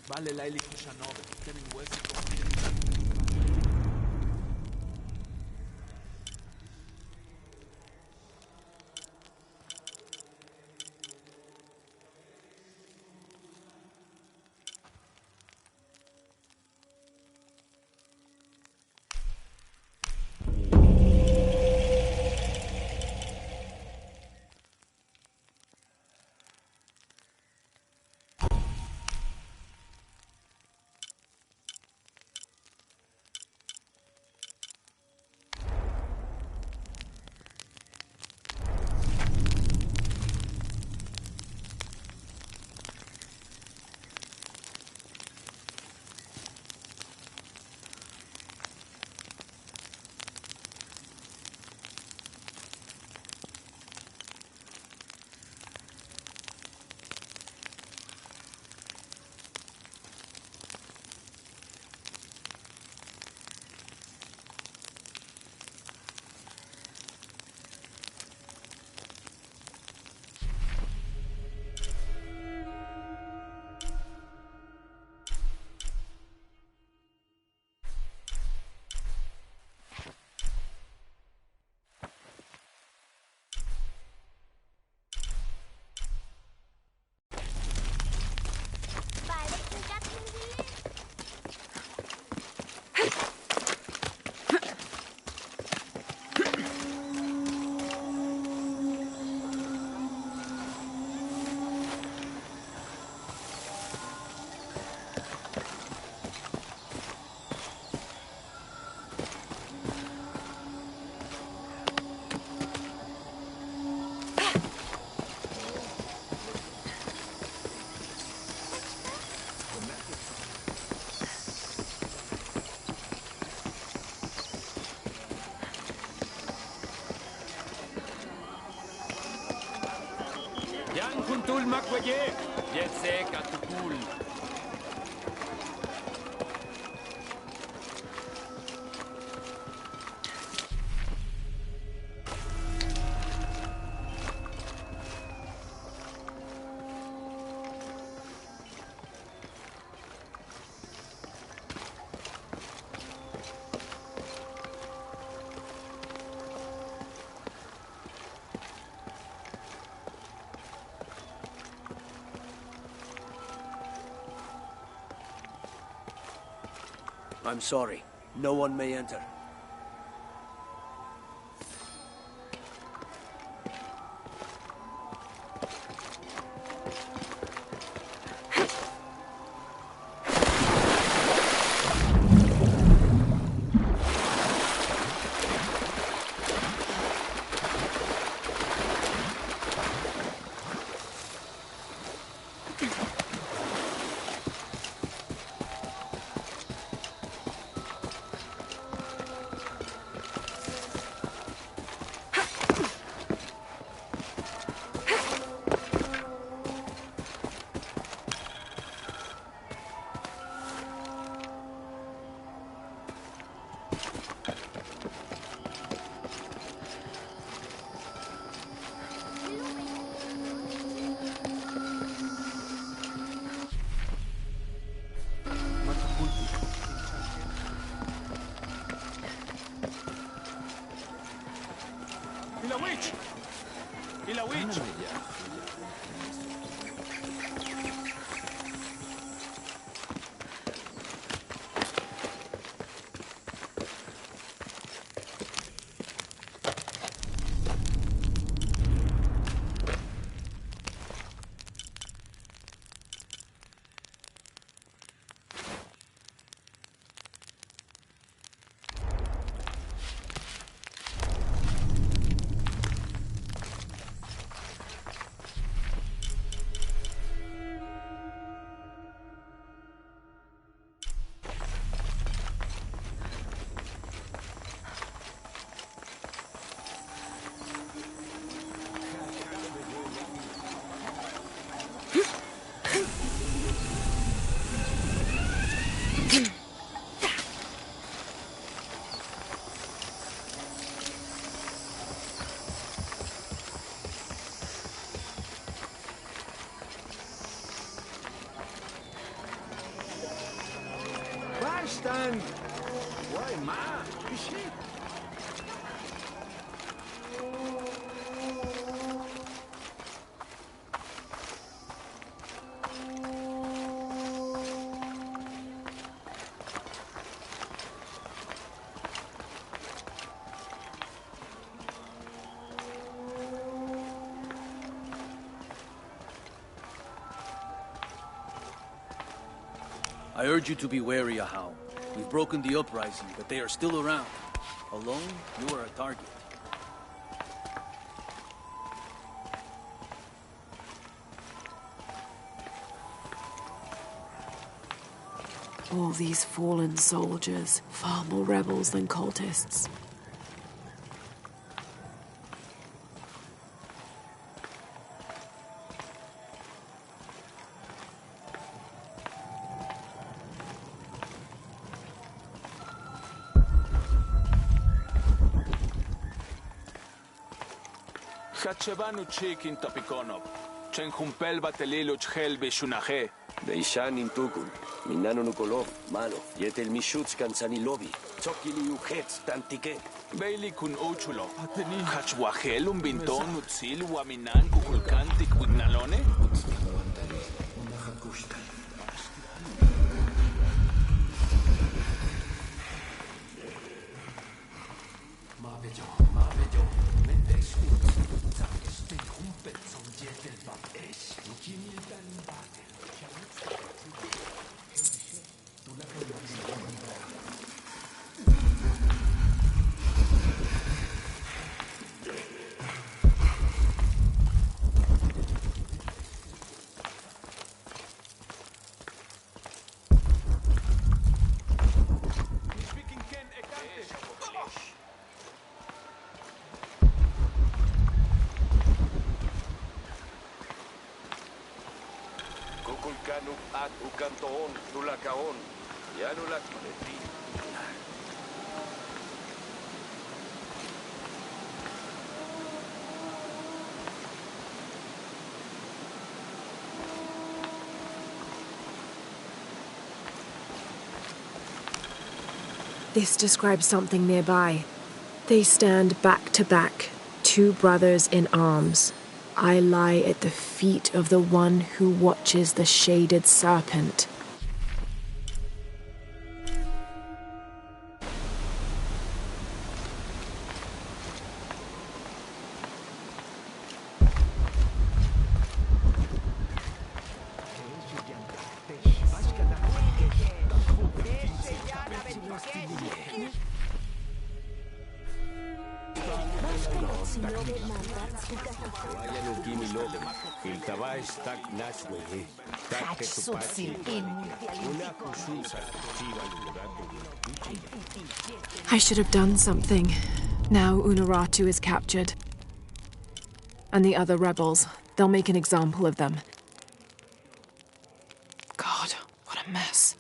Vale Laili 19, Kevin West. Yan kuntul makwaye, yetse katukul. I'm sorry. No one may enter. stand. Why, ma? Shit. I urge you to be wary, Ahau. We've broken the uprising, but they are still around. Alone, you are a target. All these fallen soldiers, far more rebels than cultists. Hachevanu chikin topikonov. Chenjumpel batelilo chhel beshunaje. Beishan intukun, minano nukolov, malo, yetel mishuts kansanilobi, tsokili uchets tantike. Bailey kun ochulo. Hachwahel un binton utzil waminan kukulkantik wignalone. Kukulkanu at ukantoon, nulakaon, yanulat uleti. This describes something nearby. They stand back to back, two brothers in arms. I lie at the feet of the one who watches the shaded serpent. I should have done something. Now Unuratu is captured. And the other rebels, they'll make an example of them. God, what a mess.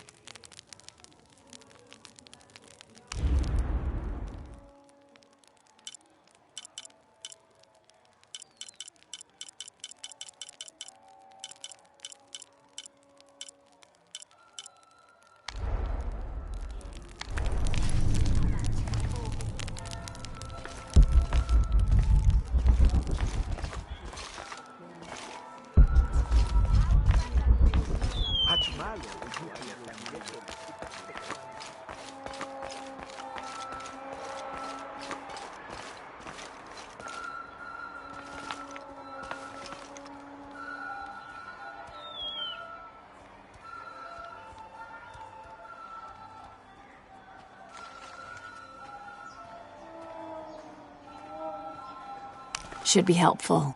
Should be helpful.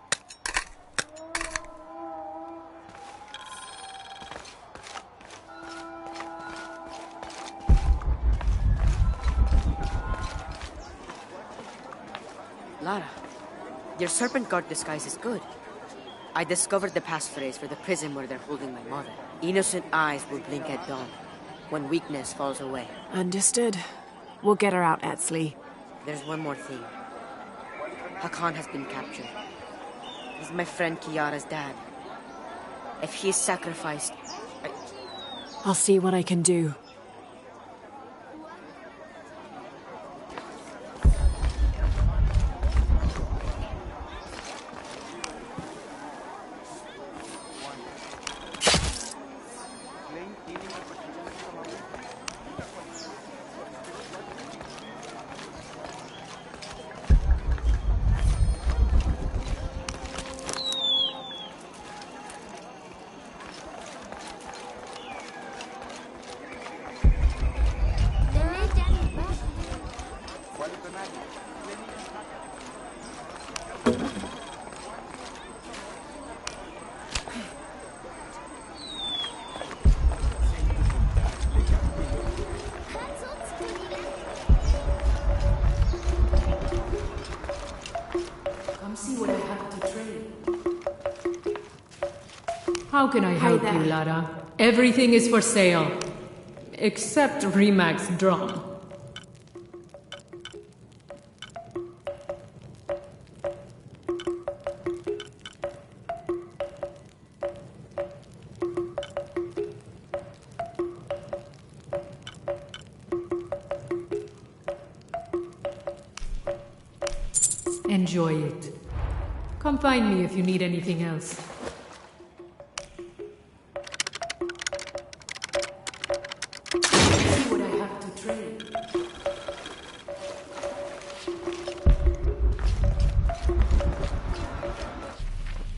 Lara, your serpent guard disguise is good. I discovered the passphrase for the prison where they're holding my mother. Innocent eyes will blink at dawn, when weakness falls away. Understood. We'll get her out, Etzli. There's one more thing. Hakan has been captured. He's my friend Kiara's dad. If he is sacrificed, I'll see what I can do. How can I help you, Lara? Everything is for sale. Except Remag's drum. Enjoy it. Come find me if you need anything else. See what I have to trade.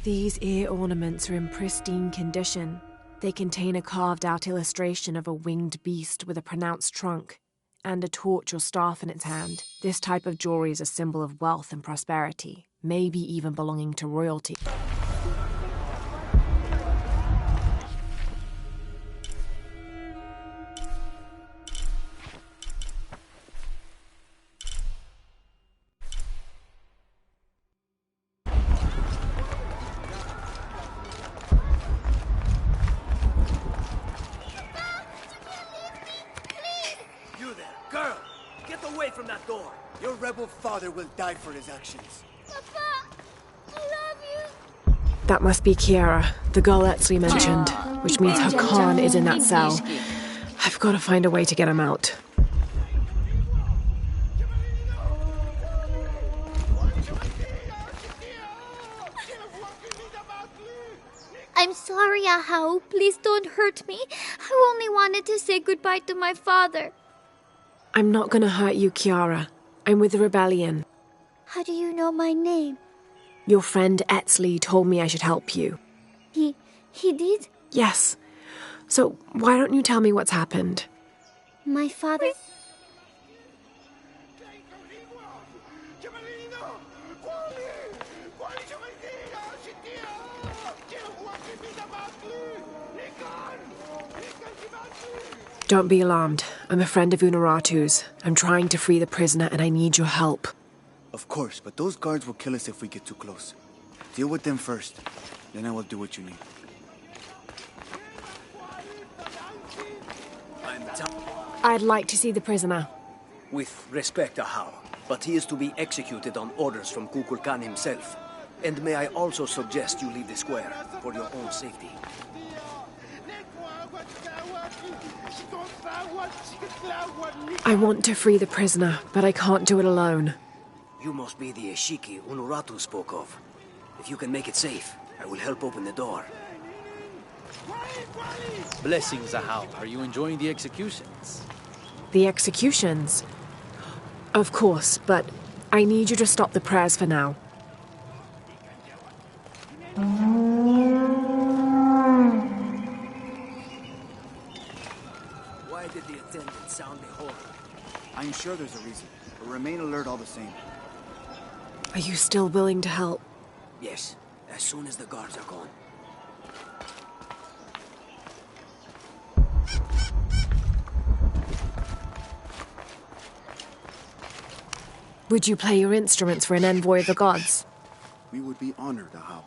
These ear ornaments are in pristine condition. They contain a carved-out illustration of a winged beast with a pronounced trunk and a torch or staff in its hand. This type of jewelry is a symbol of wealth and prosperity, maybe even belonging to royalty. You there, girl! Get away from that door! Your rebel father will die for his actions. Papa, I love you. That must be Kiara, the girl Etsley mentioned, which means her Khan is in that cell. I've got to find a way to get him out. I'm sorry, Ahau. Please don't hurt me. I only wanted to say goodbye to my father. I'm not going to hurt you, Kiara. I'm with the rebellion. How do you know my name? Your friend Etsley told me I should help you. He did? Yes. So why don't you tell me what's happened? My father... Don't be alarmed. I'm a friend of Unuratu's. I'm trying to free the prisoner and I need your help. Of course, but those guards will kill us if we get too close. Deal with them first. Then I will do what you need. I'd like to see the prisoner. With respect, Ahau, but he is to be executed on orders from Kukulkan himself. And may I also suggest you leave the square for your own safety. I want to free the prisoner, but I can't do it alone. You must be the Ishiki Unuratu spoke of. If you can make it safe, I will help open the door. Blessings, Ahau. Are you enjoying the executions? The executions? Of course, but I need you to stop the prayers for now. Why did the attendant sound the horn? I'm sure there's a reason, but remain alert all the same. Are you still willing to help? Yes, as soon as the guards are gone. Would you play your instruments for an envoy of the gods? We would be honored, Ahau.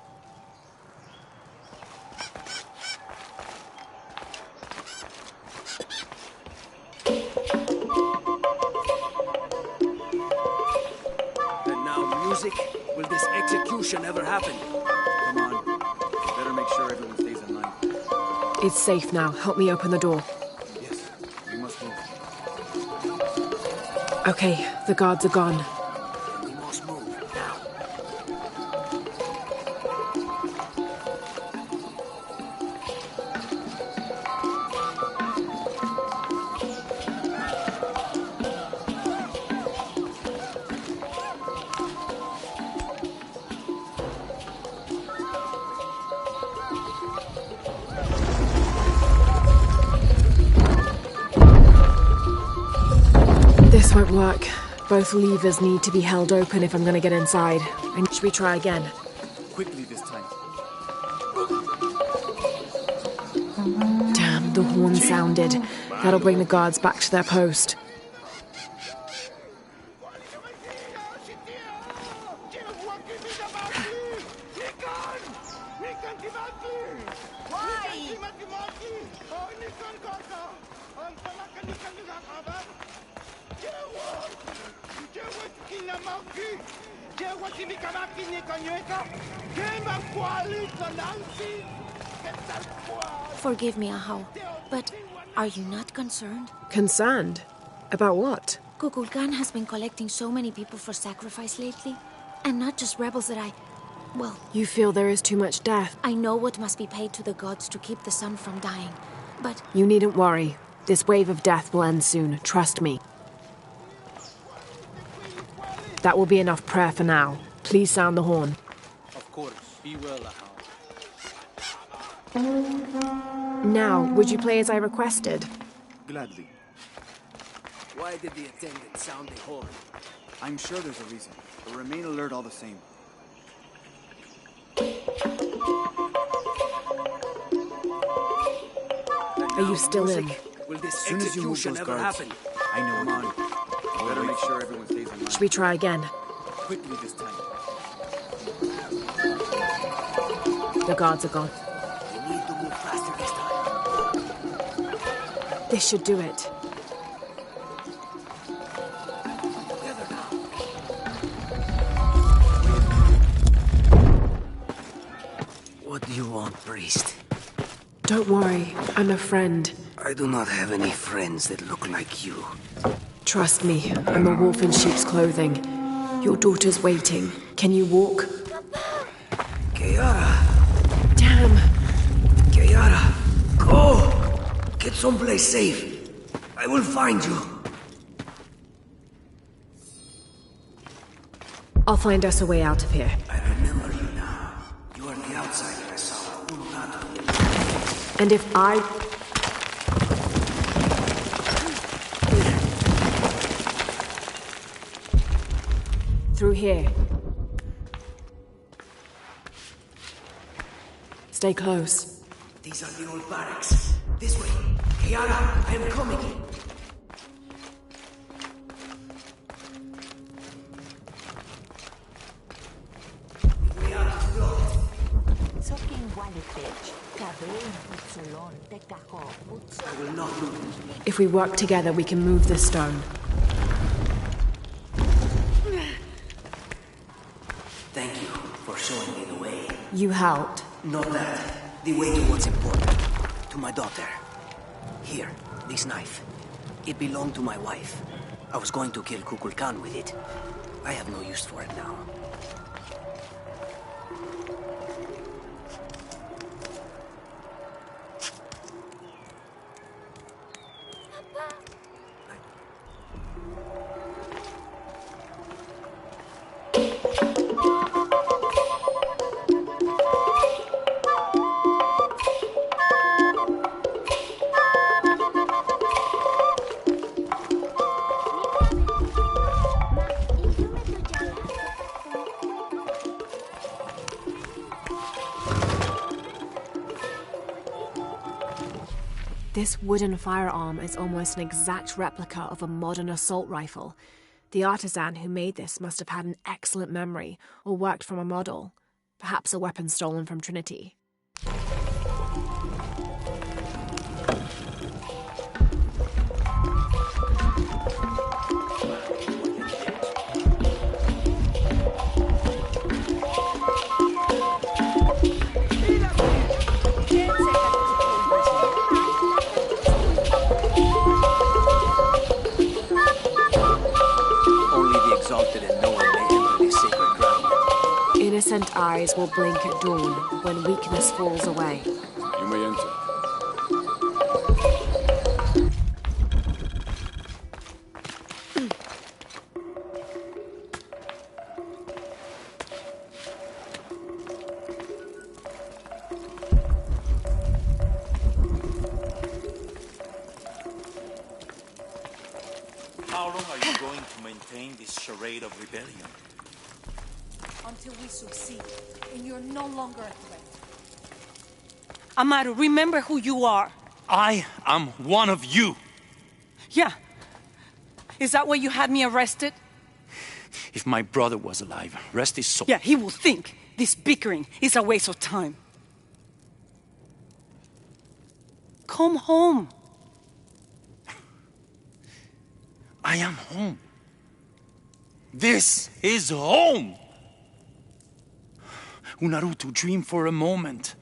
And now music? Will this execution ever happen? Come on. Better make sure everyone stays in line. It's safe now. Help me open the door. Yes, we must move. Okay, the guards are gone. We must move now. This won't work. Both levers need to be held open if I'm gonna get inside. And should we try again? Quickly this time. Damn, the horn sounded. That'll bring the guards back to their post. Forgive me, Ahau, but are you not concerned? Concerned? About what? Kukulkan has been collecting so many people for sacrifice lately. And not just rebels that well, You feel there is too much death? I know what must be paid to the gods to keep the sun from dying, but... You needn't worry. This wave of death will end soon, trust me. That will be enough prayer for now. Please sound the horn. Of course. Be well, Ahau. Now, would you play as I requested? Gladly. Why did the attendant sound the horn? I'm sure there's a reason, but remain alert all the same. Are you still in? Will this As soon as you move execution those ever guards, happen? I know what to do. Better make sure everyone stays in line. Should we try again? Quickly this time. The guards are gone. We need to move faster this time. This should do it. Together now. What do you want, priest? Don't worry, I'm a friend. I do not have any friends that look like you. Trust me, I'm a wolf in sheep's clothing. Your daughter's waiting. Can you walk? Kiara! Damn! Kiara! Go! Get someplace safe. I will find you. I'll find us a way out of here. I remember you now. You are the outsider I saw. Ulnatu. And if I... Through here. Stay close. These are the old barracks. This way. Kiara, I am coming. We are blocked. I will not move. If we work together, we can move this stone. Thank you for showing me the way. You helped. Not that. The way to what's important. To my daughter. Here, this knife. It belonged to my wife. I was going to kill Kukulkan with it. I have no use for it now. This wooden firearm is almost an exact replica of a modern assault rifle. The artisan who made this must have had an excellent memory, or worked from a model. Perhaps a weapon stolen from Trinity. Innocent eyes will blink at dawn when weakness falls away. You may enter. How long are you going to maintain this charade of rebellion? Until we succeed, and you're no longer a threat. Amaru, remember who you are. I am one of you. Yeah. Is that why you had me arrested? If my brother was alive, rest his soul. Yeah, he will think this bickering is a waste of time. Come home. I am home. This is home. Unaruto, dream for a moment.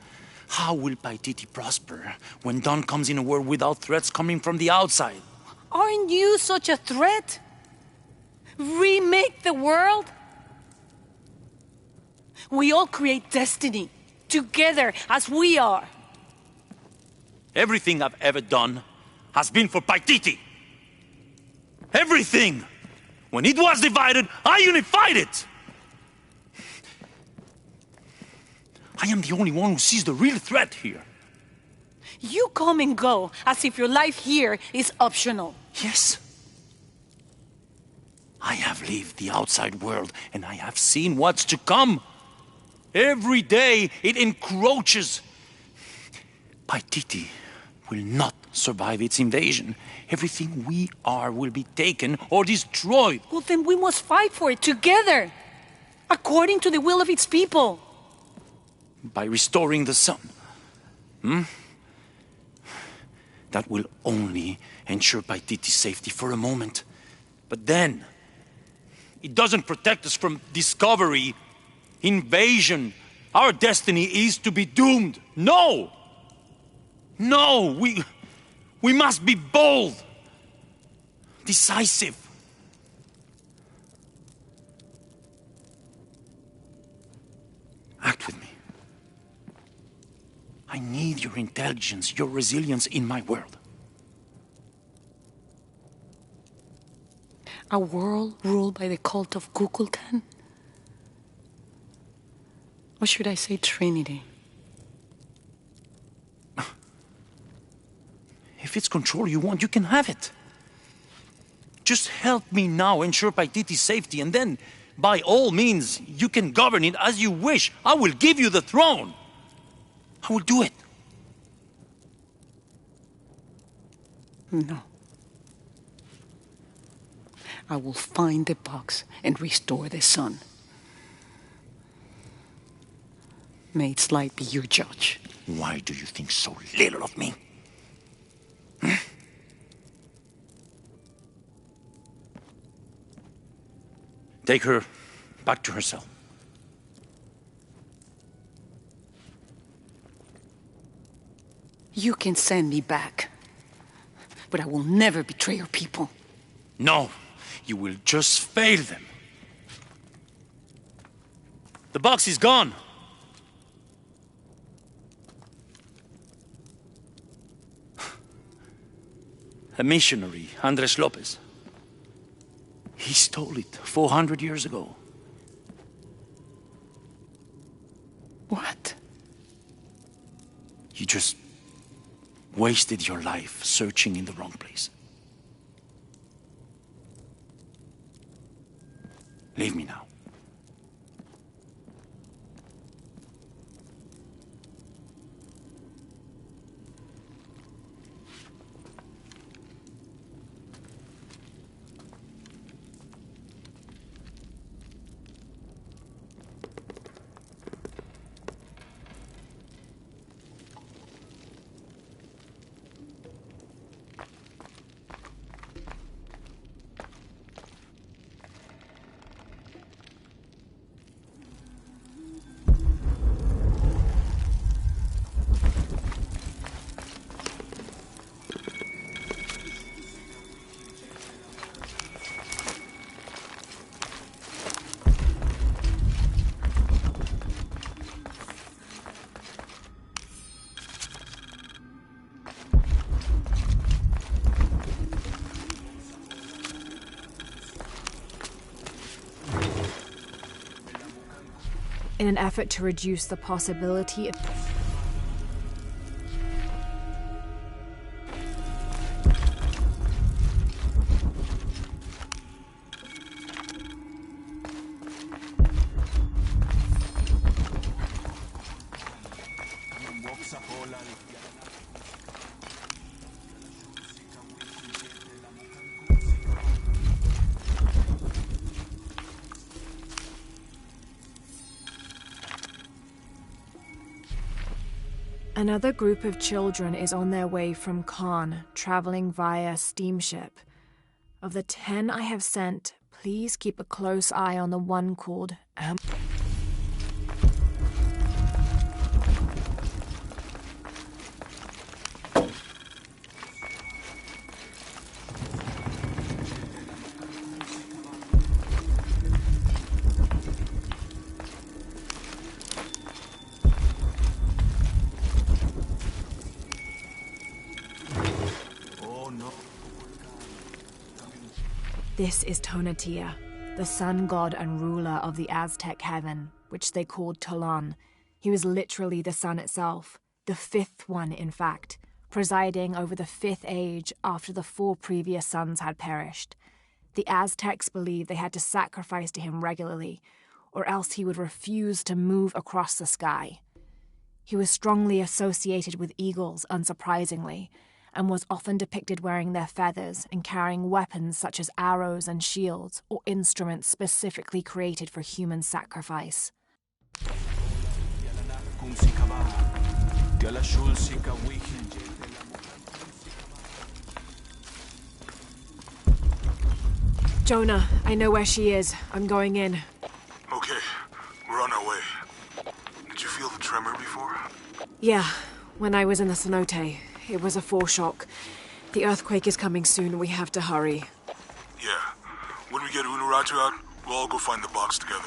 How will Paititi prosper when Dawn comes in a world without threats coming from the outside? Aren't you such a threat? Remake the world? We all create destiny, together as we are. Everything I've ever done has been for Paititi. Everything! When it was divided, I unified it! I am the only one who sees the real threat here. You come and go as if your life here is optional. Yes. I have lived the outside world, and I have seen what's to come. Every day, it encroaches. Paititi will not survive its invasion. Everything we are will be taken or destroyed. Well, then we must fight for it together, according to the will of its people. By restoring the sun. That will only ensure Paititi's safety for a moment. But then, it doesn't protect us from discovery, invasion. Our destiny is to be doomed. No! No! We must be bold, decisive. Act with me. I need your intelligence, your resilience in my world. A world ruled by the cult of Kukulkan? Or should I say Trinity? If it's control you want, you can have it. Just help me now ensure Paititi's safety, and then, by all means, you can govern it as you wish. I will give you the throne. I will do it. No. I will find the box and restore the sun. May its light be your judge. Why do you think so little of me? Take her back to her cell. You can send me back, but I will never betray your people. No, you will just fail them. The box is gone. A missionary, Andres Lopez. He stole it 400 years ago. What? You just wasted your life searching in the wrong place. Leave me now. In an effort to reduce the possibility of... Another group of children is on their way from Caen, traveling via steamship. Of the 10 I have sent, please keep a close eye on the one called This is Tonatiuh, the sun god and ruler of the Aztec heaven, which they called Tolan. He was literally the sun itself, the 5th one in fact, presiding over the 5th age after the 4 previous suns had perished. The Aztecs believed they had to sacrifice to him regularly, or else he would refuse to move across the sky. He was strongly associated with eagles, unsurprisingly, and was often depicted wearing their feathers and carrying weapons such as arrows and shields, or instruments specifically created for human sacrifice. Jonah, I know where she is. I'm going in. Okay, we're on our way. Did you feel the tremor before? Yeah, when I was in the cenote. It was a foreshock. The earthquake is coming soon. We have to hurry. Yeah. When we get Unuratu out, we'll all go find the box together.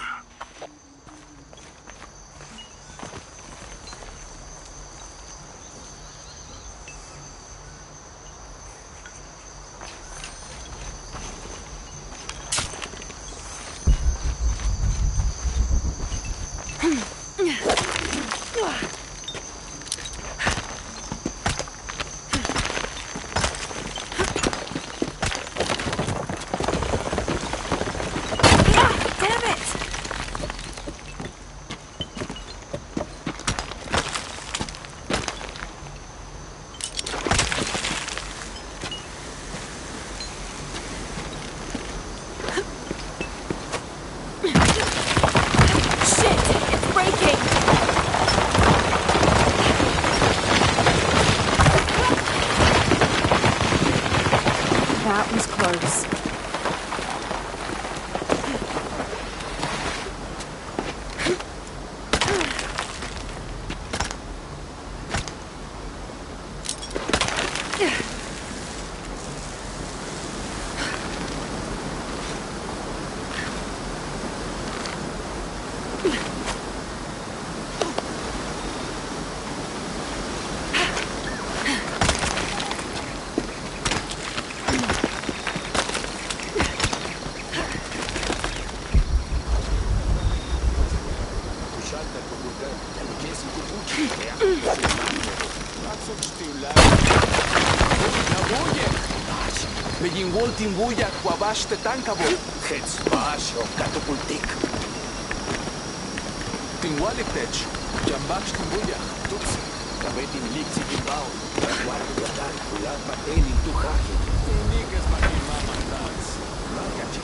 That was close. Begin Waltin Buya, Wabash Tetankabo. Hets Bash o Katupultik. Tinwalitech, Jambash Timbuya. Tuxi, Kabetin Lixi Timbao. Guardo Yatan, Ulat Patel in Tujaji. Niggas Makimama Dats. Margachi.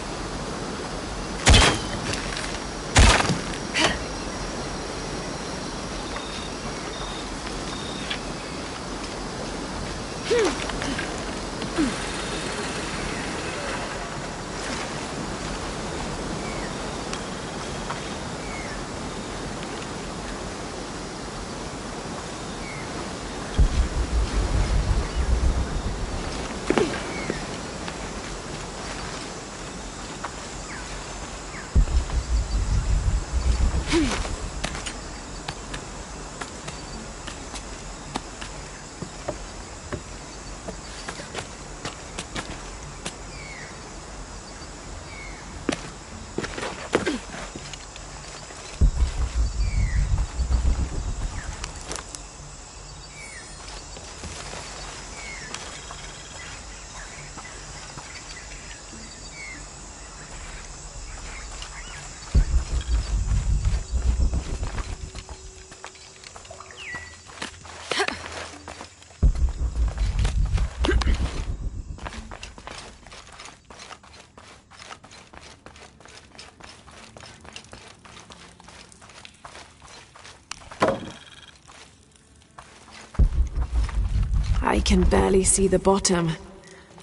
can barely see the bottom.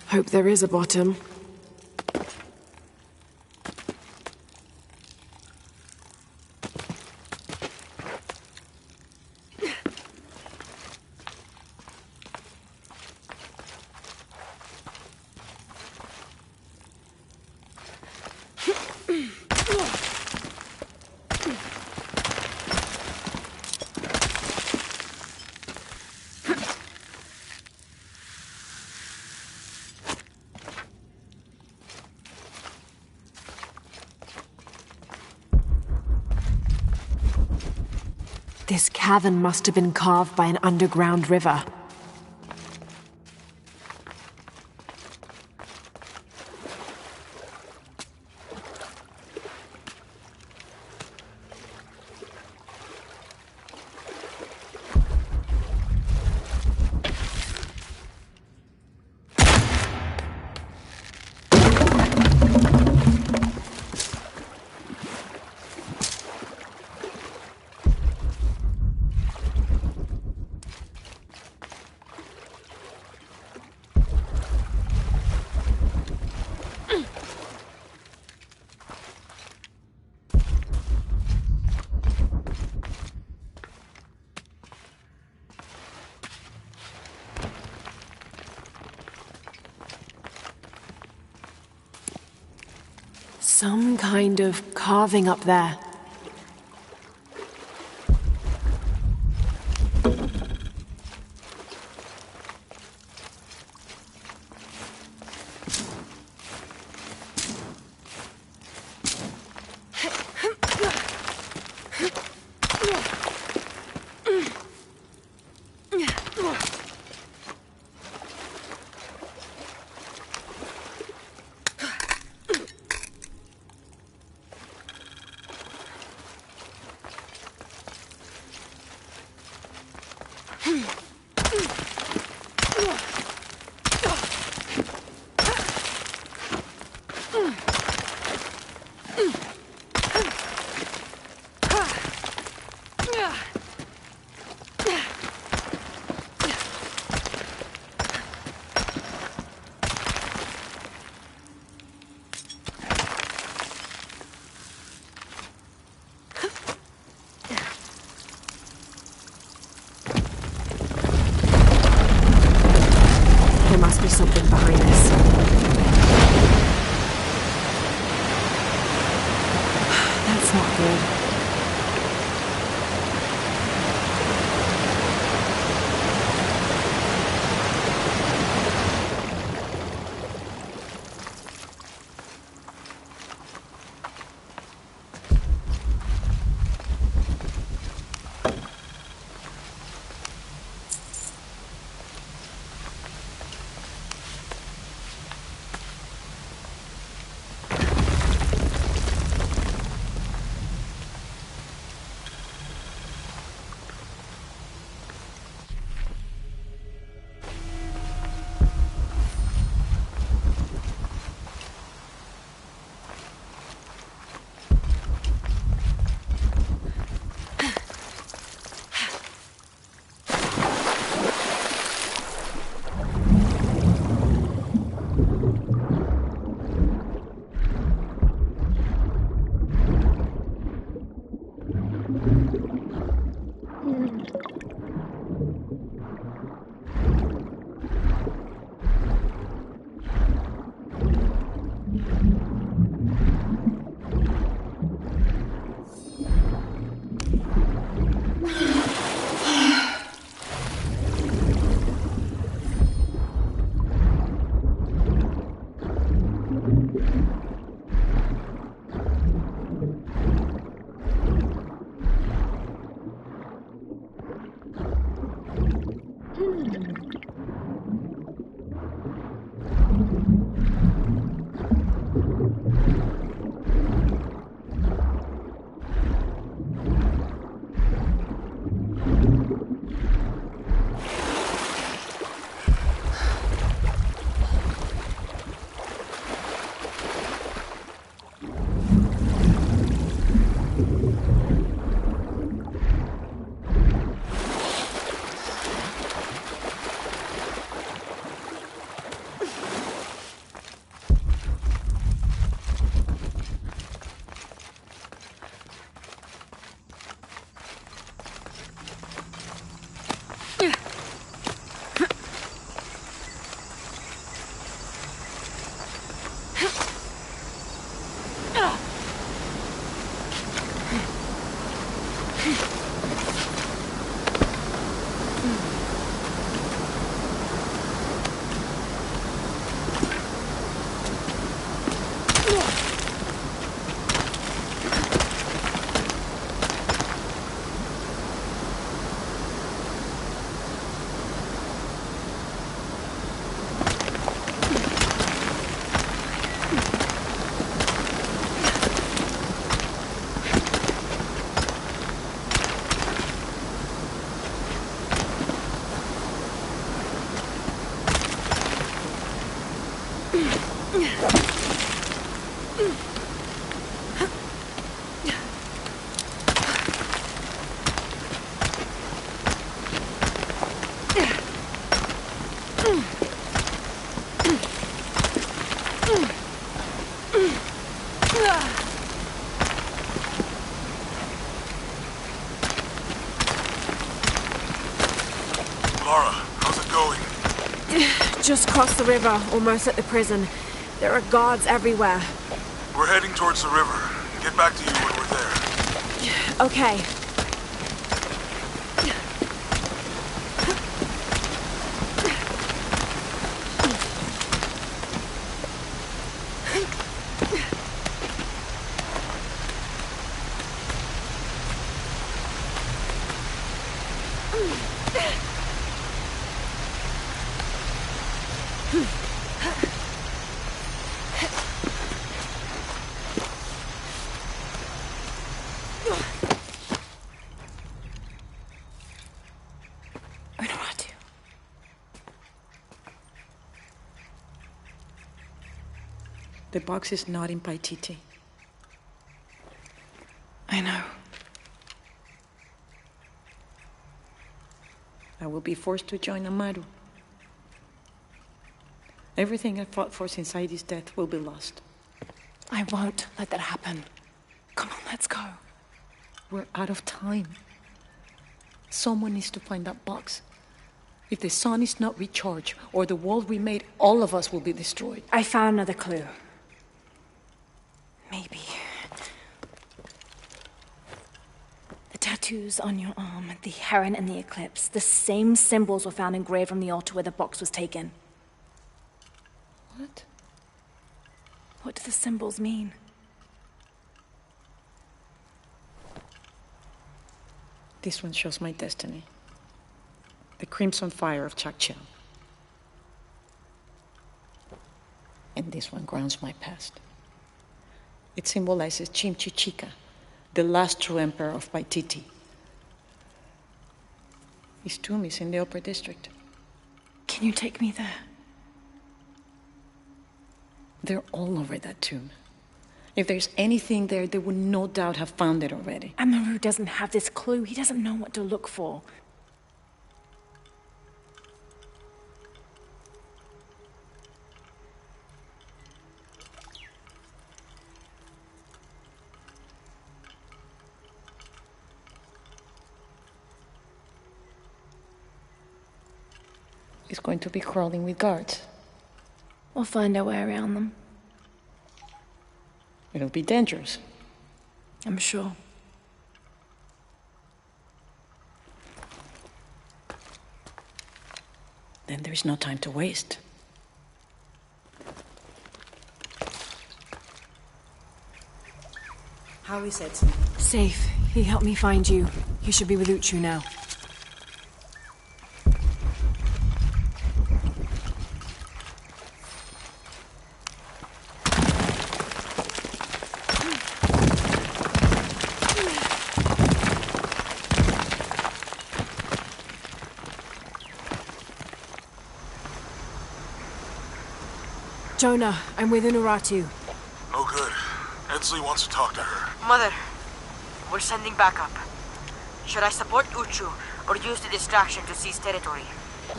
Hope there is a bottom. This cavern must have been carved by an underground river. Some kind of carving up there. There must be something behind this. That's not good. Lara, how's it going? Just crossed the river, almost at the prison. There are guards everywhere. We're heading towards the river. Get back to you when we're there. Okay. The box is not in Paititi. I know. I will be forced to join Amaru. Everything I fought for since Heidi's death will be lost. I won't let that happen. Come on, let's go. We're out of time. Someone needs to find that box. If the sun is not recharged, or the world we made, all of us will be destroyed. I found another clue. Maybe. The tattoos on your arm, the heron and the eclipse, the same symbols were found engraved from the altar where the box was taken. What? What do the symbols mean? This one shows my destiny. The crimson fire of Chakchel. And this one grounds my past. It symbolizes Chimchichica, the last true emperor of Paititi. His tomb is in the upper district. Can you take me there? They're all over that tomb. If there's anything there, they would no doubt have found it already. Amaru doesn't have this clue. He doesn't know what to look for. He's going to be crawling with guards. We'll find our way around them. It'll be dangerous. I'm sure. Then there's no time to waste. How is Edson? Safe. He helped me find you. He should be with Uchu now. Jonah, I'm with Unuratu. No good. Edsley wants to talk to her. Mother, we're sending backup. Should I support Uchu or use the distraction to seize territory?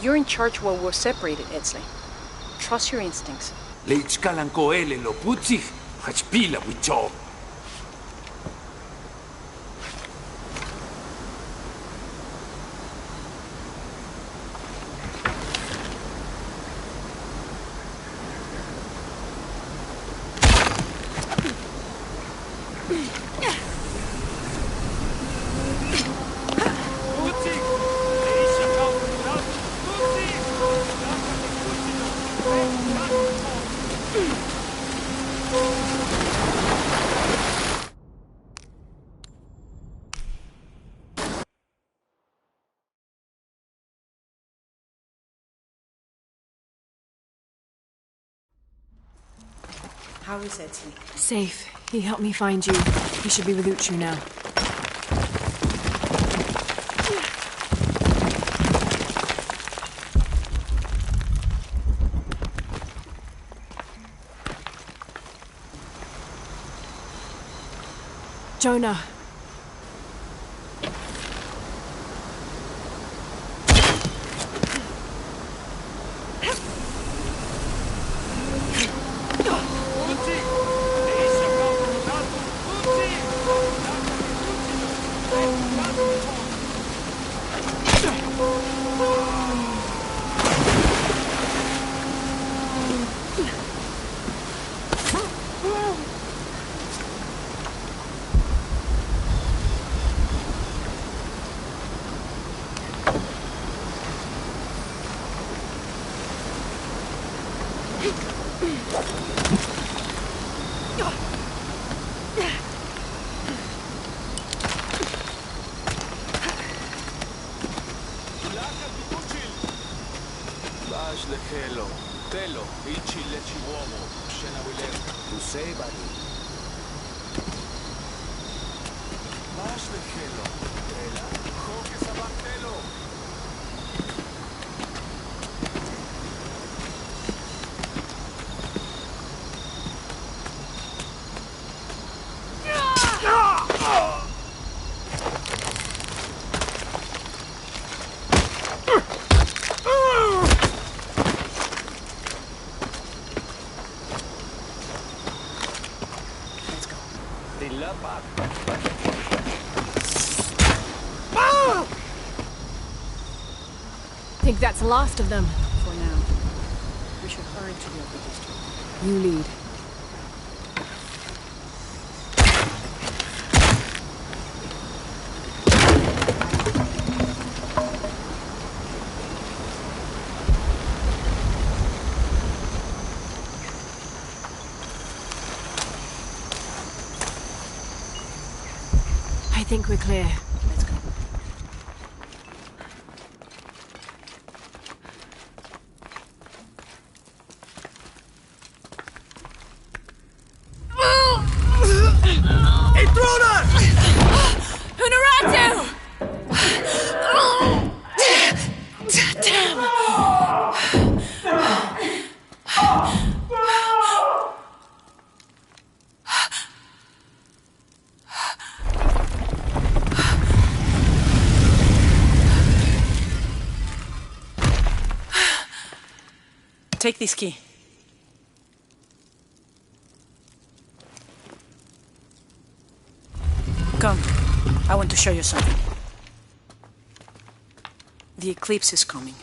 You're in charge while we're separated, Edsley. Trust your instincts. Leitskalanko ele lo putzich, hachpila wicho. How is Edson? Safe. He helped me find you. He should be with Uchu now. Jonah. Bash lehelo, telo, ichi lechi uomo, shenawilem. Tu sei, buddy. Bash lehelo, tela, joke sabatelo. Think that's the last of them. For now. We should hurry to the other district. You lead. I think we're clear. Let's go. Intruder! Unuratu! Damn! Take this key. Come. I want to show you something. The eclipse is coming.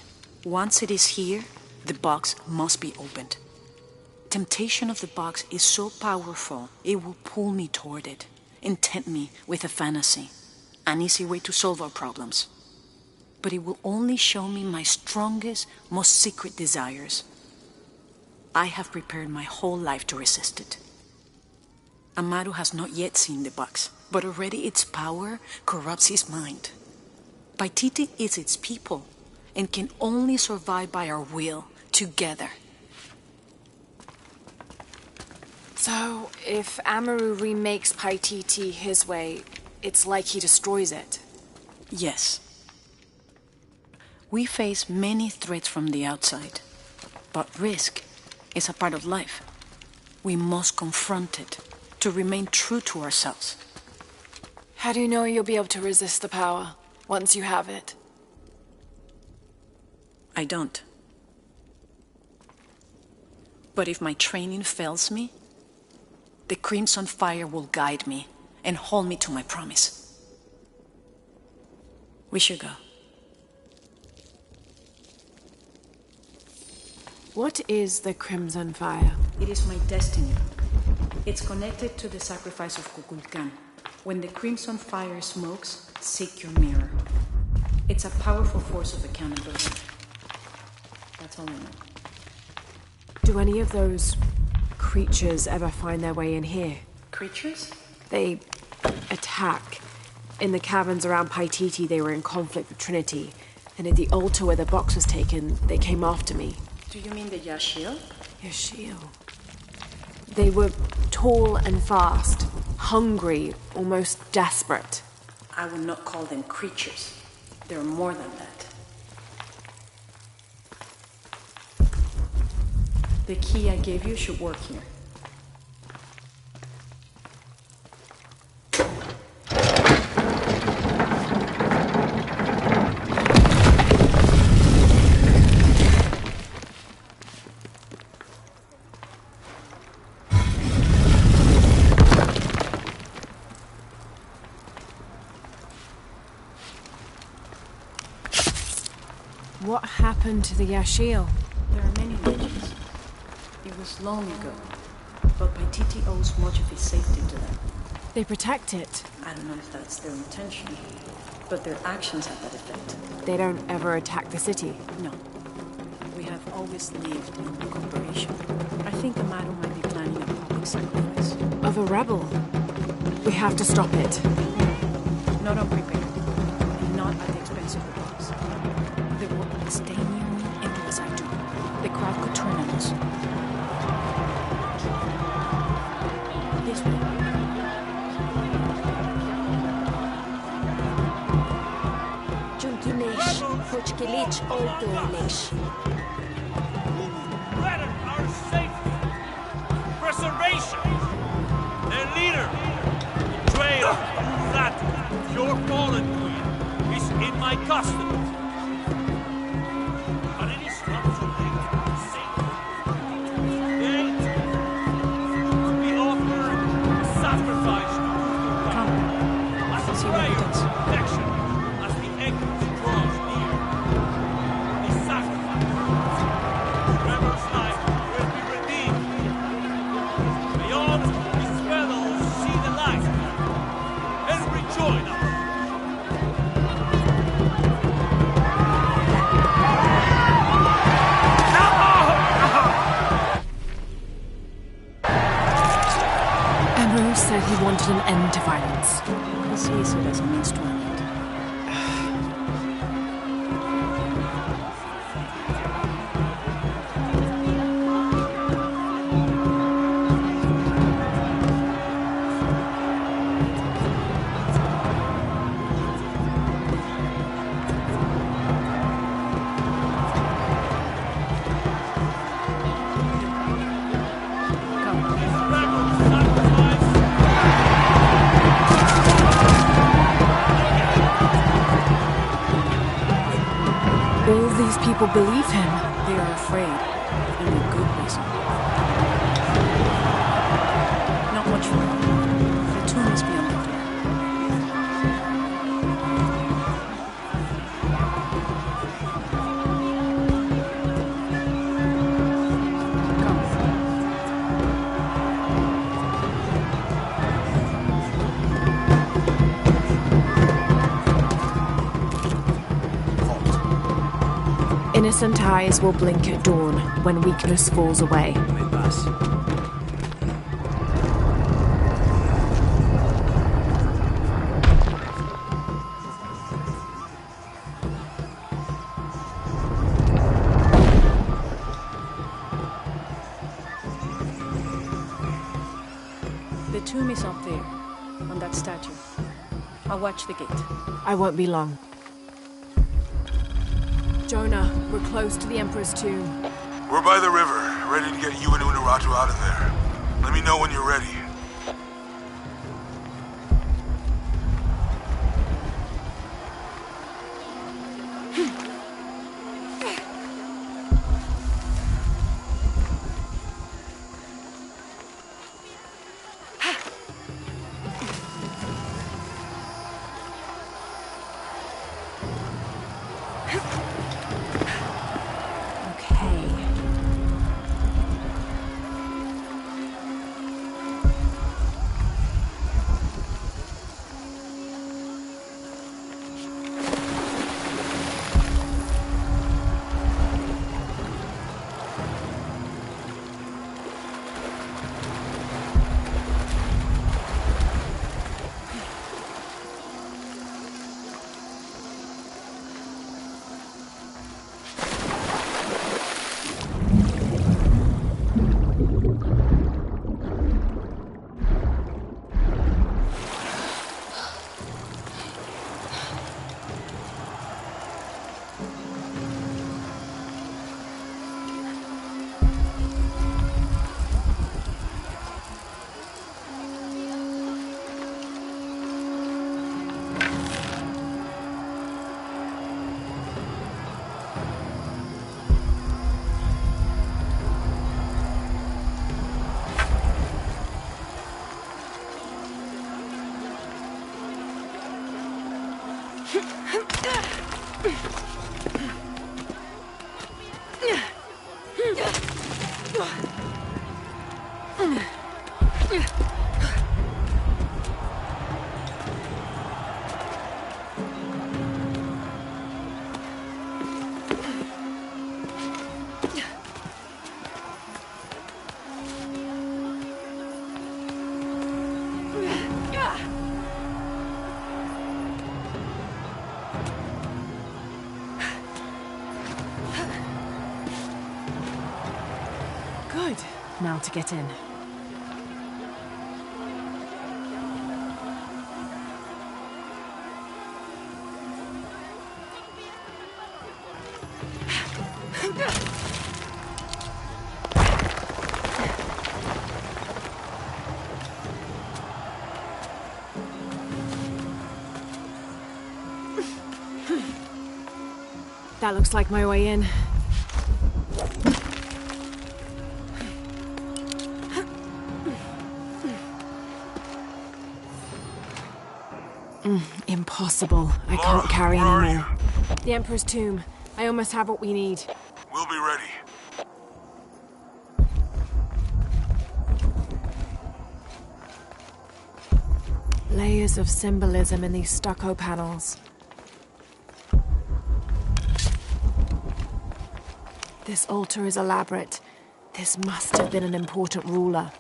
Once it is here, the box must be opened. Temptation of the box is so powerful, it will pull me toward it and tempt me with a fantasy, an easy way to solve our problems. But it will only show me my strongest, most secret desires. I have prepared my whole life to resist it. Amaru has not yet seen the box, but already its power corrupts his mind. Paititi is its people and can only survive by our will, together. So, if Amaru remakes Paititi his way, it's like he destroys it? Yes. We face many threats from the outside, but risk is a part of life. We must confront it to remain true to ourselves. How do you know you'll be able to resist the power once you have it? I don't. But if my training fails me, the Crimson Fire will guide me and hold me to my promise. We should go. What is the Crimson Fire? It is my destiny. It's connected to the sacrifice of Kukulkan. When the Crimson Fire smokes, seek your mirror. It's a powerful force of accountability. That's all I know. Do any of those creatures ever find their way in here? Creatures? They attack. In the caverns around Paititi, they were in conflict with Trinity. And at the altar where the box was taken, they came after me. Do you mean the Yashil? Yashil. They were tall and fast, hungry, almost desperate. I would not call them creatures. They're more than that. The key I gave you should work here. happened to the Yashil? There are many legends. It was long ago, but Paititi owes much of his safety to them. They protect it. I don't know if that's their intention, but their actions have that effect. They don't ever attack the city. No. We have always lived in cooperation. I think the Mado might be planning a public sacrifice. Of a rebel? We have to stop it. Not unprepared. And not at the expense of the boss. They will stay near me and do as I do. The crowd could turn on us. This way. Junkinesh, Hochkilich, Oldonesh. Threaten our safety, preservation. Their leader, betrayer, that your fallen queen, is in my custody. But it is not too late. Yet, we offer sacrifice to God. As a prayer of protection, as the echoes draws near. The sacrifice. Trevor's life will be redeemed. May all his fellows see the light and rejoin us. Amaru said he wanted an end to violence. He sees it as a means to an end. All these people believe him. They are afraid, and with good reason. Not much further. The tomb is beyond the door. Innocent eyes will blink at dawn when weakness falls away. The tomb is up there, on that statue. I'll watch the gate. I won't be long. Jonah, we're close to the Emperor's tomb. We're by the river, ready to get you and Unuratu out of there. Let me know when you're ready. Good. Now to get in. That looks like my way in. Impossible. I can't carry anymore. The Emperor's tomb. I almost have what we need. We'll be ready. Layers of symbolism in these stucco panels. This altar is elaborate. This must have been an important ruler.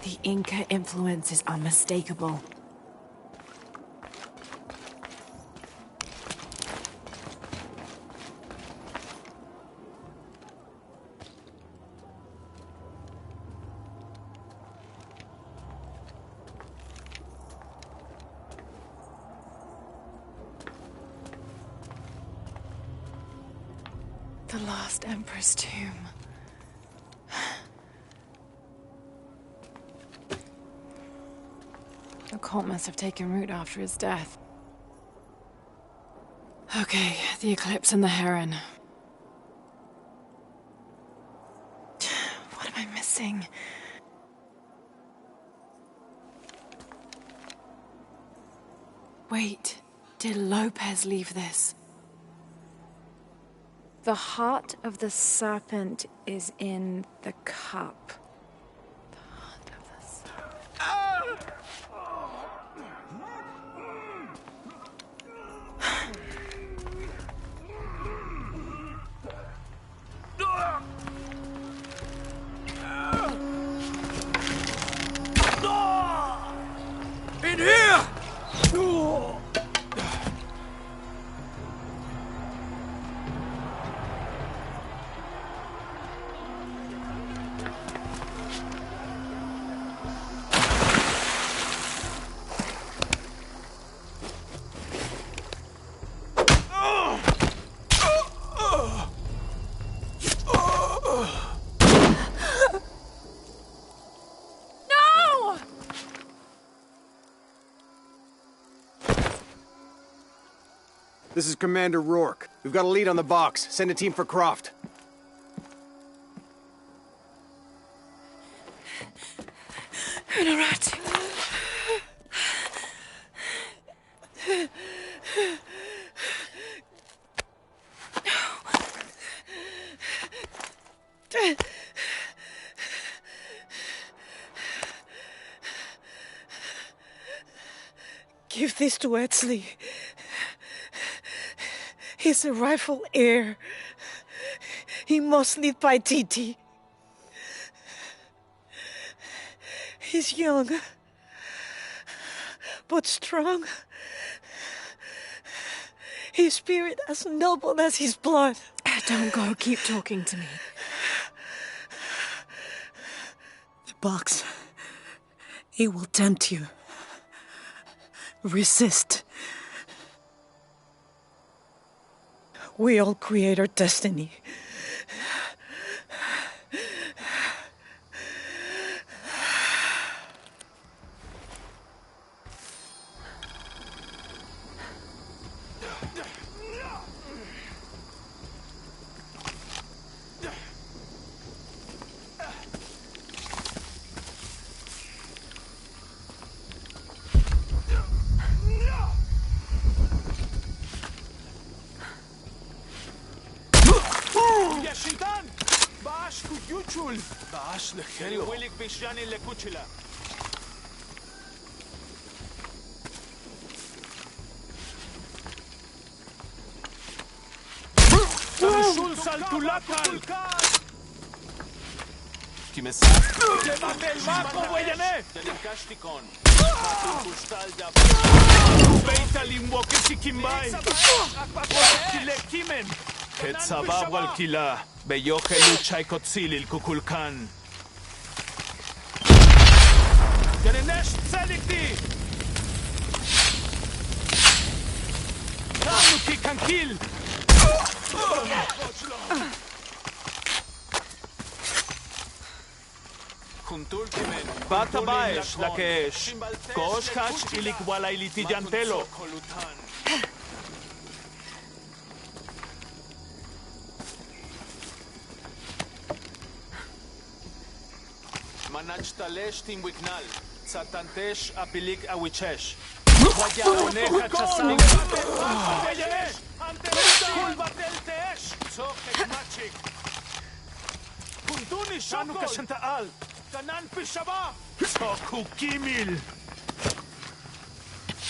The Inca influence is unmistakable. The last Emperor's tomb. The cult must have taken root after his death. Okay, the Eclipse and the Heron. What am I missing? Wait, did Lopez leave this? The heart of the serpent is in the cup. In here! This is Commander Rourke. We've got a lead on the box. Send a team for Croft. Honorat. Give this to Etzli. He's a rightful heir. He must live by Titi. He's young, but strong. His spirit as noble as his blood. Don't go. Keep talking to me. The box. It will tempt you. Resist. We all create our destiny. Bash Kuyuchul! Bash Lehelio! Willik Bishani Lekuchila! Shul Saltulakal! Kimesat! Levante el maco, Weyane! Delikashtikon! Kustal da... Beita limwoke Sikimbai! Kile Kimen! Ketzabab Walkila! Beyoche Luchai Kotzilil Kukulkan! Genenesh Tzelikti! Tanuki Kankil! Bata baesh la keesh. Kosh hach ilikwala ilitijantelo. Manach talesh timwiknal. Satantesh apilik awichesh. Vaya oneja chasam. Kul batel teesh. Tzok machik. Kuntuni shanu kashantaal. Kanan pishaba. Toku kimil.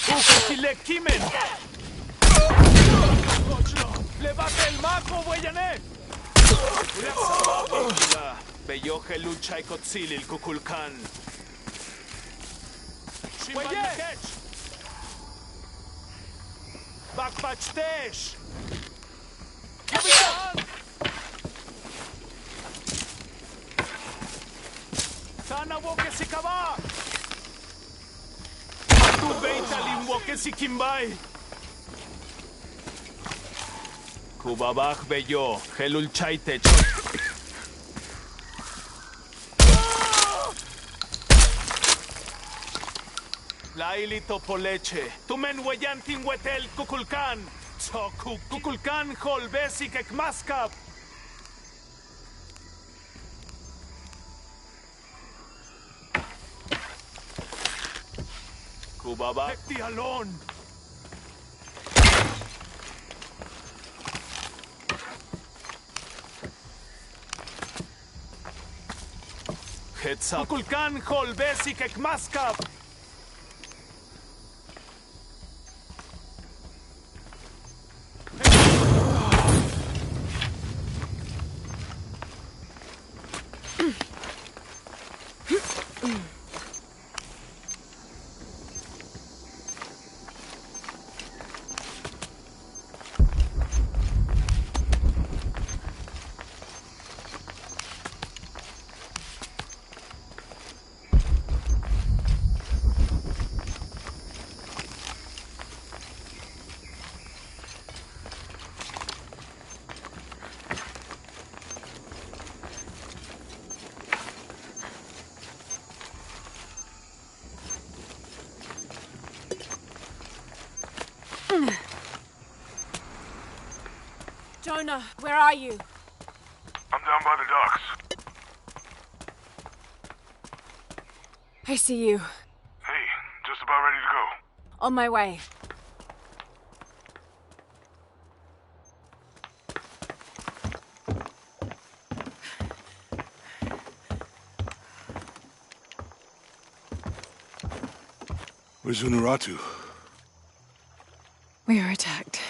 Ukile kimen. Levate el maco, Weyane. Beyoje lucha y kotzilil kukulkan. Weye. Bakbachtesh. Tana woke sikaba. Tu beita limwoke sikimbai. Kubabach beyo, helul chaitech. Laili topoleche. Tumen weyantin wetel kukulkan. Toku kukulkan holbesik ekmaskap. Kubaba. Hekti alon. Hetsa. Kukulkan holbesik ekmaskap. Jonah, where are you? I'm down by the docks. I see you. Hey, just about ready to go. On my way. Where's Unuratu? We were attacked.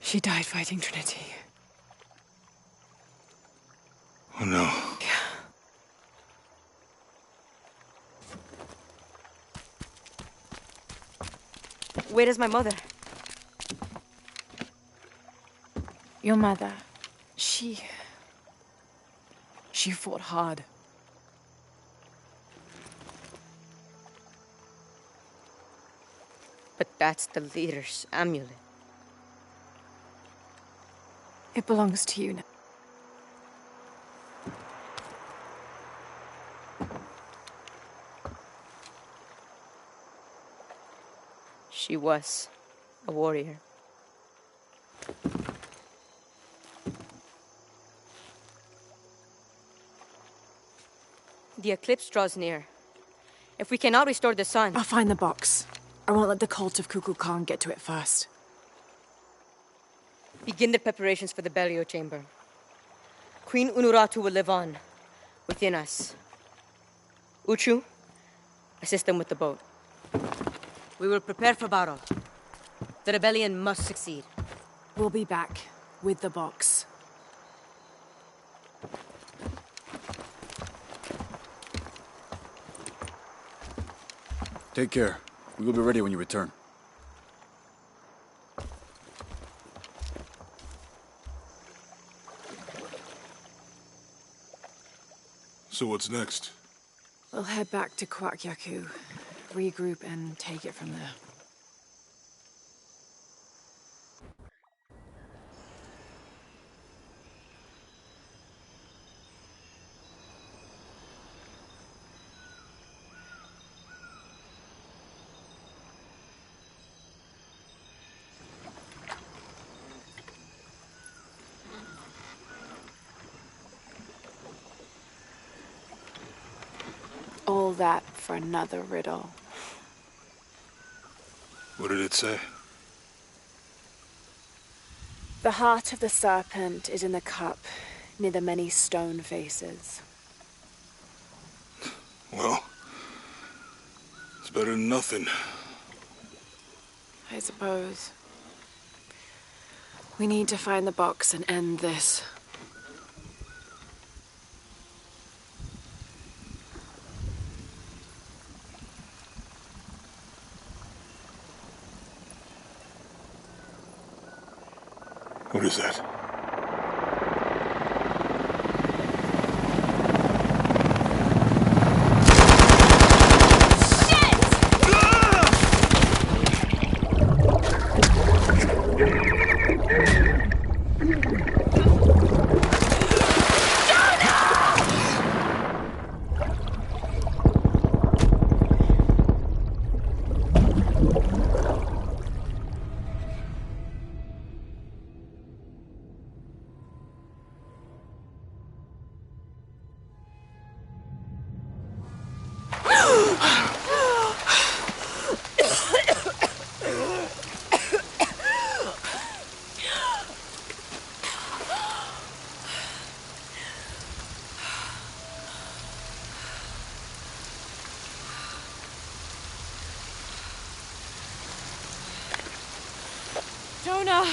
She died fighting Trinity. Oh no. Where is my mother? Your mother, she fought hard. But that's the leader's amulet. It belongs to you now. She was a warrior. The eclipse draws near. If we cannot restore the sun... I'll find the box. I won't let the cult of Kukulkan get to it first. Begin the preparations for the burial chamber. Queen Unuratu will live on, within us. Uchu, assist them with the boat. We will prepare for battle. The rebellion must succeed. We'll be back with the box. Take care. We will be ready when you return. So what's next? We'll head back to Kwakyaku, regroup and take it from there. All that for another riddle. What did it say? The heart of the serpent is in the cup, near the many stone faces. Well, it's better than nothing. I suppose. We need to find the box and end this. What is that? Jonah!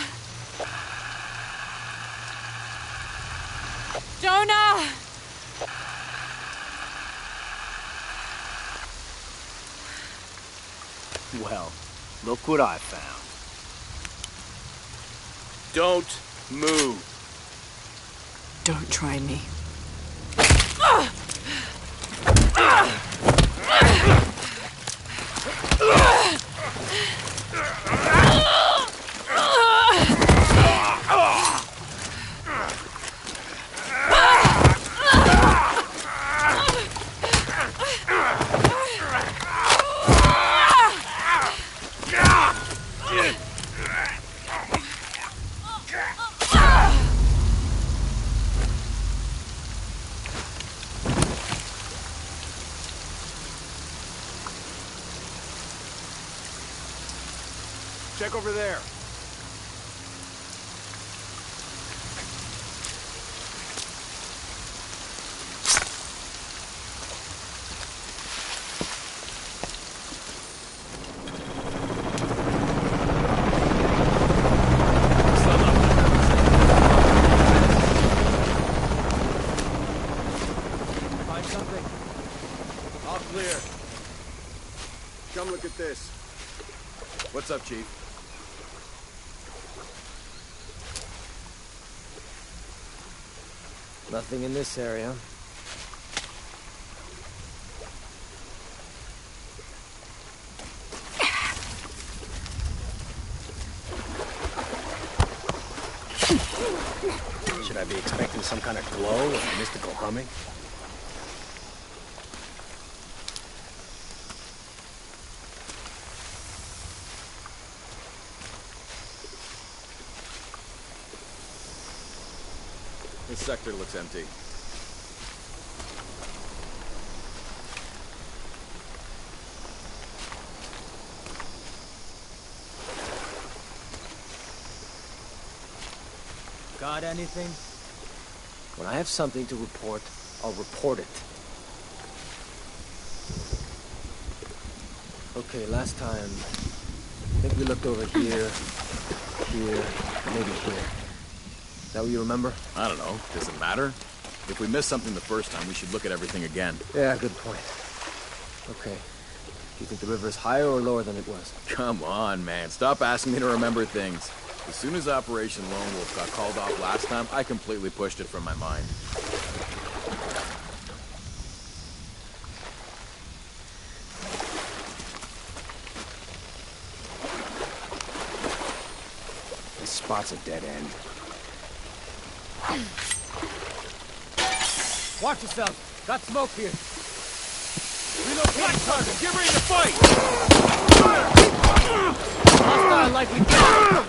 Jonah! Well, look what I found. Don't move. Don't try me. Check over there. Find something? All clear. Come look at this. What's up, Chief? Nothing in this area. Should I be expecting some kind of glow or mystical humming? This sector looks empty. Got anything? When I have something to report, I'll report it. Okay, last time, I think we looked over here, maybe here. Is that what you remember? I don't know. Does it matter? If we missed something the first time, we should look at everything again. Yeah, good point. Okay. Do you think the river is higher or lower than it was? Come on, man. Stop asking me to remember things. As soon as Operation Lone Wolf got called off last time, I completely pushed it from my mind. This spot's a dead end. Watch yourself! Got smoke here! Relocate target! Get ready to fight! Hostile likely down!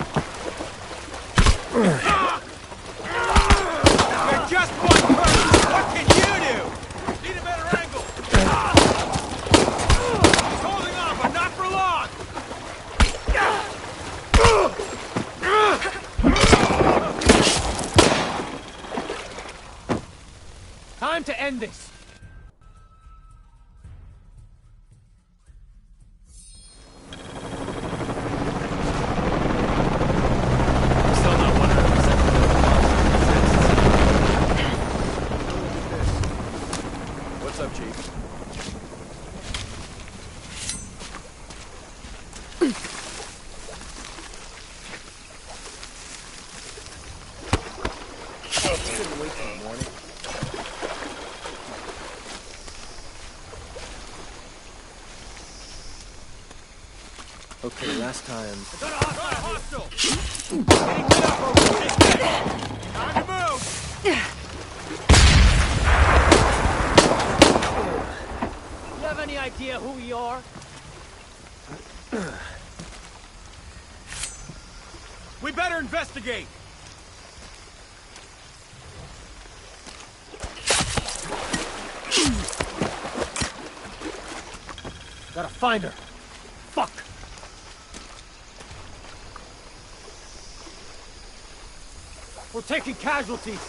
You're just one person! What can you do? Need a better angle! He's holding on, but not for long! Time to end this! What's up, Chief? Couldn't wait till the morning. Okay, last time. Got a hostile! Getting lit up over here! Time to move! You have any idea who we are? We better investigate! Gotta find her. Fuck! We're taking casualties.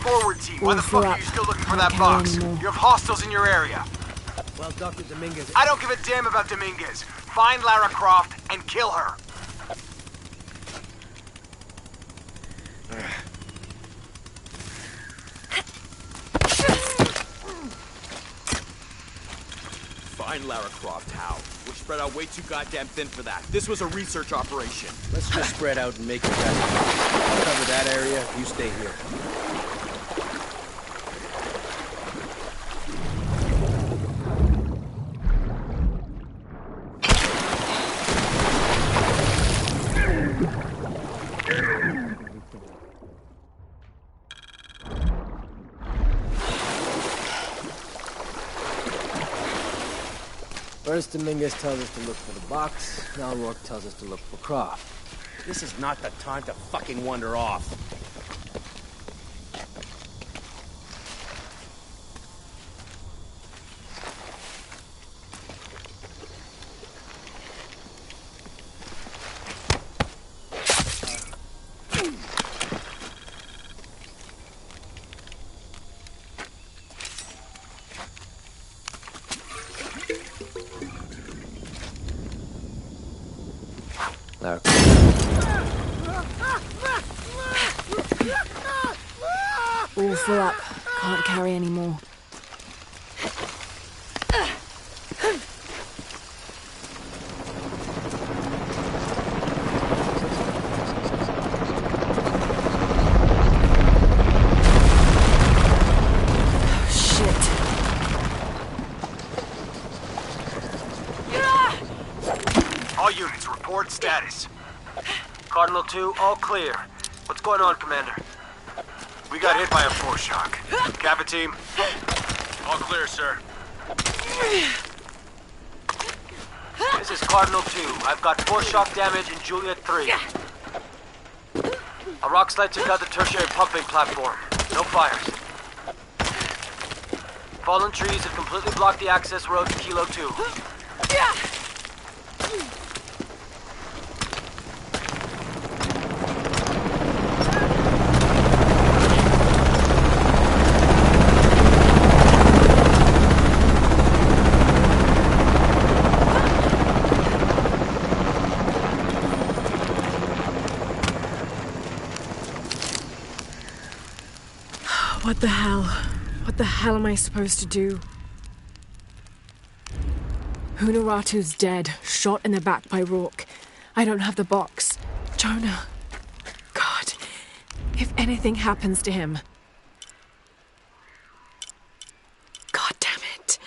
Forward team, why the fuck are you still looking for that box? You have hostiles in your area. Well, Dr. Dominguez... I don't give a damn about Dominguez. Find Lara Croft and kill her. Find Lara Croft, how? We're spread out way too goddamn thin for that. This was a research operation. Let's just spread out and make it better. I'll cover that area, you stay here. First, Dominguez tells us to look for the box. Now Rourke tells us to look for Croft. This is not the time to fucking wander off. Lara. All full up. Can't carry any more. All units, report status. Cardinal 2, all clear. What's going on, Commander? We got hit by a force shock. Kappa team? All clear, sir. This is Cardinal 2. I've got 4 shock damage in Juliet 3. A rock slide took out the tertiary pumping platform. No fires. Fallen trees have completely blocked the access road to Kilo 2. What the hell? What the hell am I supposed to do? Hunaratu's dead, shot in the back by Rourke. I don't have the box. Jonah. God. If anything happens to him. God damn it.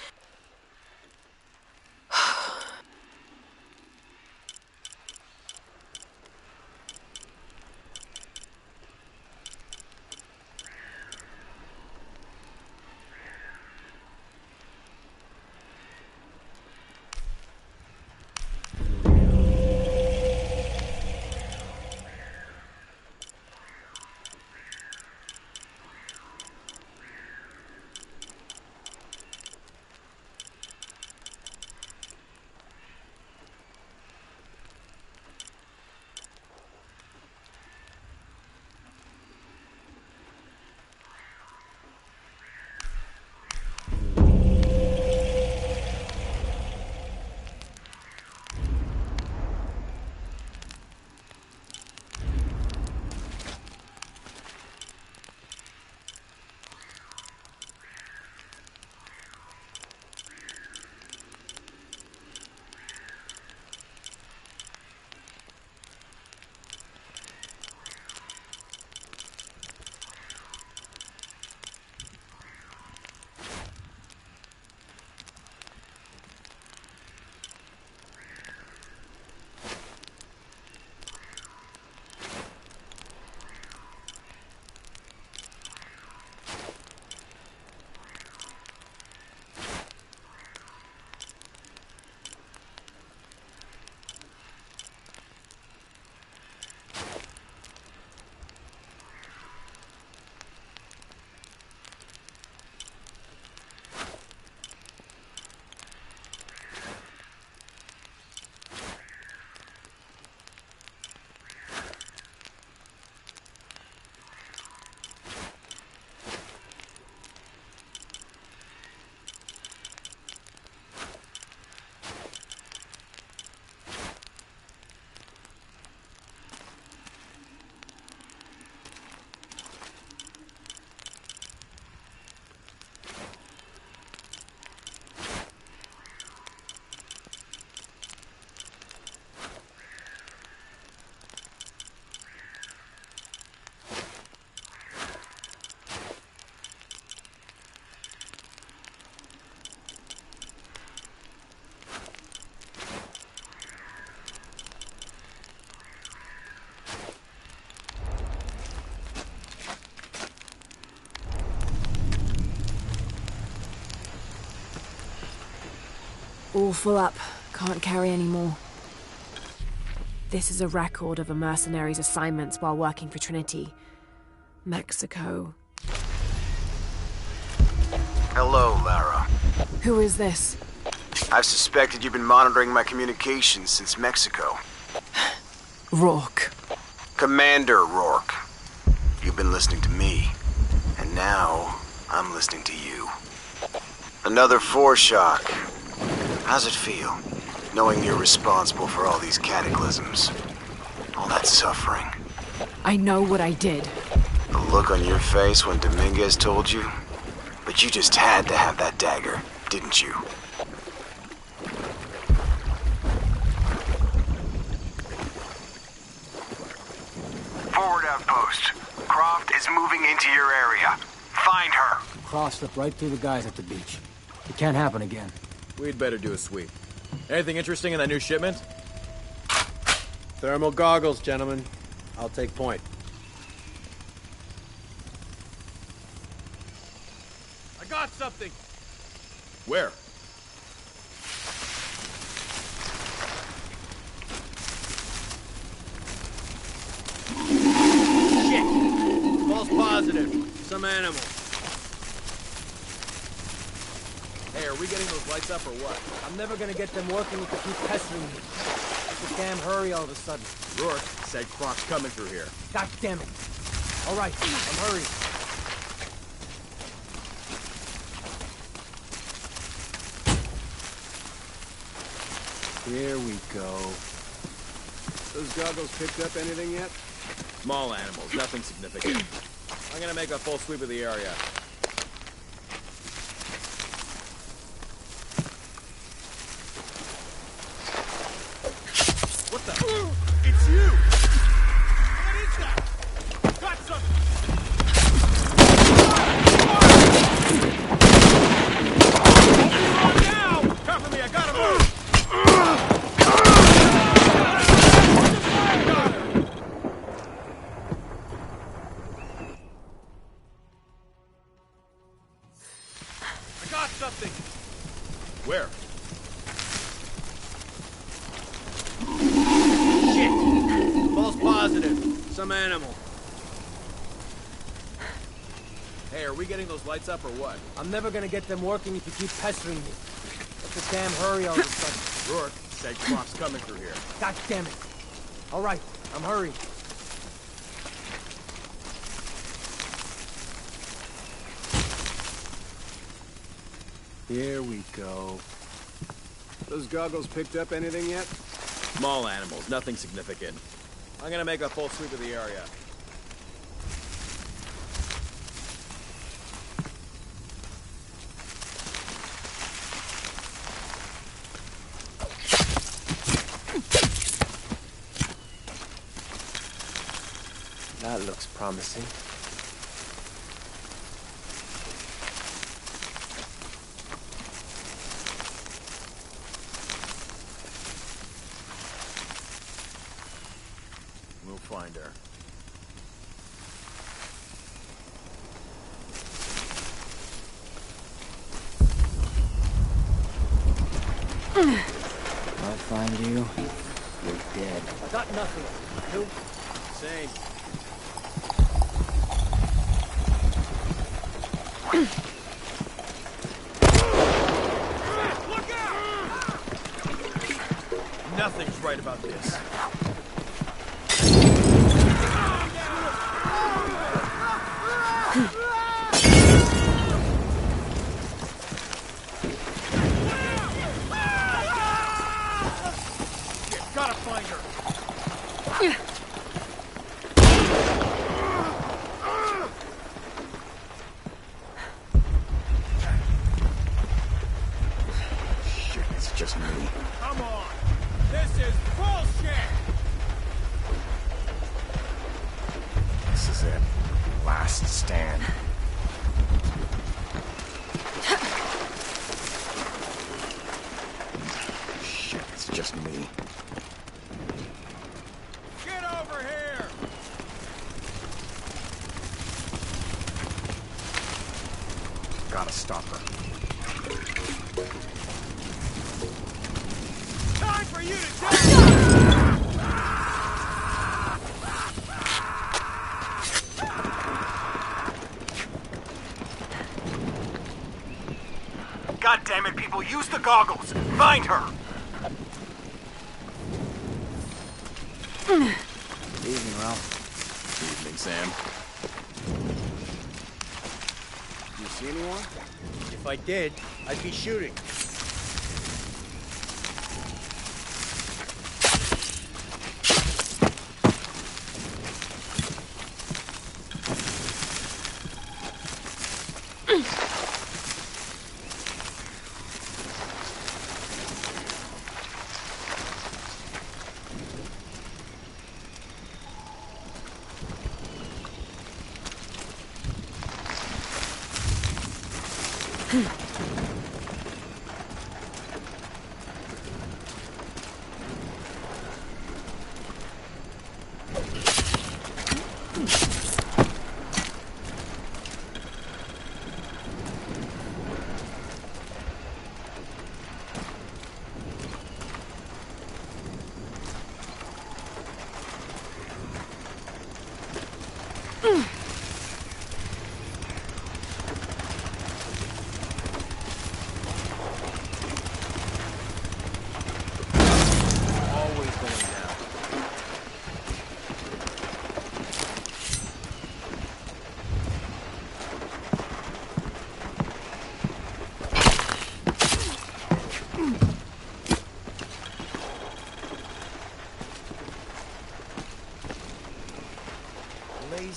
All full up. Can't carry any more. This is a record of a mercenary's assignments while working for Trinity. Mexico. Hello, Lara. Who is this? I've suspected you've been monitoring my communications since Mexico. Rourke. Commander Rourke. You've been listening to me. And now, I'm listening to you. Another foreshock. How's it feel, knowing you're responsible for all these cataclysms? All that suffering? I know what I did. The look on your face when Dominguez told you? But you just had to have that dagger, didn't you? Forward outpost. Croft is moving into your area. Find her. Cross slipped right through the guys at the beach. It can't happen again. We'd better do a sweep. Anything interesting in that new shipment? Thermal goggles, gentlemen. I'll take point. I got something! Where? Some animal. Hey, are we getting those lights up or what? I'm never gonna get them working if they keep pestering me. It's a damn hurry all of a sudden. Rourke said Croc's coming through here. God damn it. All right, I'm hurrying. Here we go. Those goggles picked up anything yet? Small animals, nothing significant. I'm gonna make a full sweep of the area. What the? It's you! What is that? Got something! Now! Cover me, I gotta move! I got something! Where? False positive. Some animal. Hey, are we getting those lights up or what? I'm never gonna get them working if you keep pestering me. What's a damn hurry all of a sudden? Rourke said Croc's coming through here. God damn it. All right, I'm hurrying. Here we go. Those goggles picked up anything yet? Small animals, nothing significant. I'm gonna make a full sweep of the area. That looks promising. We'll find her. I'll find you. You're dead. I got nothing. You? Same. Look out! Nothing's right about this. Gotta find her! Shit, it's just me. Come on! This is bullshit! This is it. Last stand. Shit, it's just me. Get over here! Gotta stop her. Time for you to die! God damn it, people, use the goggles! Find her! Evening, Ralph. Evening, Sam. You see anyone? If I did, I'd be shooting.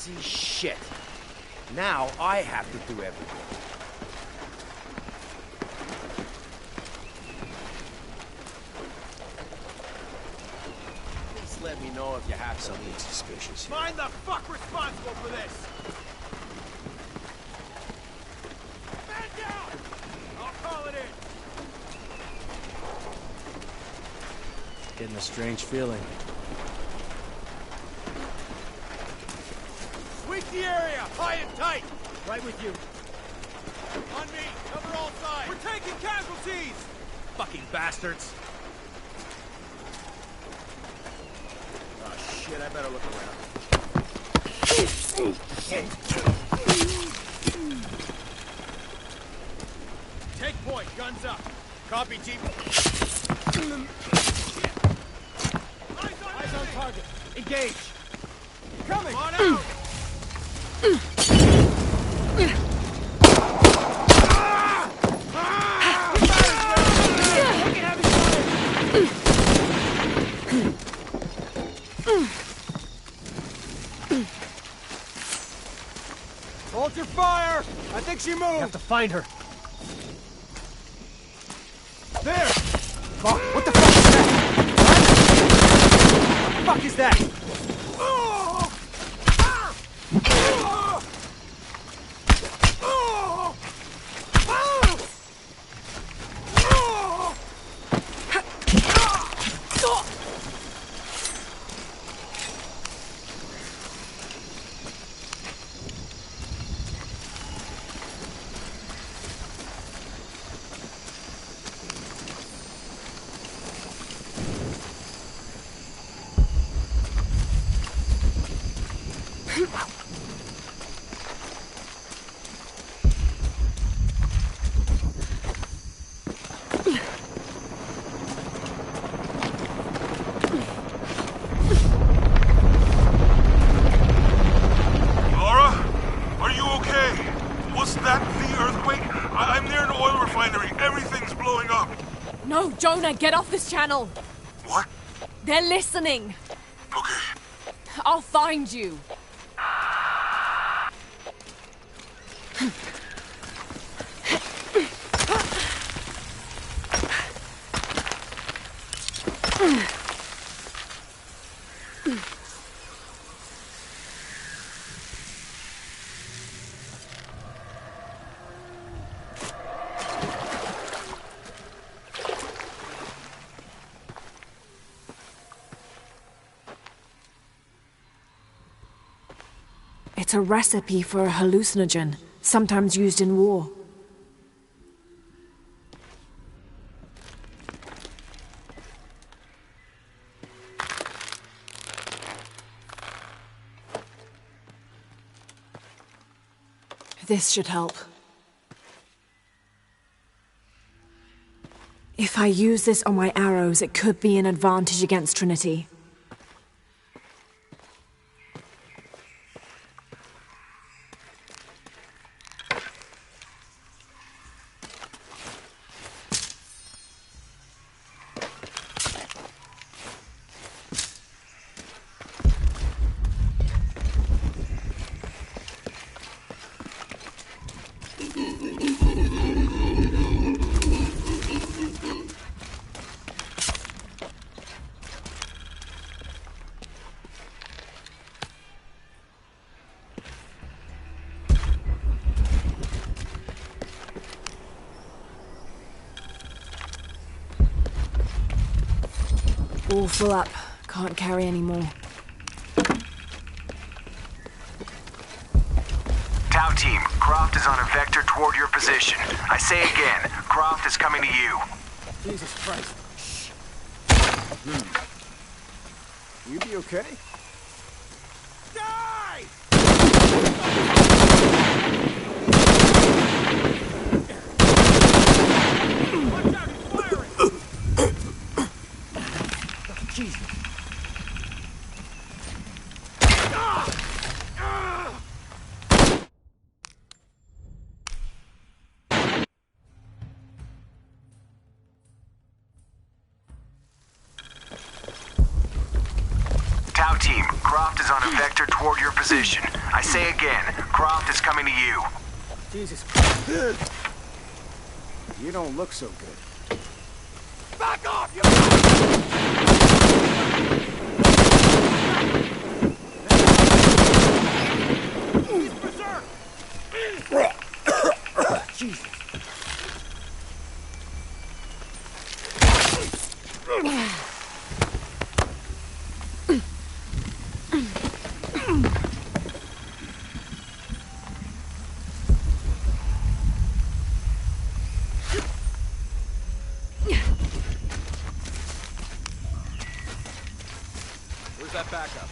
Easy shit. Now I have to do everything. Please let me know if you have something suspicious here. Mind the fuck responsible for this! Man down! I'll call it in. Getting a strange feeling. Sweep the area, high and tight! Right with you. On me, cover all sides! We're taking casualties! Fucking bastards! Oh shit, I better look around. Take point, guns up. Copy, Chief. Eyes on target. Engage. Coming! On out! Hold your fire! I think she moved! You have to find her. There! Fuck, what the fuck is that? What the fuck is that? Jonah, get off this channel! What? They're listening! Okay. I'll find you! It's a recipe for a hallucinogen, sometimes used in war. This should help. If I use this on my arrows, it could be an advantage against Trinity. All full up. Can't carry any more. Tau team, Croft is on a vector toward your position. I say again, Croft is coming to you. Jesus Christ. You be okay? Die! Watch out, he's firing! Jesus. Tau team, Croft is on a vector toward your position. I say again, Croft is coming to you. Jesus. You don't look so good. Back off, you... Jesus. Where's that backup?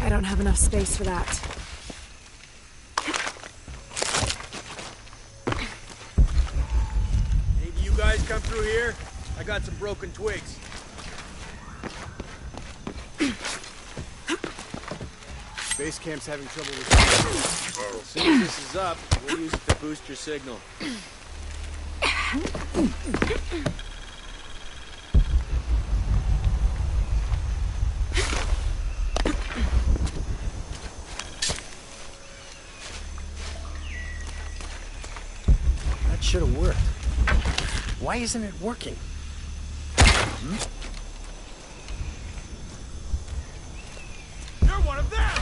I don't have enough space for that. Maybe you guys come through here? I got some broken twigs. Base camp's having trouble with signal. As soon as this is up, we'll use it to boost your signal. That should have worked. Why isn't it working? You're one of them!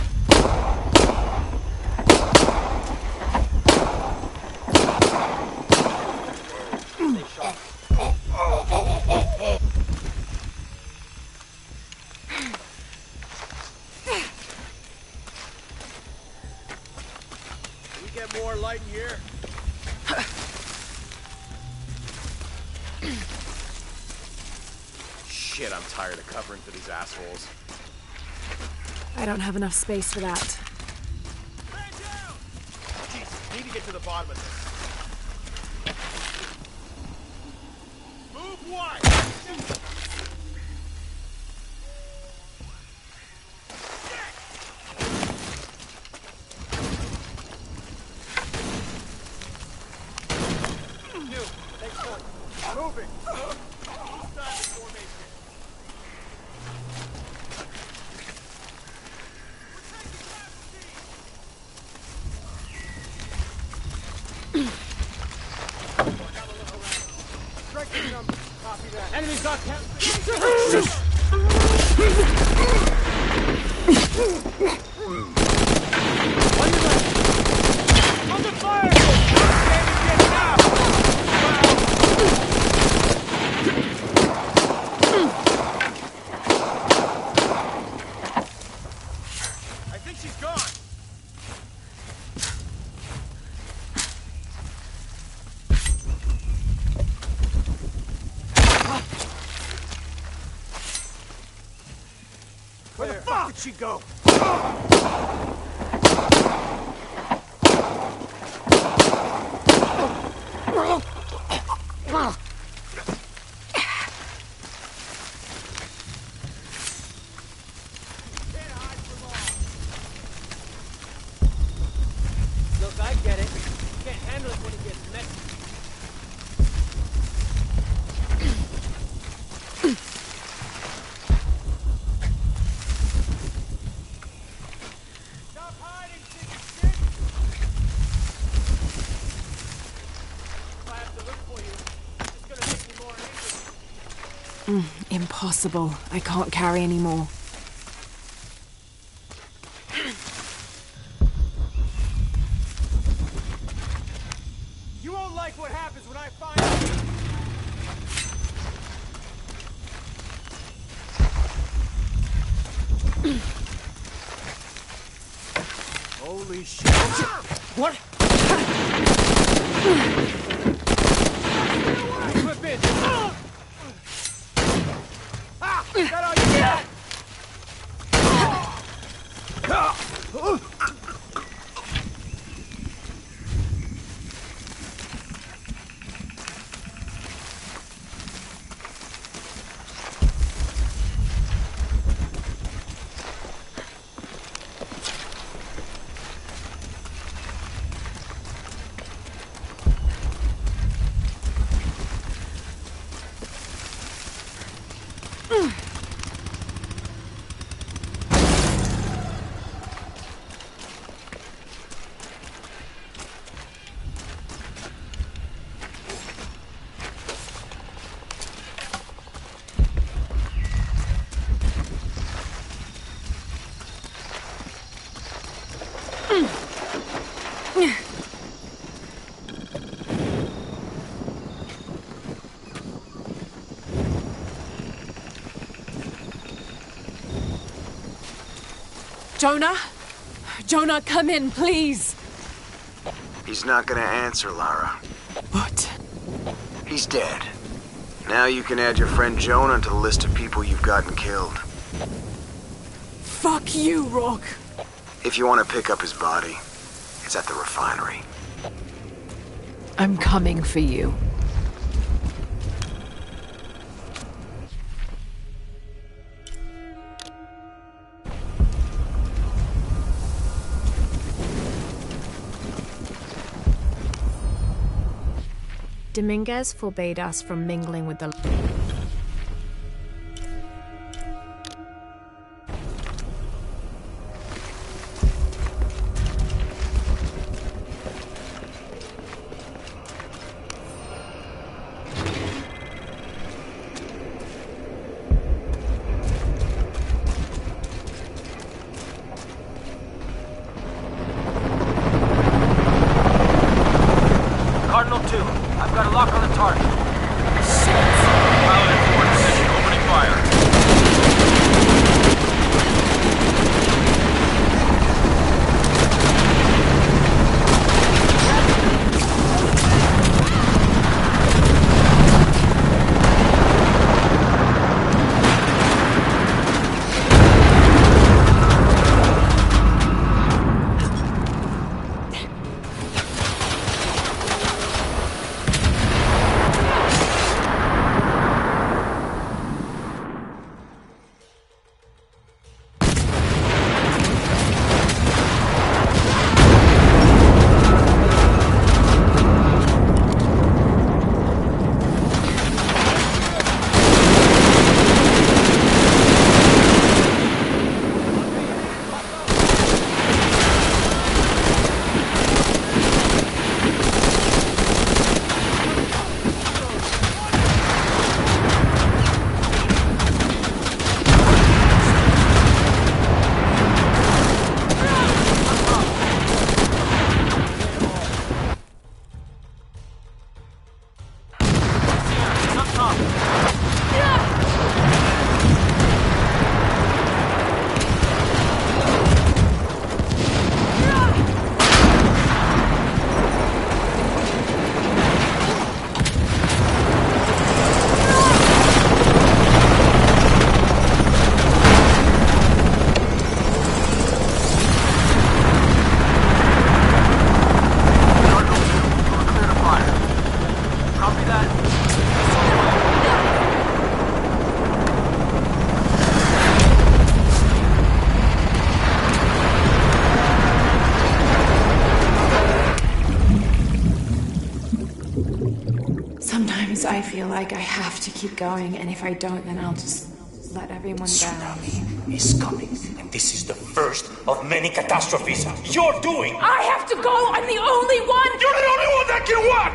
Can we get more light in here? Shit, I'm tired of covering for these assholes. I don't have enough space for that. Jesus, need to get to the bottom of this. Move wide! Moving. Enemy's got count. Under fire! I think she's gone. Where the fuck did she go? Look, I get it. You can't handle it when it gets messy. Stop hiding, chicken shit! If I have to look for you, it's gonna make me more angry. Impossible. I can't carry any more. You won't like what happens when I find you. Holy shit. What? Flip in. Ah! Is that all you got? Jonah? Jonah, come in, please. He's not gonna answer, Lara. What? He's dead. Now you can add your friend Jonah to the list of people you've gotten killed. Fuck you, Rourke. If you want to pick up his body, it's at the refinery. I'm coming for you. Dominguez forbade us from mingling with the... Cardinal 2, I've got a lock on the target. Pilot in forward position, opening fire. Sometimes I feel like I have to keep going, and if I don't, then I'll just let everyone down. Tsunami is coming, and this is the first of many catastrophes you're doing. I have to go! I'm the only one! You're the only one that can what?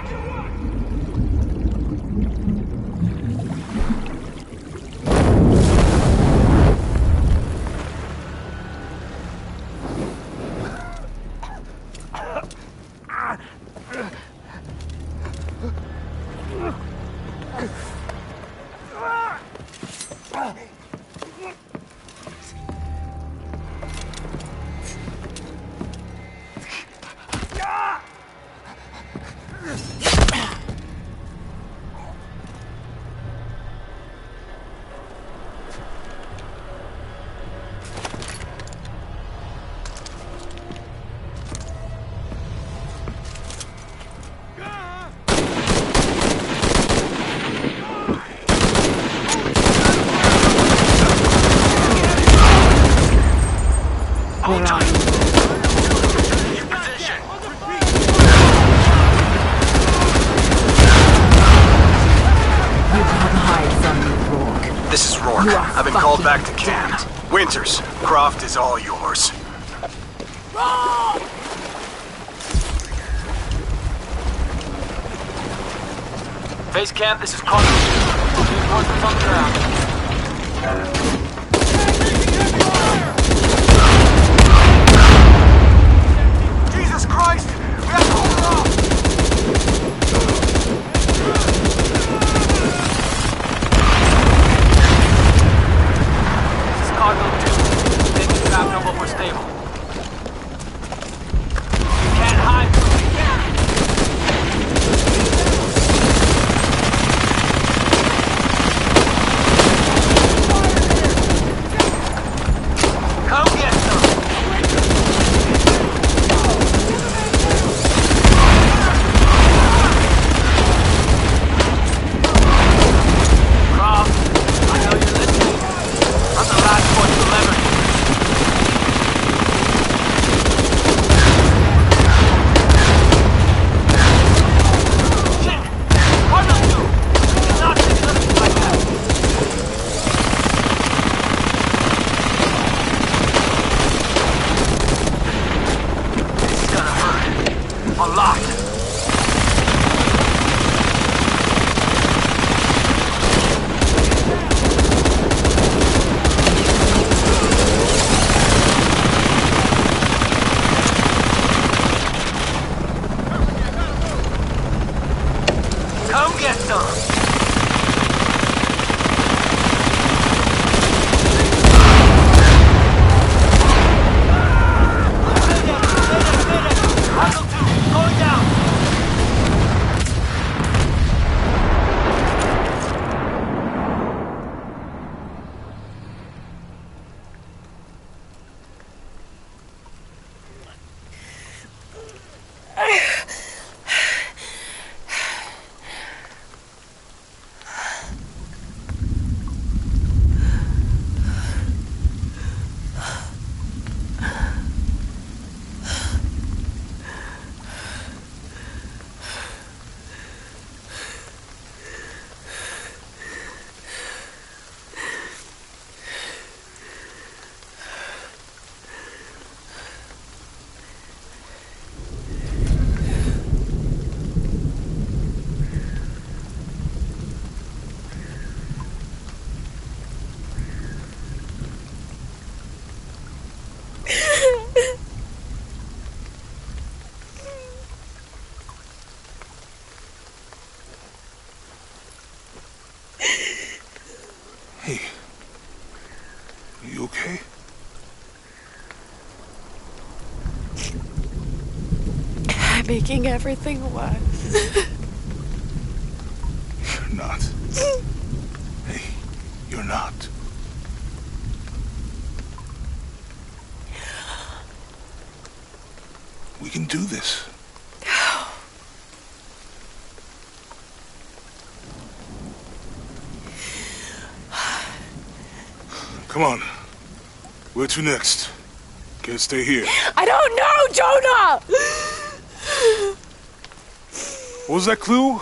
I've been called back to camp. Winters, Croft is all yours. Base camp, this is Cardinal 2. Reinforcements on the ground. Jesus Christ! We have to hold it off! This is Cardinal 2. Taking trap number for stable. making everything worse. You're not. Hey, you're not. We can do this. Come on. Where to next? Can't stay here. I don't know, Jonah! What was that clue?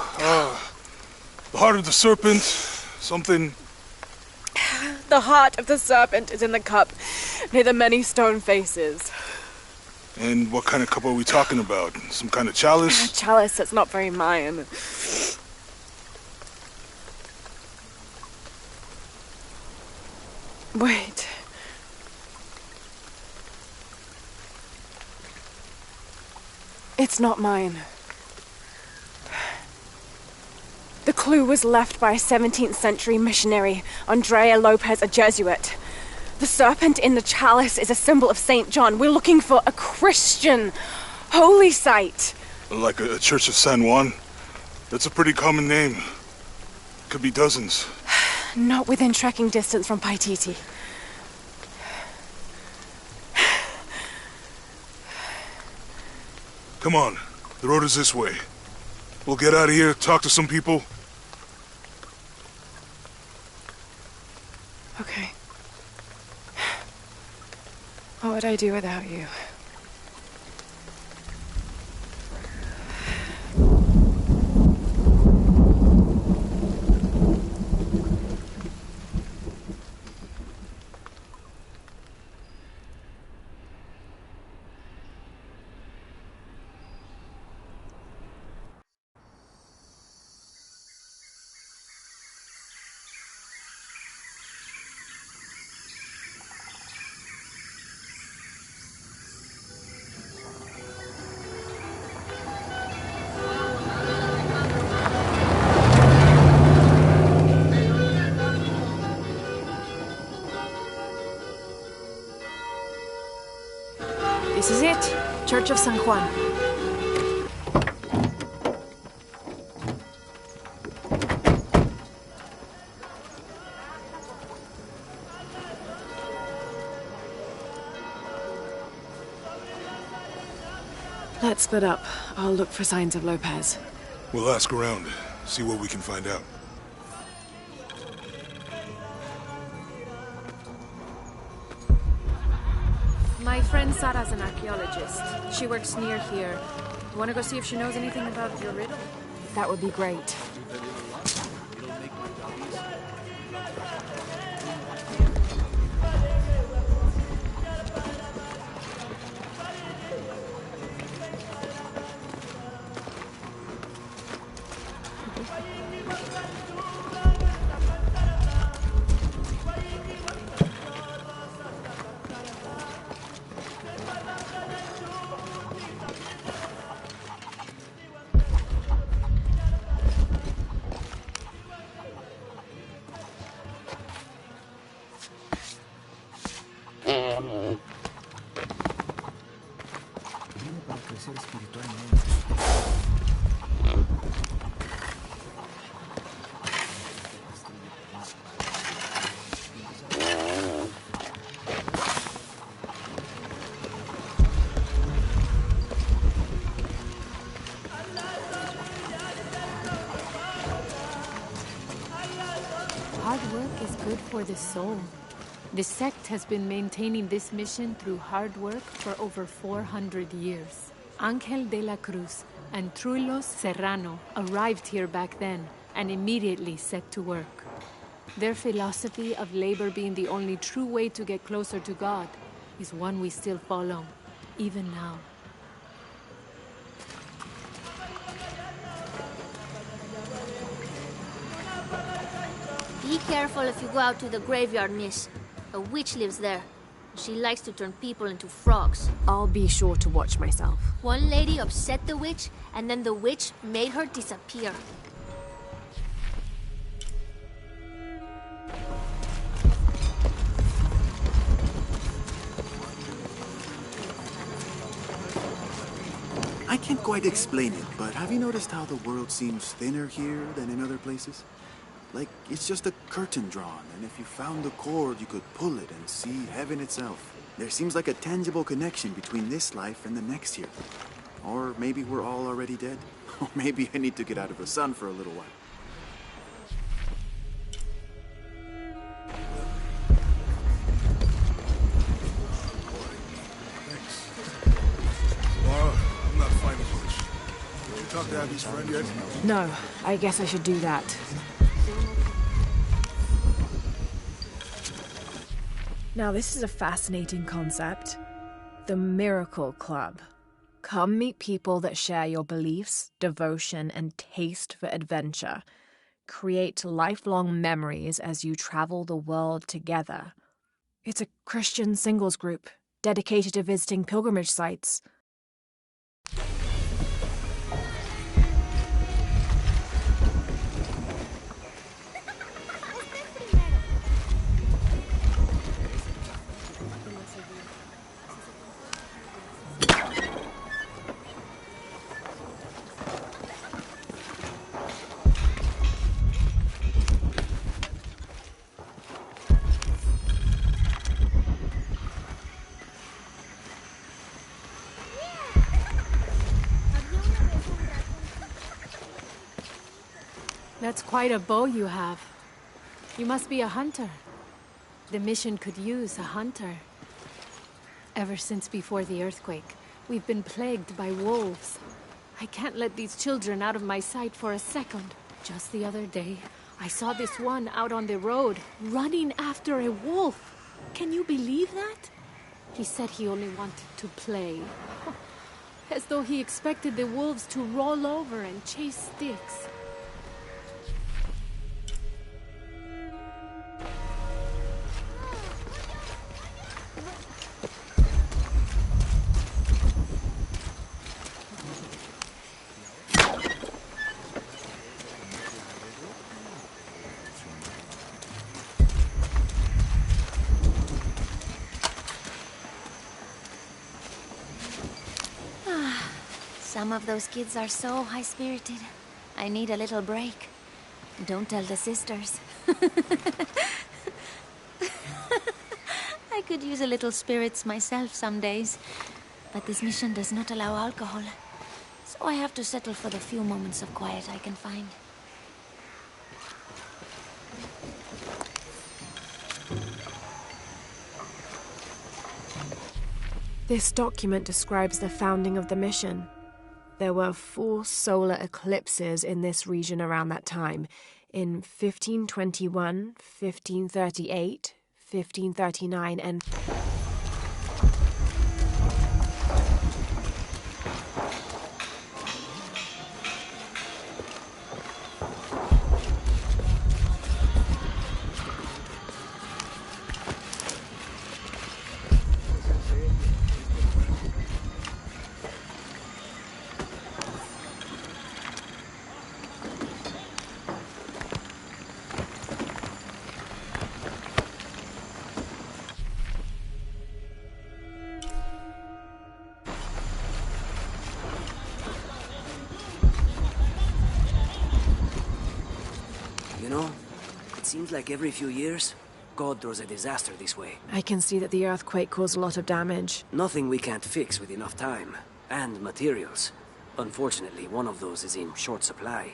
The heart of the serpent, something... The heart of the serpent is in the cup, near the many stone faces. And what kind of cup are we talking about? Some kind of chalice? A chalice that's not very Mayan. Wait. It's not mine. The clue was left by a 17th century missionary, Andrea Lopez, a Jesuit. The serpent in the chalice is a symbol of St. John. We're looking for a Christian holy site. Like a Church of San Juan? That's a pretty common name. Could be dozens. Not within trekking distance from Paititi. Come on, the road is this way. We'll get out of here, talk to some people. Okay. What would I do without you? This is it, Church of San Juan. Let's split up. I'll look for signs of Lopez. We'll ask around, see what we can find out. My friend Sara's an archaeologist. She works near here. You want to go see if she knows anything about your riddle? That would be great. Hard work is good for the soul. The sect has been maintaining this mission through hard work for over 400 years. Ángel de la Cruz and Truilos Serrano arrived here back then and immediately set to work. Their philosophy of labor being the only true way to get closer to God is one we still follow, even now. Be careful if you go out to the graveyard, miss. A witch lives there. She likes to turn people into frogs. I'll be sure to watch myself. One lady upset the witch, and then the witch made her disappear. I can't quite explain it, but have you noticed how the world seems thinner here than in other places? Like, it's just a curtain drawn, and if you found the cord, you could pull it and see heaven itself. There seems like a tangible connection between this life and the next here. Or maybe we're all already dead. Or maybe I need to get out of the sun for a little while. Laura, I'm not finding much. Did you talk to Abby's friend yet? No, I guess I should do that. Now, this is a fascinating concept. The Miracle Club. Come meet people that share your beliefs, devotion, and taste for adventure. Create lifelong memories as you travel the world together. It's a Christian singles group dedicated to visiting pilgrimage sites. That's quite a bow you have. You must be a hunter. The mission could use a hunter. Ever since before the earthquake, we've been plagued by wolves. I can't let these children out of my sight for a second. Just the other day, I saw this one out on the road, running after a wolf. Can you believe that? He said he only wanted to play. As though he expected the wolves to roll over and chase sticks. Some of those kids are so high-spirited. I need a little break. Don't tell the sisters. I could use a little spirits myself some days. But this mission does not allow alcohol. So I have to settle for the few moments of quiet I can find. This document describes the founding of the mission. There were 4 solar eclipses in this region around that time, in 1521, 1538, 1539, and... Seems like every few years, God throws a disaster this way. I can see that the earthquake caused a lot of damage. Nothing we can't fix with enough time. And materials. Unfortunately, one of those is in short supply.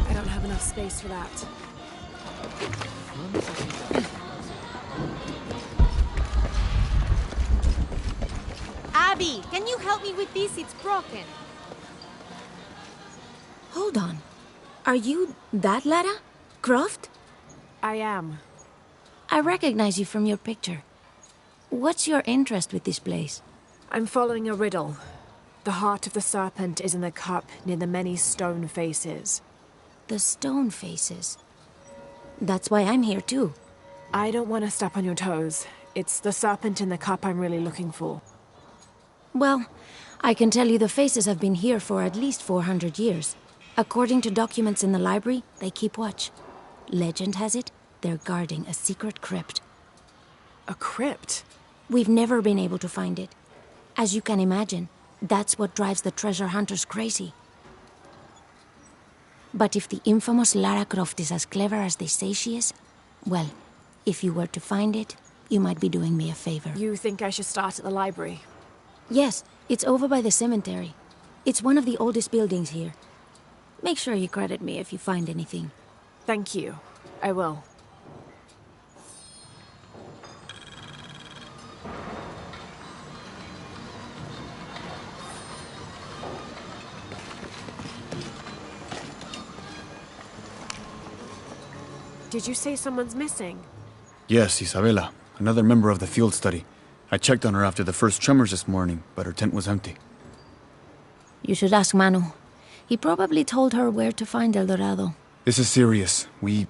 I don't have enough space for that. Abby, can you help me with this? It's broken. Hold on. Are you that Lara? Croft? I am. I recognize you from your picture. What's your interest with this place? I'm following a riddle. The heart of the serpent is in the cup near the many stone faces. The stone faces? That's why I'm here too. I don't want to step on your toes. It's the serpent in the cup I'm really looking for. Well, I can tell you the faces have been here for at least 400 years. According to documents in the library, they keep watch. Legend has it, they're guarding a secret crypt. A crypt? We've never been able to find it. As you can imagine, that's what drives the treasure hunters crazy. But if the infamous Lara Croft is as clever as they say she is, well, if you were to find it, you might be doing me a favor. You think I should start at the library? Yes, it's over by the cemetery. It's one of the oldest buildings here. Make sure you credit me if you find anything. Thank you. I will. Did you say someone's missing? Yes, Isabela, another member of the field study. I checked on her after the first tremors this morning, but her tent was empty. You should ask Manu. He probably told her where to find El Dorado. This is serious. We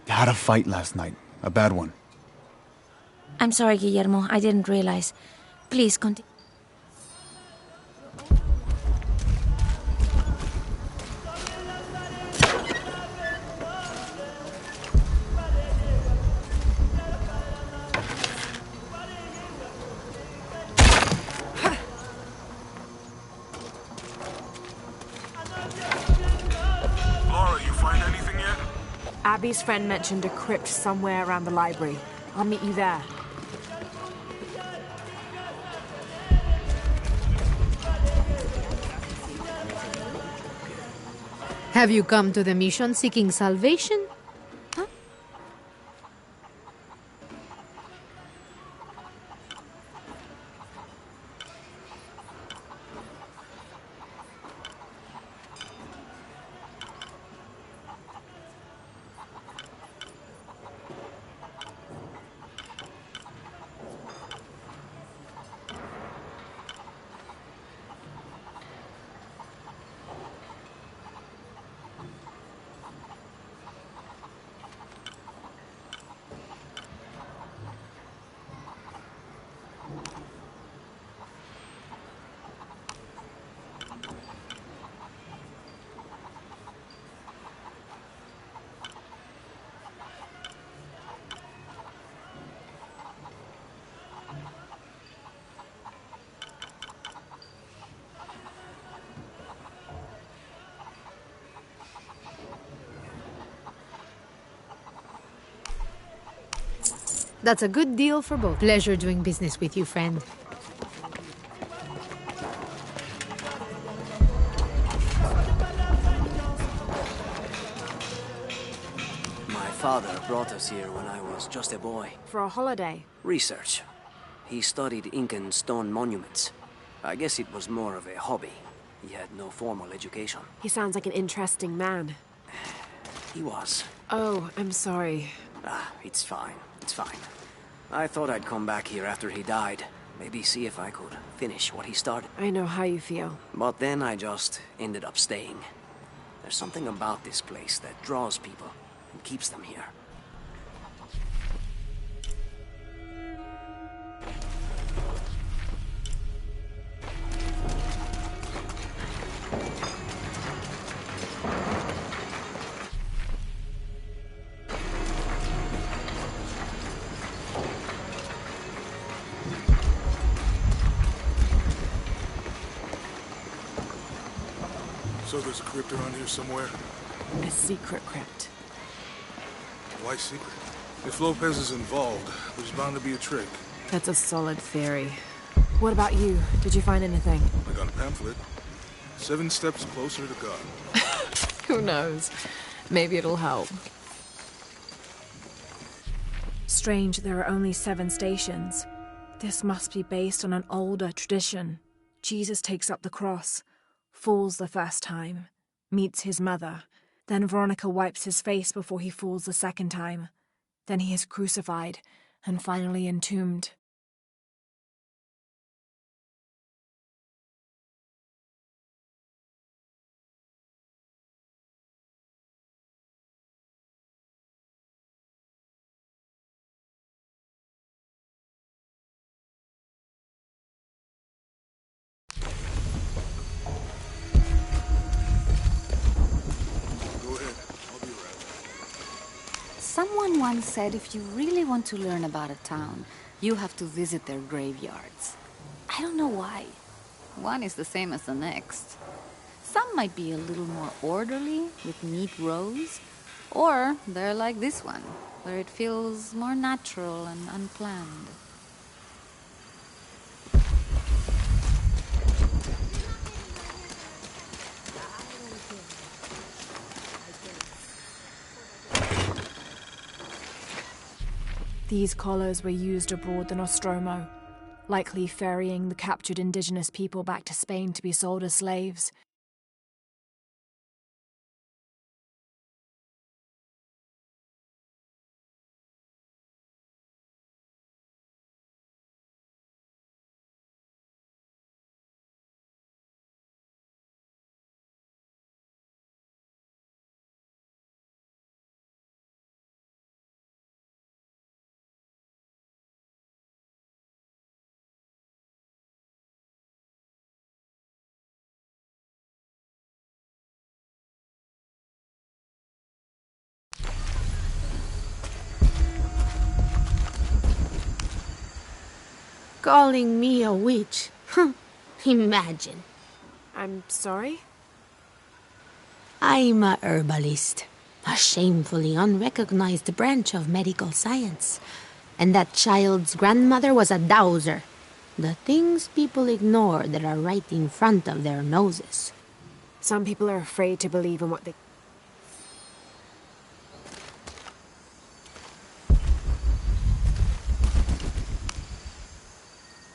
had a fight last night. A bad one. I'm sorry, Guillermo. I didn't realize. Please continue. Abby's friend mentioned a crypt somewhere around the library. I'll meet you there. Have you come to the mission seeking salvation? Huh? That's a good deal for both. Pleasure doing business with you, friend. My father brought us here when I was just a boy. For a holiday? Research. He studied Incan stone monuments. I guess it was more of a hobby. He had no formal education. He sounds like an interesting man. He was. Oh, I'm sorry. It's fine. It's fine. I thought I'd come back here after he died. Maybe see if I could finish what he started. I know how you feel. But then I just ended up staying. There's something about this place that draws people and keeps them here. So there's a crypt around here somewhere? A secret crypt. Why secret? If Lopez is involved, there's bound to be a trick. That's a solid theory. What about you? Did you find anything? I got a pamphlet. 7 steps closer to God. Who knows? Maybe it'll help. Strange there are only 7 stations. This must be based on an older tradition. Jesus takes up the cross, falls the first time, meets his mother. Then Veronica wipes his face before he falls the second time. Then he is crucified and finally entombed. Someone once said if you really want to learn about a town, You have to visit their graveyards. I don't know why. One is the same as the next. Some might be a little more orderly, with neat rows, or they're like this one, where it feels more natural and unplanned. These collars were used aboard the Nostromo, likely ferrying the captured indigenous people back to Spain to be sold as slaves. Calling me a witch? Imagine. I'm sorry? I'm a herbalist, a shamefully unrecognized branch of medical science. And that child's grandmother was a dowser. The things people ignore that are right in front of their noses. Some people are afraid to believe in what they...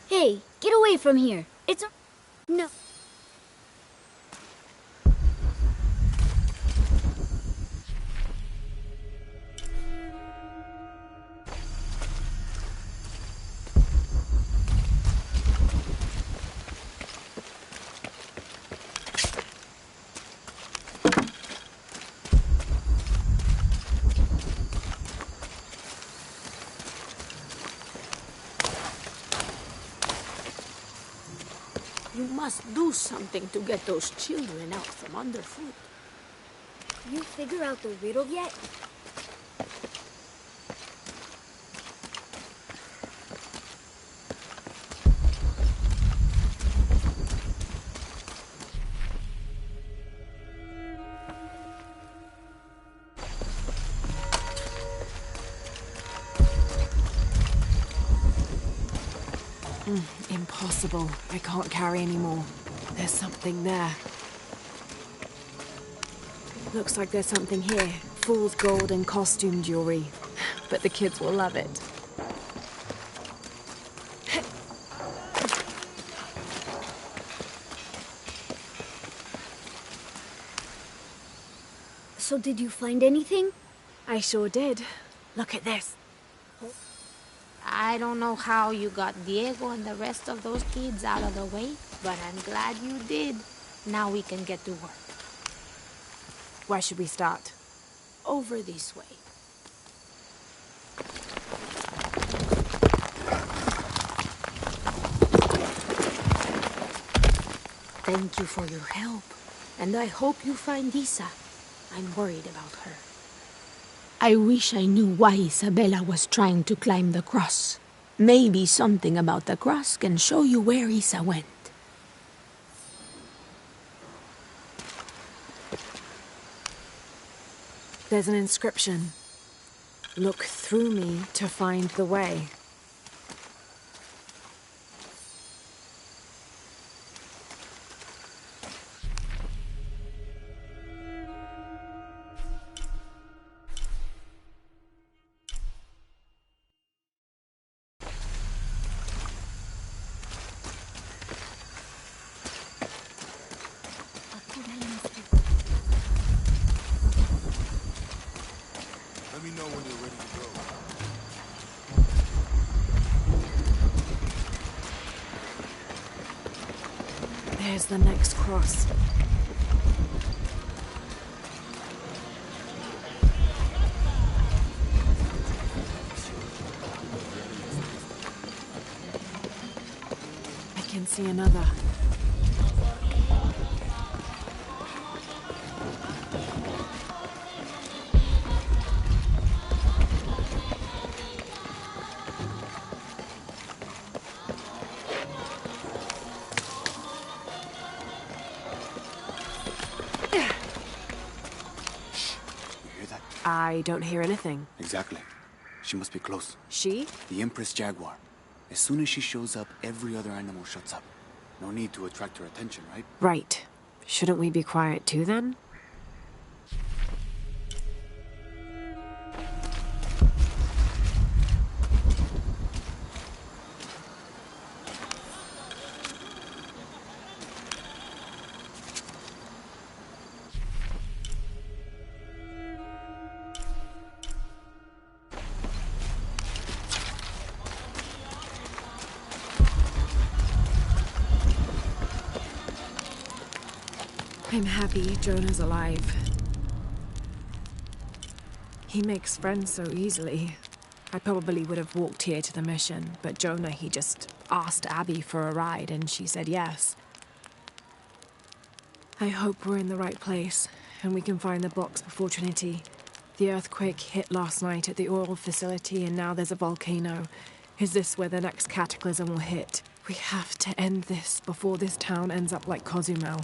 Hey, get away from here. It's a... No. You must do something to get those children out from underfoot. You figure out the riddle yet? Impossible. I can't carry anymore. There's something there. Looks like there's something here. Fool's gold and costume jewelry. But the kids will love it. So did you find anything? I sure did. Look at this. I don't know how you got Diego and the rest of those kids out of the way, but I'm glad you did. Now we can get to work. Where should we start? Over this way. Thank you for your help, and I hope you find Isa. I'm worried about her. I wish I knew why Isabella was trying to climb the cross. Maybe something about the cross can show you where Isa went. There's an inscription. Look through me to find the way. Let me know when you're ready to go. There's the next cross. I can see another. I don't hear anything. Exactly. She must be close. She? The Empress Jaguar. As soon as she shows up, every other animal shuts up. No need to attract her attention, right? Right. Shouldn't we be quiet too, then? I'm happy Jonah's alive. He makes friends so easily. I probably would have walked here to the mission, but Jonah, he just asked Abby for a ride and she said yes. I hope we're in the right place and we can find the box before Trinity. The earthquake hit last night at the oil facility and now there's a volcano. Is this where the next cataclysm will hit? We have to end this before this town ends up like Cozumel.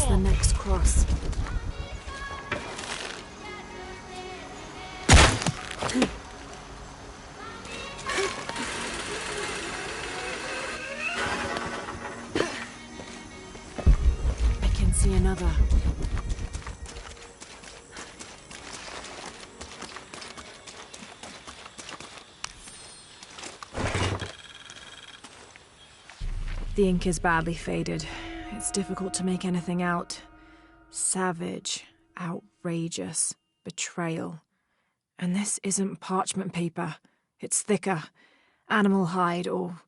There's the next cross. I can see another. The ink is badly faded. It's difficult to make anything out. Savage, outrageous, betrayal. And this isn't parchment paper. It's thicker. Animal hide or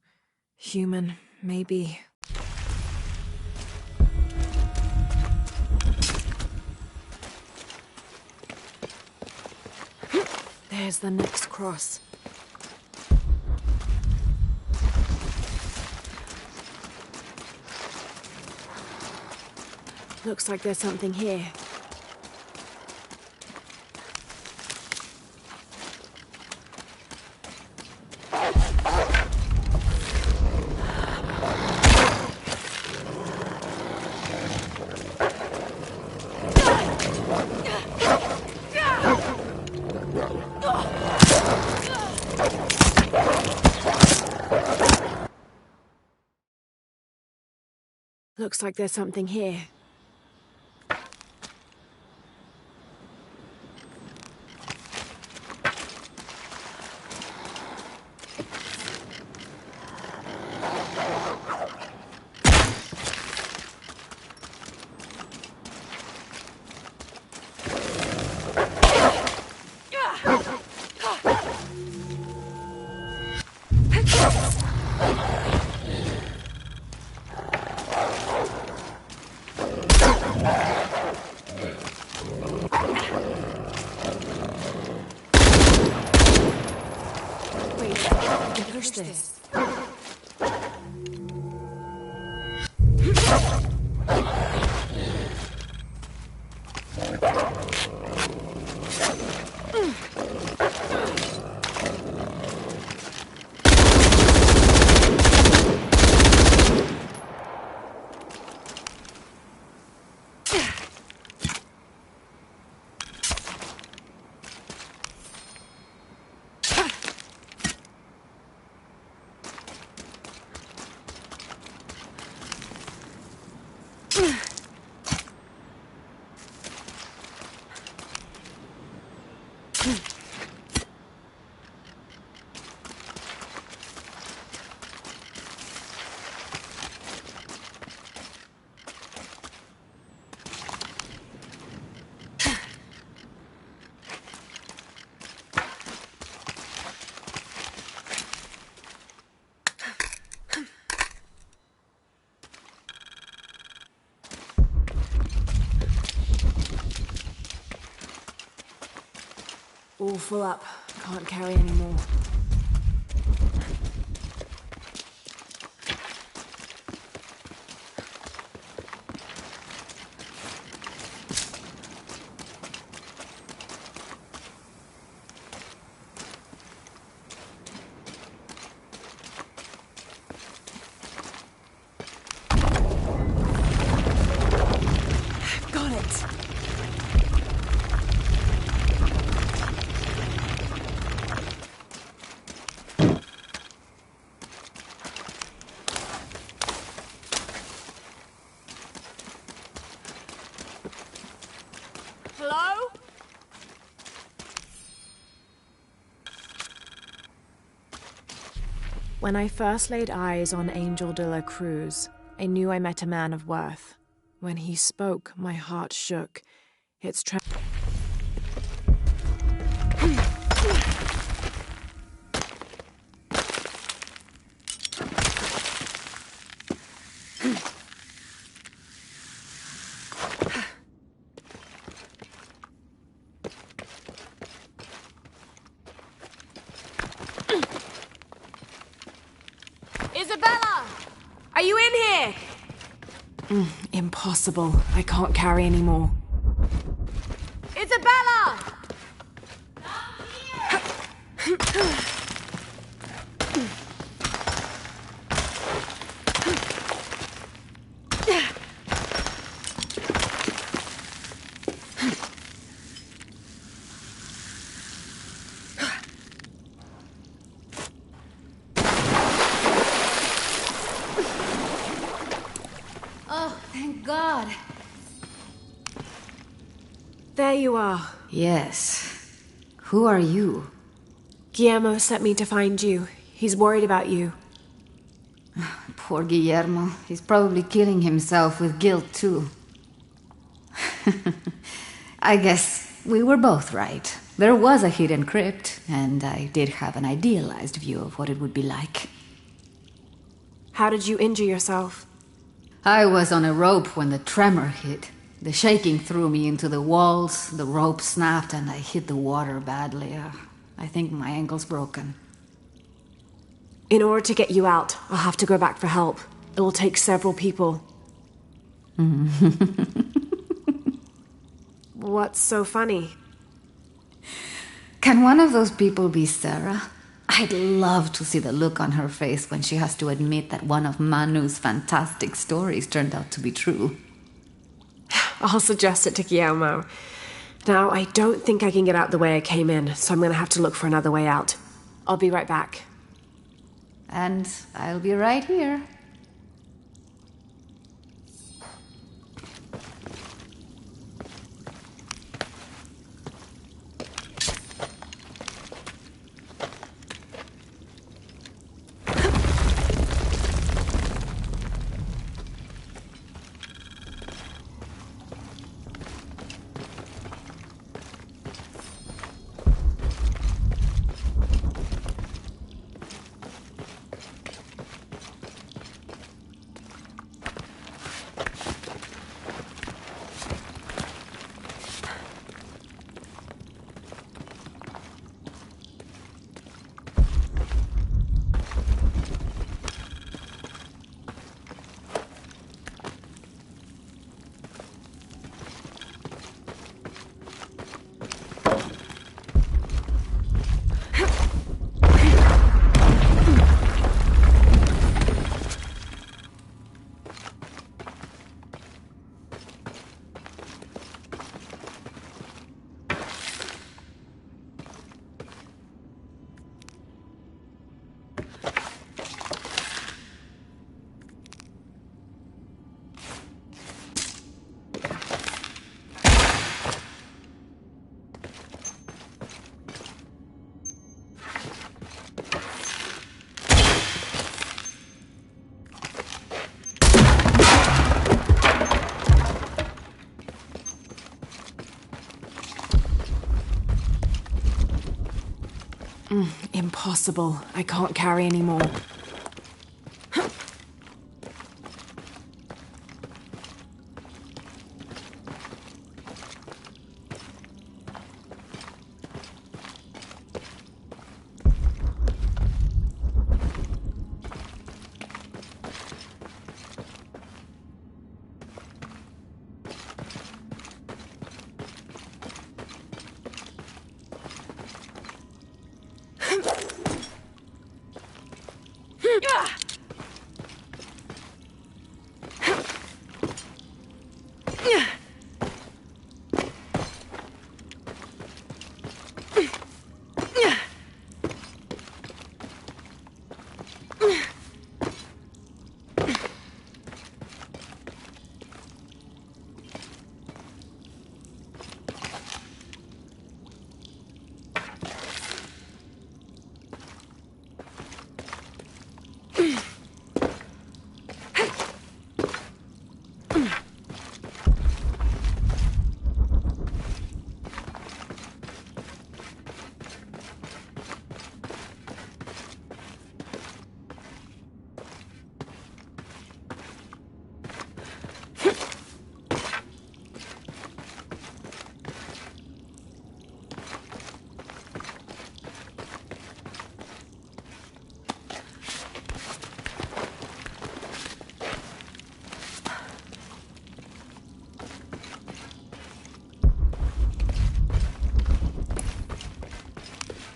human, maybe. There's the next cross. Looks like there's something here. Looks like there's something here. What's this? All full up. Can't carry any more. Got it. Hello? When I first laid eyes on Angel de la Cruz, I knew I met a man of worth. When he spoke, my heart shook. Its Isabella! Are you in here? Impossible. I can't carry any more. Isabella! God. There you are. Yes. Who are you? Guillermo sent me to find you. He's worried about you. Poor Guillermo. He's probably killing himself with guilt, too. I guess we were both right. There was a hidden crypt, and I did have an idealized view of what it would be like. How did you injure yourself? I was on a rope when the tremor hit. The shaking threw me into the walls, the rope snapped, and I hit the water badly. I think my ankle's broken. In order to get you out, I'll have to go back for help. It'll take several people. What's so funny? Can one of those people be Sarah? I'd love to see the look on her face when she has to admit that one of Manu's fantastic stories turned out to be true. I'll suggest it to Guillermo. Now, I don't think I can get out the way I came in, so I'm going to have to look for another way out. I'll be right back. And I'll be right here. Impossible. I can't carry anymore.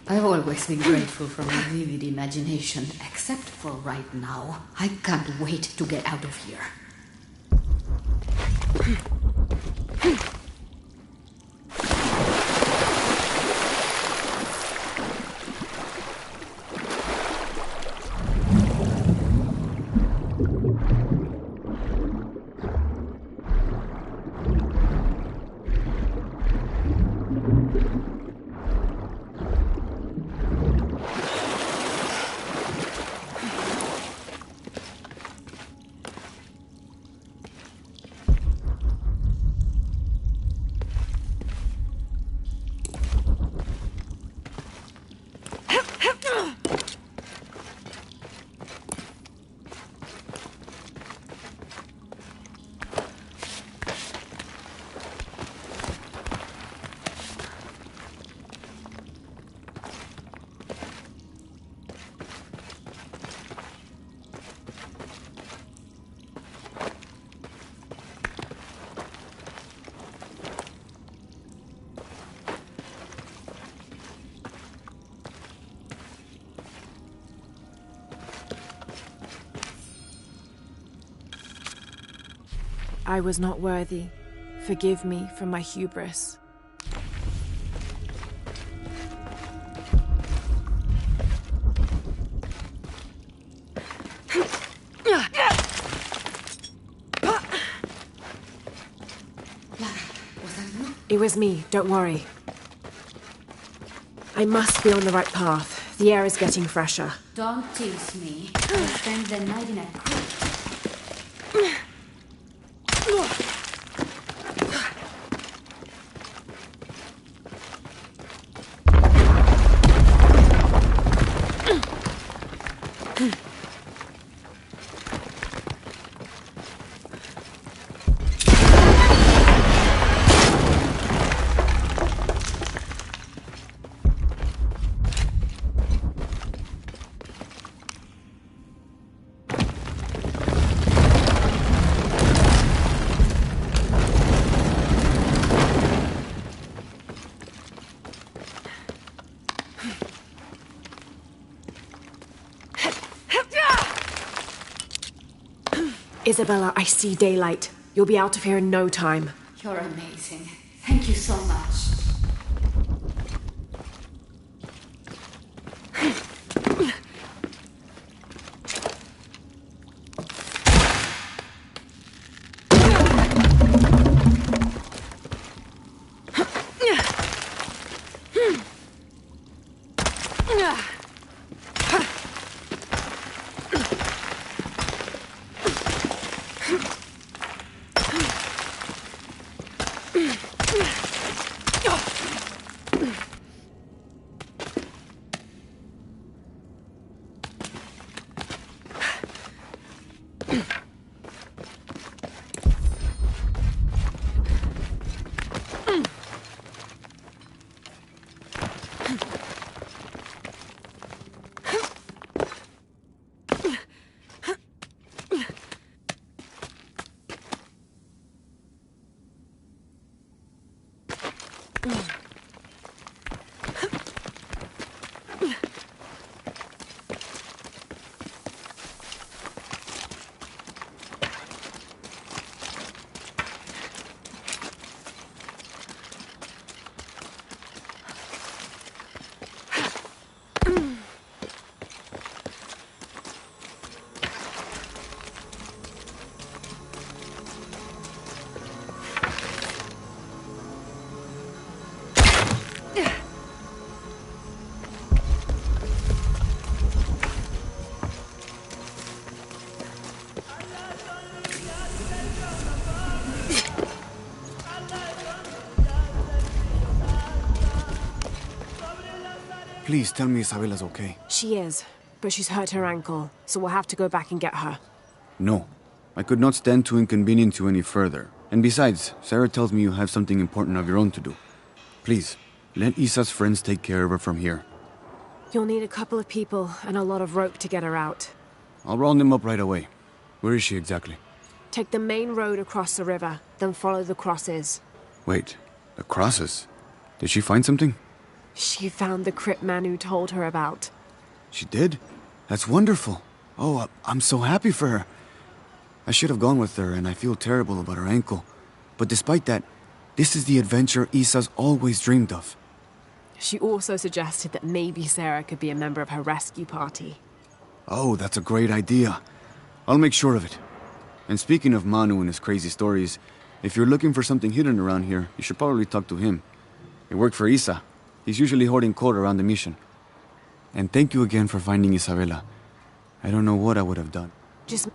I've always been grateful for my vivid imagination, except for right now. I can't wait to get out of here. I was not worthy. Forgive me for my hubris. It was me, don't worry. I must be on the right path. The air is getting fresher. Don't tease me. I spent the night in a crypt. Isabella, I see daylight. You'll be out of here in no time. You're amazing. Thank you so much. Please tell me Isabella's okay. She is, but she's hurt her ankle, so we'll have to go back and get her. No. I could not stand to inconvenience you any further. And besides, Sarah tells me you have something important of your own to do. Please, let Isa's friends take care of her from here. You'll need a couple of people and a lot of rope to get her out. I'll round them up right away. Where is she exactly? Take the main road across the river, then follow the crosses. Wait, the crosses? Did she find something? She found the crypt Manu told her about. She did? That's wonderful. Oh, I'm so happy for her. I should have gone with her, and I feel terrible about her ankle. But despite that, this is the adventure Isa's always dreamed of. She also suggested that maybe Sarah could be a member of her rescue party. Oh, that's a great idea. I'll make sure of it. And speaking of Manu and his crazy stories, if you're looking for something hidden around here, you should probably talk to him. He worked for Isa. He's usually hoarding coal around the mission. And thank you again for finding Isabella. I don't know what I would have done. Just...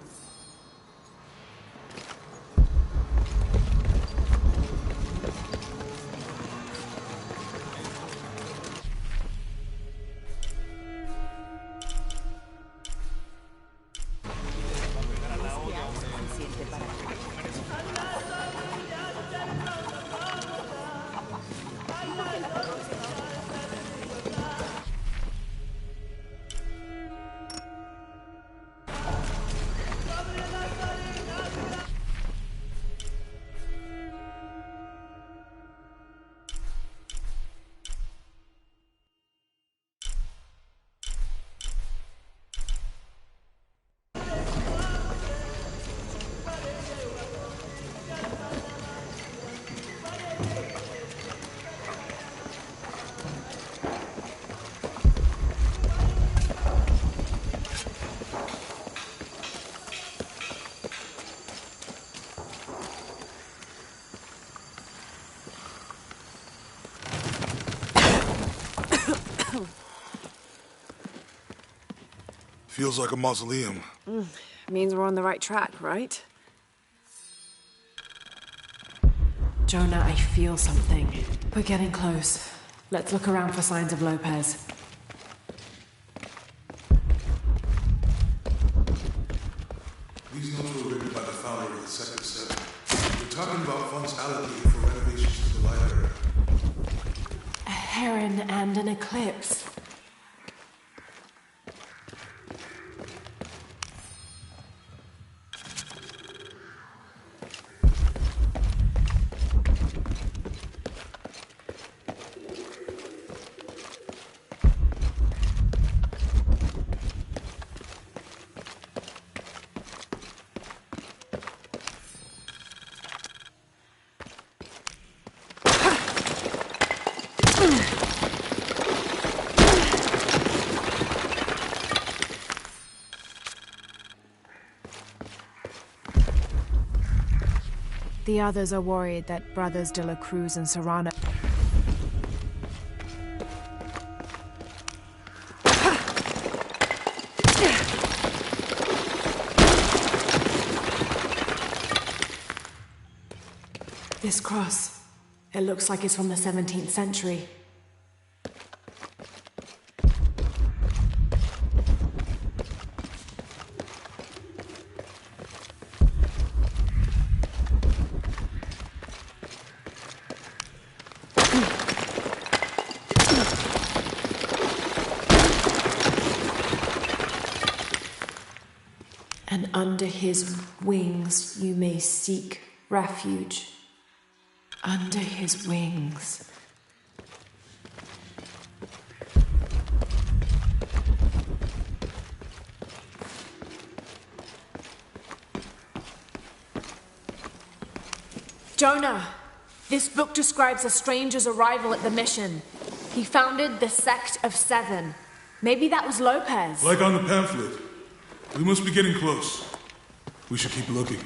Feels like a mausoleum. Means we're on the right track, right? Jonah, I feel something. We're getting close. Let's look around for signs of Lopez. These notes were written by the founder of the Sect of Seven. They're talking about funds allocated for renovations to the library. A heron and an eclipse. The others are worried that Brothers de la Cruz and Serrano... This cross, it looks like it's from the 17th century. And under his wings you may seek refuge. Under his wings. Jonah, this book describes a stranger's arrival at the mission. He founded the Sect of Seven. Maybe that was Lopez. Like on the pamphlet. We must be getting close. We should keep looking.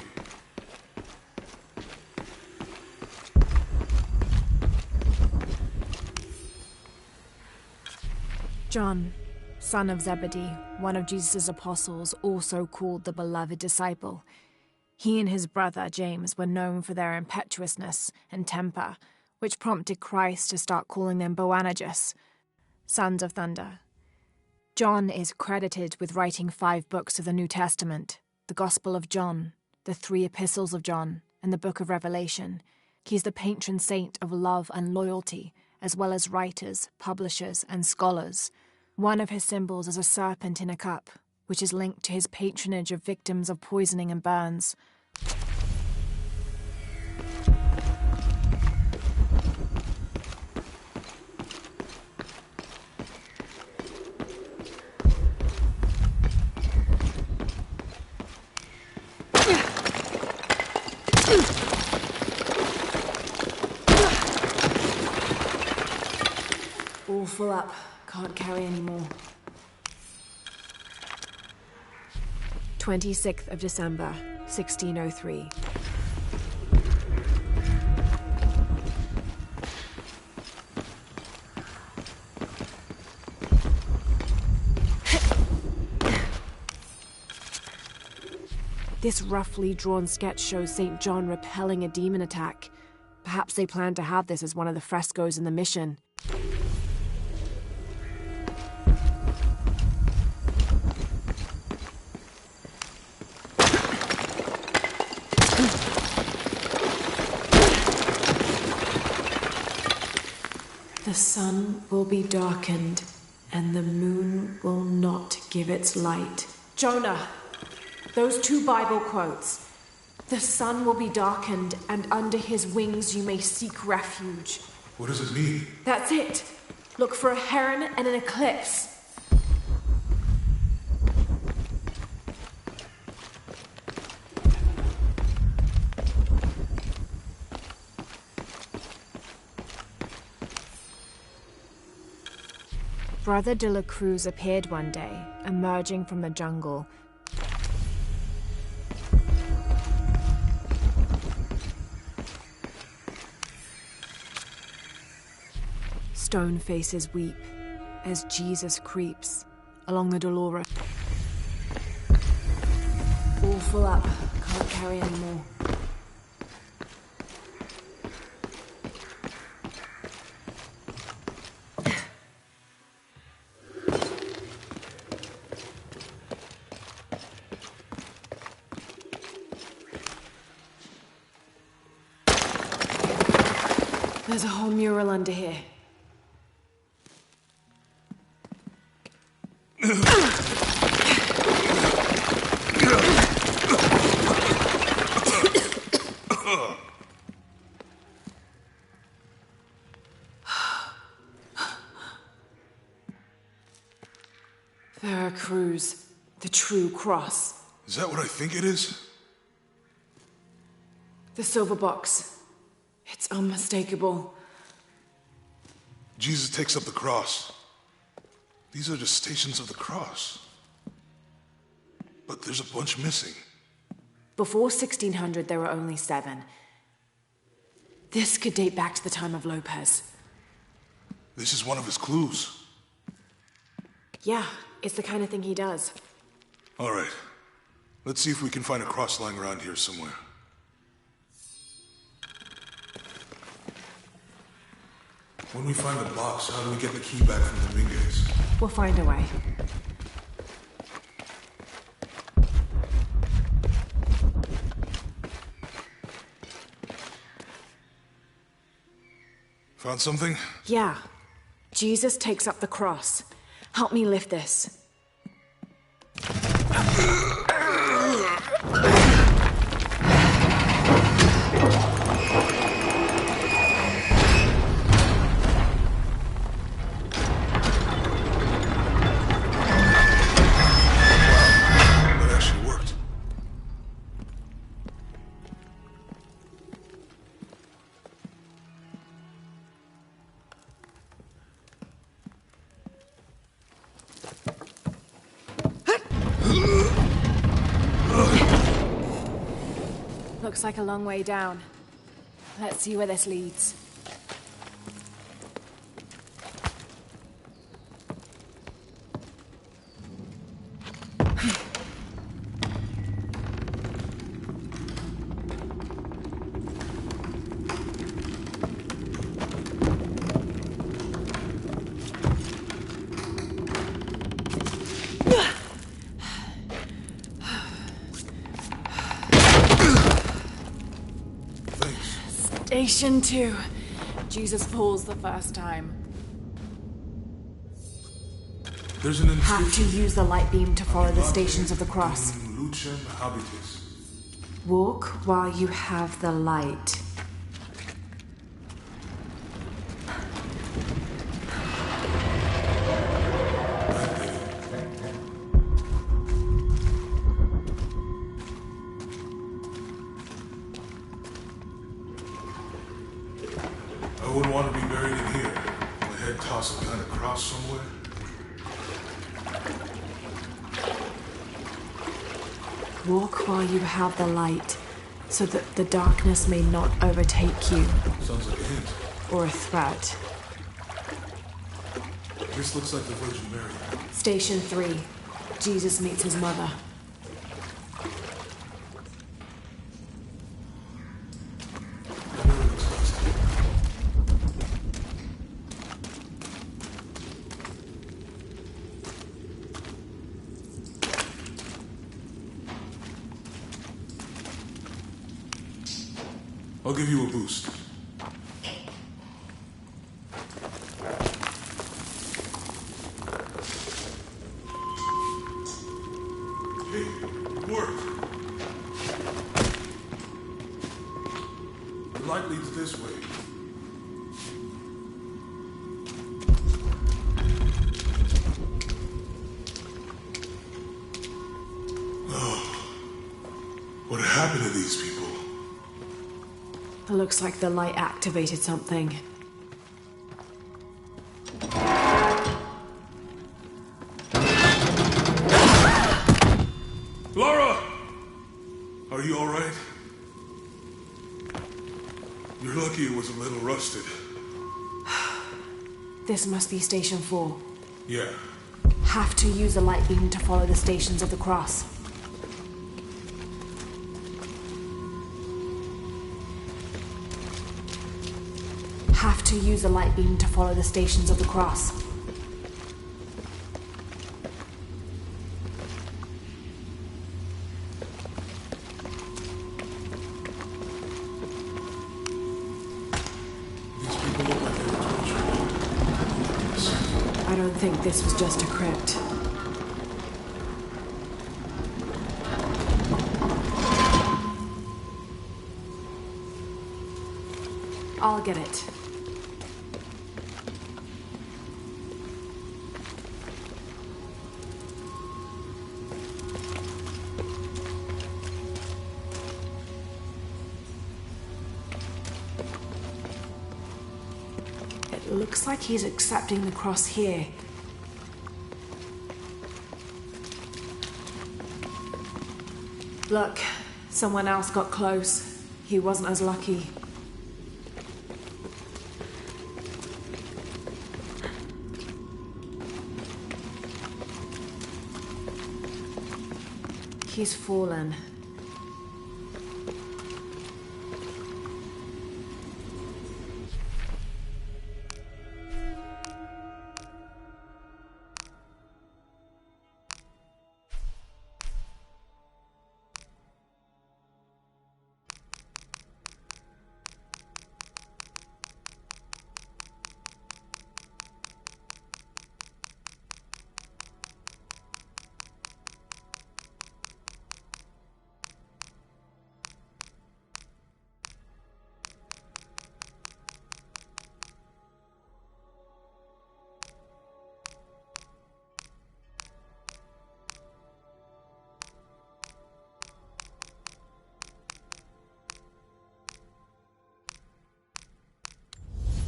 John, son of Zebedee, one of Jesus' apostles, also called the beloved disciple. He and his brother, James, were known for their impetuousness and temper, which prompted Christ to start calling them Boanerges, sons of thunder. John is credited with writing 5 books of the New Testament, the Gospel of John, the 3 Epistles of John, and the Book of Revelation. He's the patron saint of love and loyalty, as well as writers, publishers, and scholars. One of his symbols is a serpent in a cup, which is linked to his patronage of victims of poisoning and burns. All full up. Can't carry any more. 26th of December, 1603. This roughly drawn sketch shows St. John repelling a demon attack. Perhaps they planned to have this as one of the frescoes in the mission. The sun will be darkened, and the moon will not give its light. Jonah, those 2 Bible quotes. The sun will be darkened, and under his wings you may seek refuge. What does it mean? That's it. Look for a heron and an eclipse. Brother de la Cruz appeared one day, emerging from the jungle. Stone faces weep as Jesus creeps along the Dolores. full up. Can't carry any more. There's a whole mural under here. Veracruz, the true cross. Is that what I think it is? The silver box. It's unmistakable. Jesus takes up the cross. These are the stations of the cross. But there's a bunch missing. Before 1600, there were only 7. This could date back to the time of Lopez. This is one of his clues. Yeah, it's the kind of thing he does. All right. Let's see if we can find a cross lying around here somewhere. When we find the box, how do we get the key back from Dominguez? We'll find a way. Found something? Yeah. Jesus takes up the cross. Help me lift this. Looks like a long way down. Let's see where this leads. Station 2. Jesus falls the first time. There's an Have to use the light beam to follow the stations of the cross. Lucem habitus. Walk while you have the light. I wouldn't want to be buried in here. My head tossed some kind of cross somewhere. Walk while you have the light, so that the darkness may not overtake you. Sounds like a hint. Or a threat. This looks like the Virgin Mary. Station 3. Jesus meets his mother. I'll give you a boost. Hey, it worked. The light leads this way. Oh, what happened to these people? It looks like the light activated something. Laura! Are you alright? You're lucky it was a little rusted. This must be Station 4. Yeah. Have to use the light beam to follow the stations of the cross. Have to use a light beam to follow the Stations of the Cross. I don't think this was just a crypt. I'll get it. It looks like he's accepting the cross here. Look, someone else got close. He wasn't as lucky. He's fallen.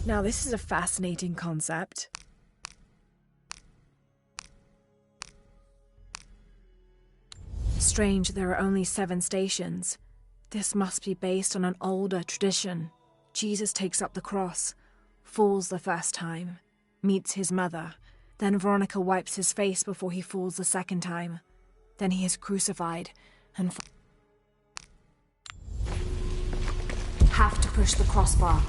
Now, this is a fascinating concept. Strange, there are only 7 stations. This must be based on an older tradition. Jesus takes up the cross, falls the first time, meets his mother. Then Veronica wipes his face before he falls the second time. Then he is crucified and have to push the crossbar.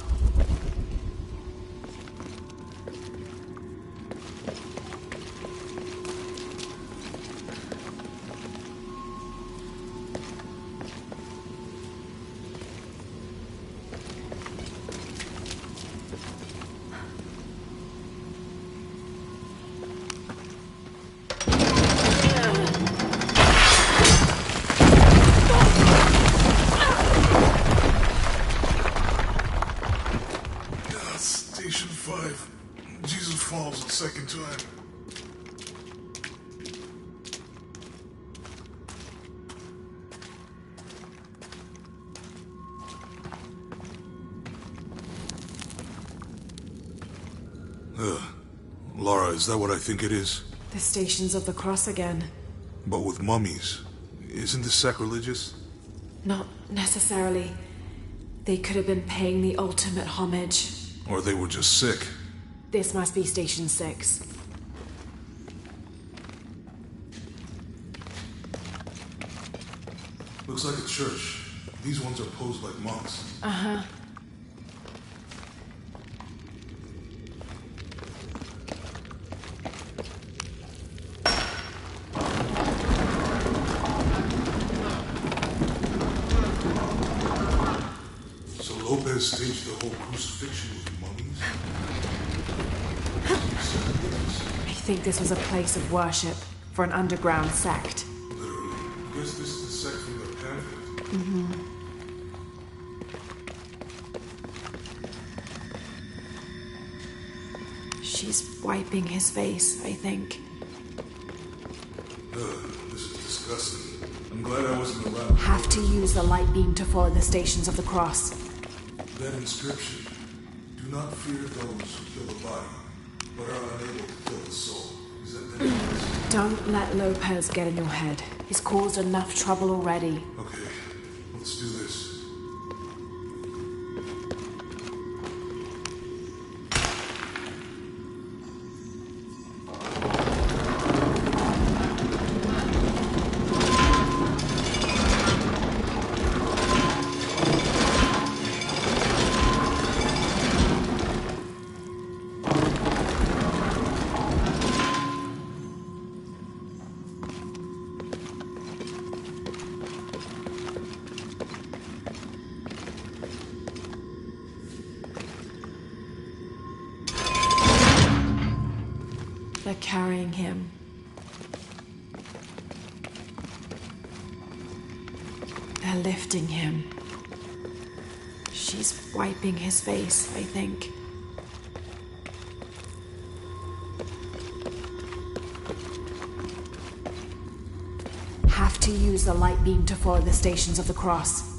Second time. Lara, is that what I think it is? The Stations of the Cross again. But with mummies. Isn't this sacrilegious? Not necessarily. They could have been paying the ultimate homage. Or they were just sick. This must be Station 6. Looks like a church. These ones are posed like monks. Uh-huh. So Lopez staged the whole crucifixion with mummies? I think this was a place of worship for an underground sect. Literally. I guess this is the sect from the pamphlet. Mm-hmm. She's wiping his face, I think. This is disgusting. I'm glad I wasn't around. Have to use the light beam to follow the Stations of the Cross. That inscription. Do not fear those who kill the body, but are unable to kill the soul. Is that the Don't let Lopez get in your head. He's caused enough trouble already. Okay, let's do this. They're carrying him. They're lifting him. She's wiping his face, I think. Have to use the light beam to follow the Stations of the Cross.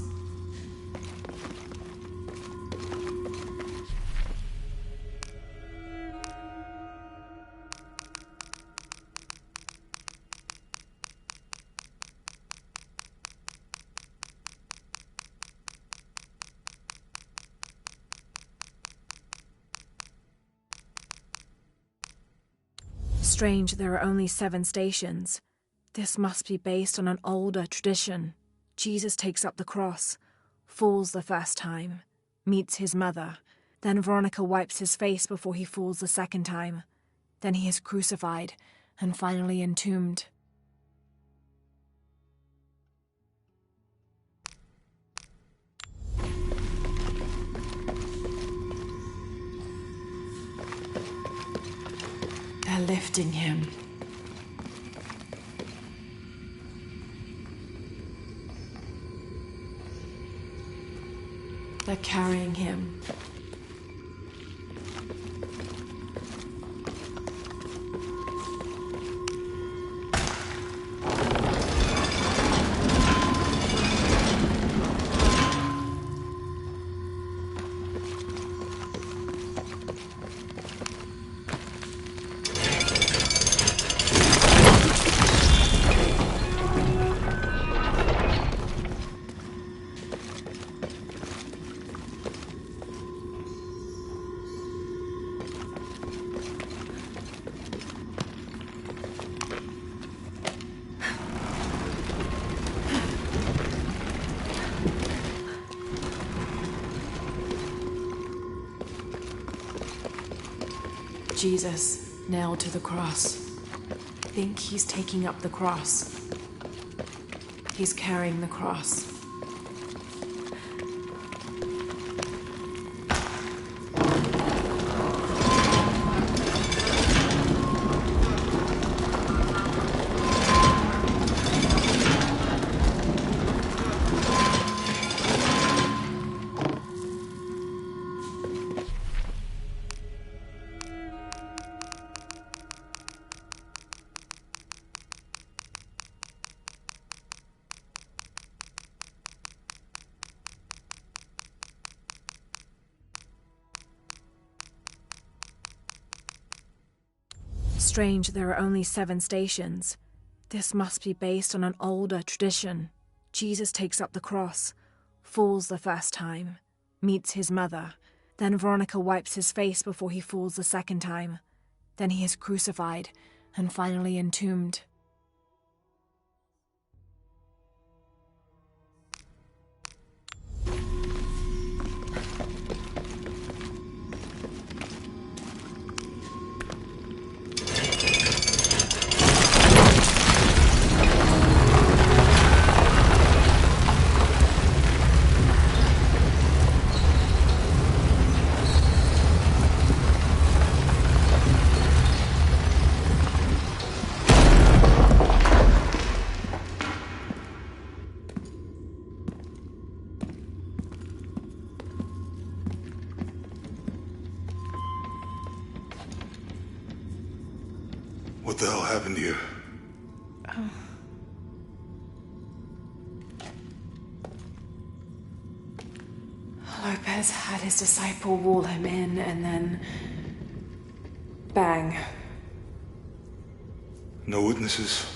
Strange there are only 7 stations. This must be based on an older tradition. Jesus takes up the cross, falls the first time, meets his mother. Then Veronica wipes his face before he falls the second time. Then he is crucified and finally entombed. They're lifting him. They're carrying him. Jesus, nailed to the cross. I think he's taking up the cross. He's carrying the cross. Strange there are only 7 stations. This must be based on an older tradition. Jesus takes up the cross, falls the first time, meets his mother. Then Veronica wipes his face before he falls the second time. Then he is crucified and finally entombed. What the hell happened here? Lopez had his disciple wall him in, and then... bang. No witnesses?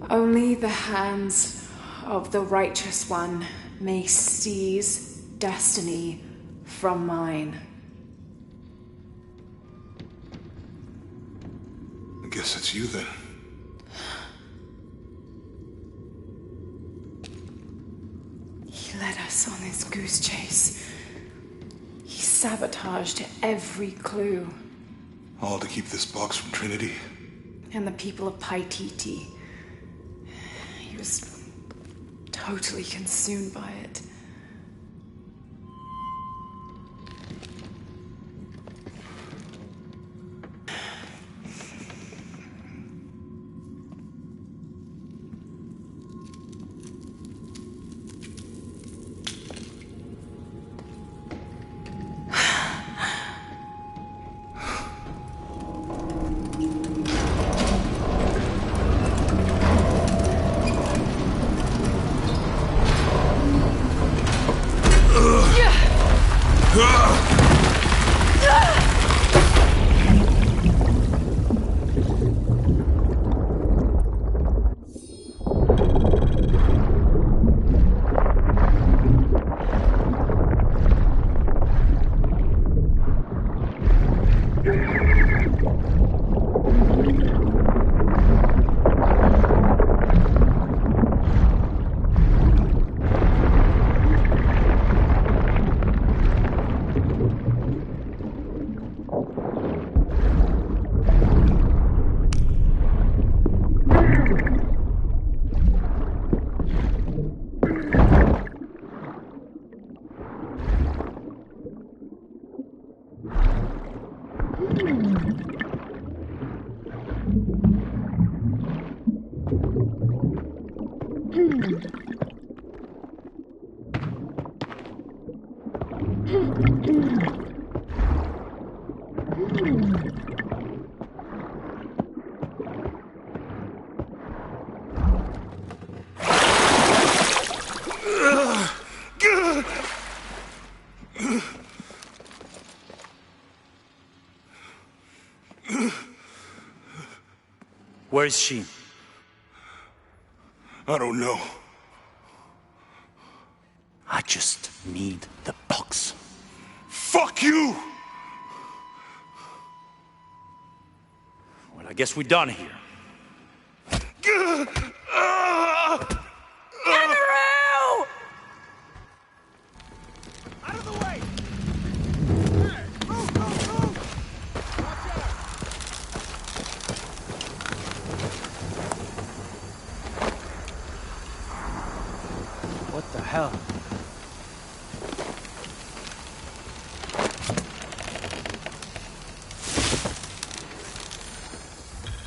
Only the hands of the Righteous One may seize destiny from mine. you then. He led us on this goose chase. He sabotaged every clue. All to keep this box from Trinity. And the people of Paititi. He was totally consumed by it. Where is she? I don't know. I just need the box. Fuck you! Well, I guess we're done here. Out of the way! Hey, move, move, move! Watch out! What the hell?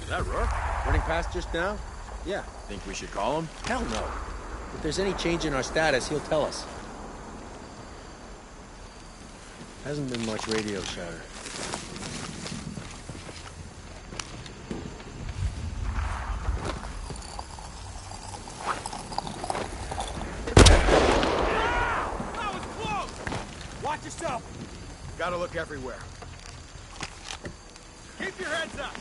Is that Rourke? Running past just now? Yeah. Think we should call him? Hell no. If there's any change in our status, he'll tell us. Hasn't been much radio chatter. That was close! Watch yourself! Gotta look everywhere. Keep your heads up!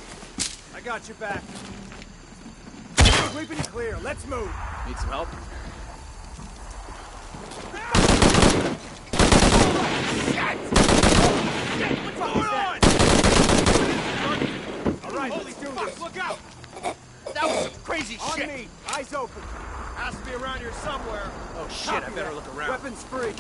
I got your back. Sweeping clear. Let's move. Need some help? What's going on? All right, let's do this. Look out! That was some crazy On shit! me. Eyes open. Has to be around here somewhere. Oh shit, I better look around. Weapons free.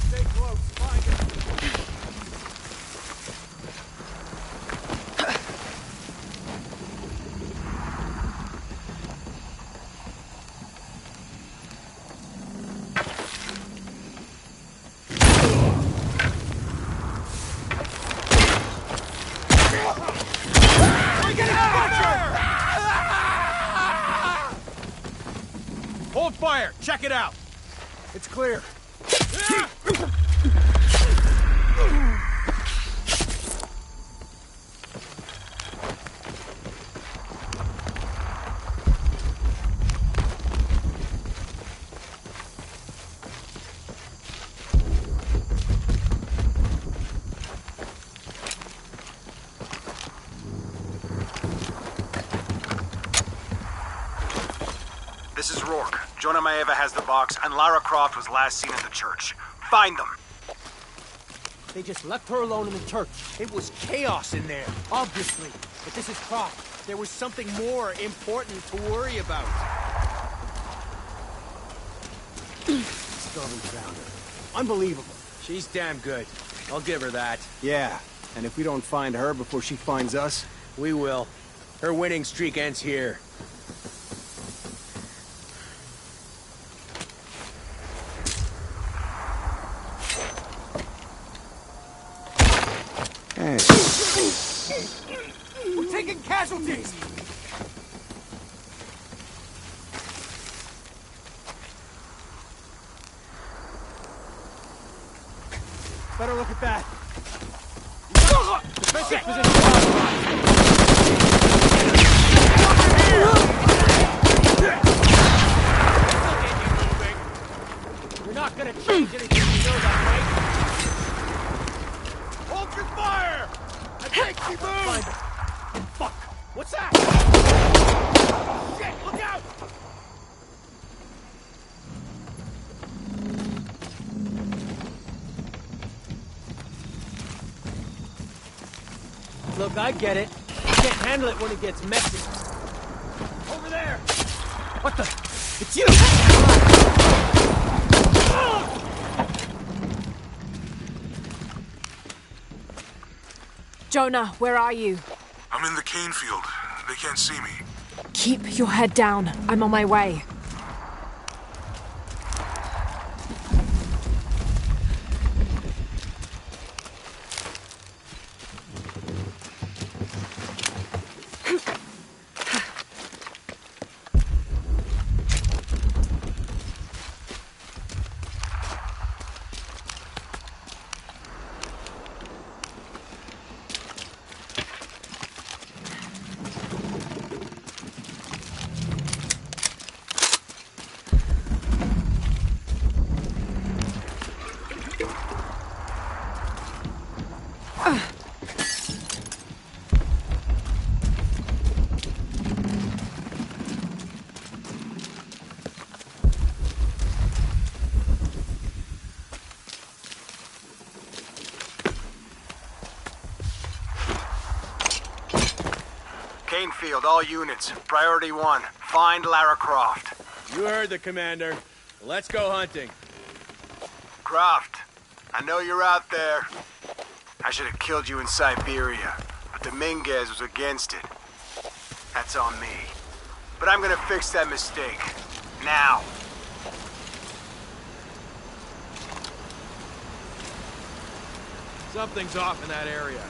Stay close. Find it. Hold fire! Check it out! It's clear. This is Rourke. Jonah Maeva has the box, and Lara Croft was last seen at the church. Find them. They just left her alone in the church. It was chaos in there, obviously. But this is Croft. There was something more important to worry about. Still haven't found her. Unbelievable. She's damn good. I'll give her that. Yeah, and if we don't find her before she finds us... We will. Her winning streak ends here. Hey. We're taking casualties! Better look at that. Defensive position. You're not gonna change anything, you know that, right? Hold your fire! I think she moved! Fuck! What's that? Shit, look out! Look, I get it. You can't handle it when it gets messy. Over there! What the? It's you! Jonah, where are you? I'm in the cane field. They can't see me. Keep your head down. I'm on my way. Canefield, all units. Priority 1. Find Lara Croft. You heard the commander. Let's go hunting. Croft, I know you're out there. I should have killed you in Siberia, but Dominguez was against it. That's on me. But I'm gonna fix that mistake. Now. Something's off in that area.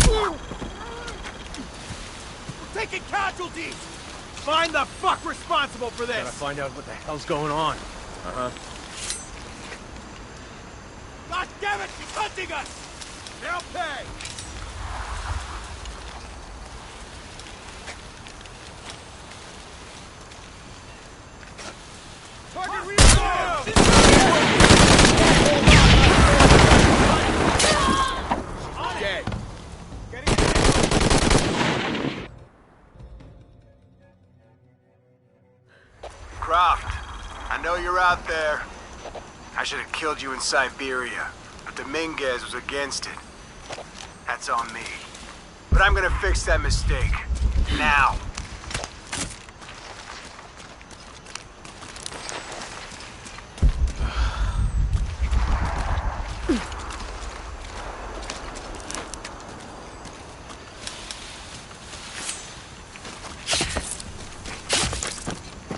We're taking casualties! Find the fuck responsible for this! Gotta find out what the hell's going on. Uh-huh. God damn it, she's hunting us! They'll pay! Target reload! Dead. Croft, I know you're out there. I should have killed you in Siberia, but Dominguez was against it. That's on me. But I'm gonna fix that mistake. Now.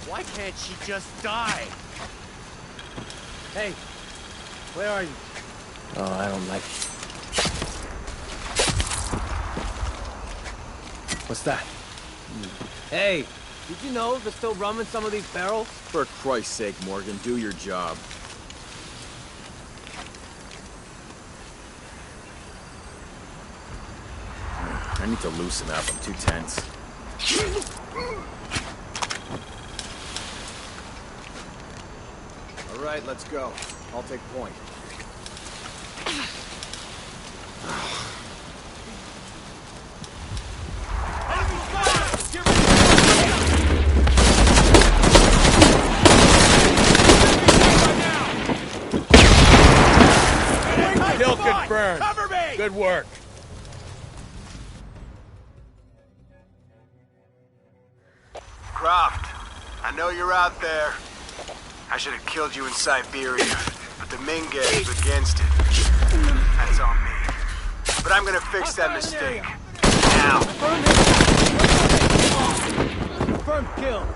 Why can't she just die? Hey, where are you? Oh, I don't like it. What's that? Hey, did you know there's still rum in some of these barrels? For Christ's sake, Morgan, do your job. I need to loosen up. I'm too tense. All right, let's go. I'll take point. Enemy fire! Get ready! Good work. Croft, I know you're out there. I should have killed you in Siberia, but the Mingas was against it. That's on me. But I'm gonna fix that mistake. Now. Confirmed kill.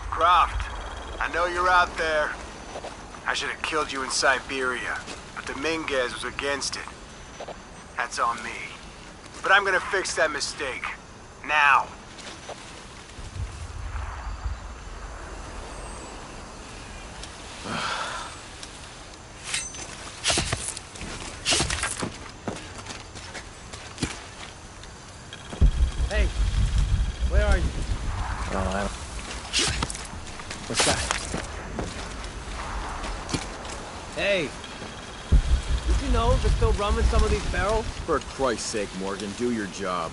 Croft, I know you're out there. I should have killed you in Siberia, but the Mingas was against it. That's on me. But I'm gonna fix that mistake. Now. Hey, where are you? Oh, I don't... What's that? Hey! Did you know there's still rum in some of these barrels? For Christ's sake, Morgan, do your job.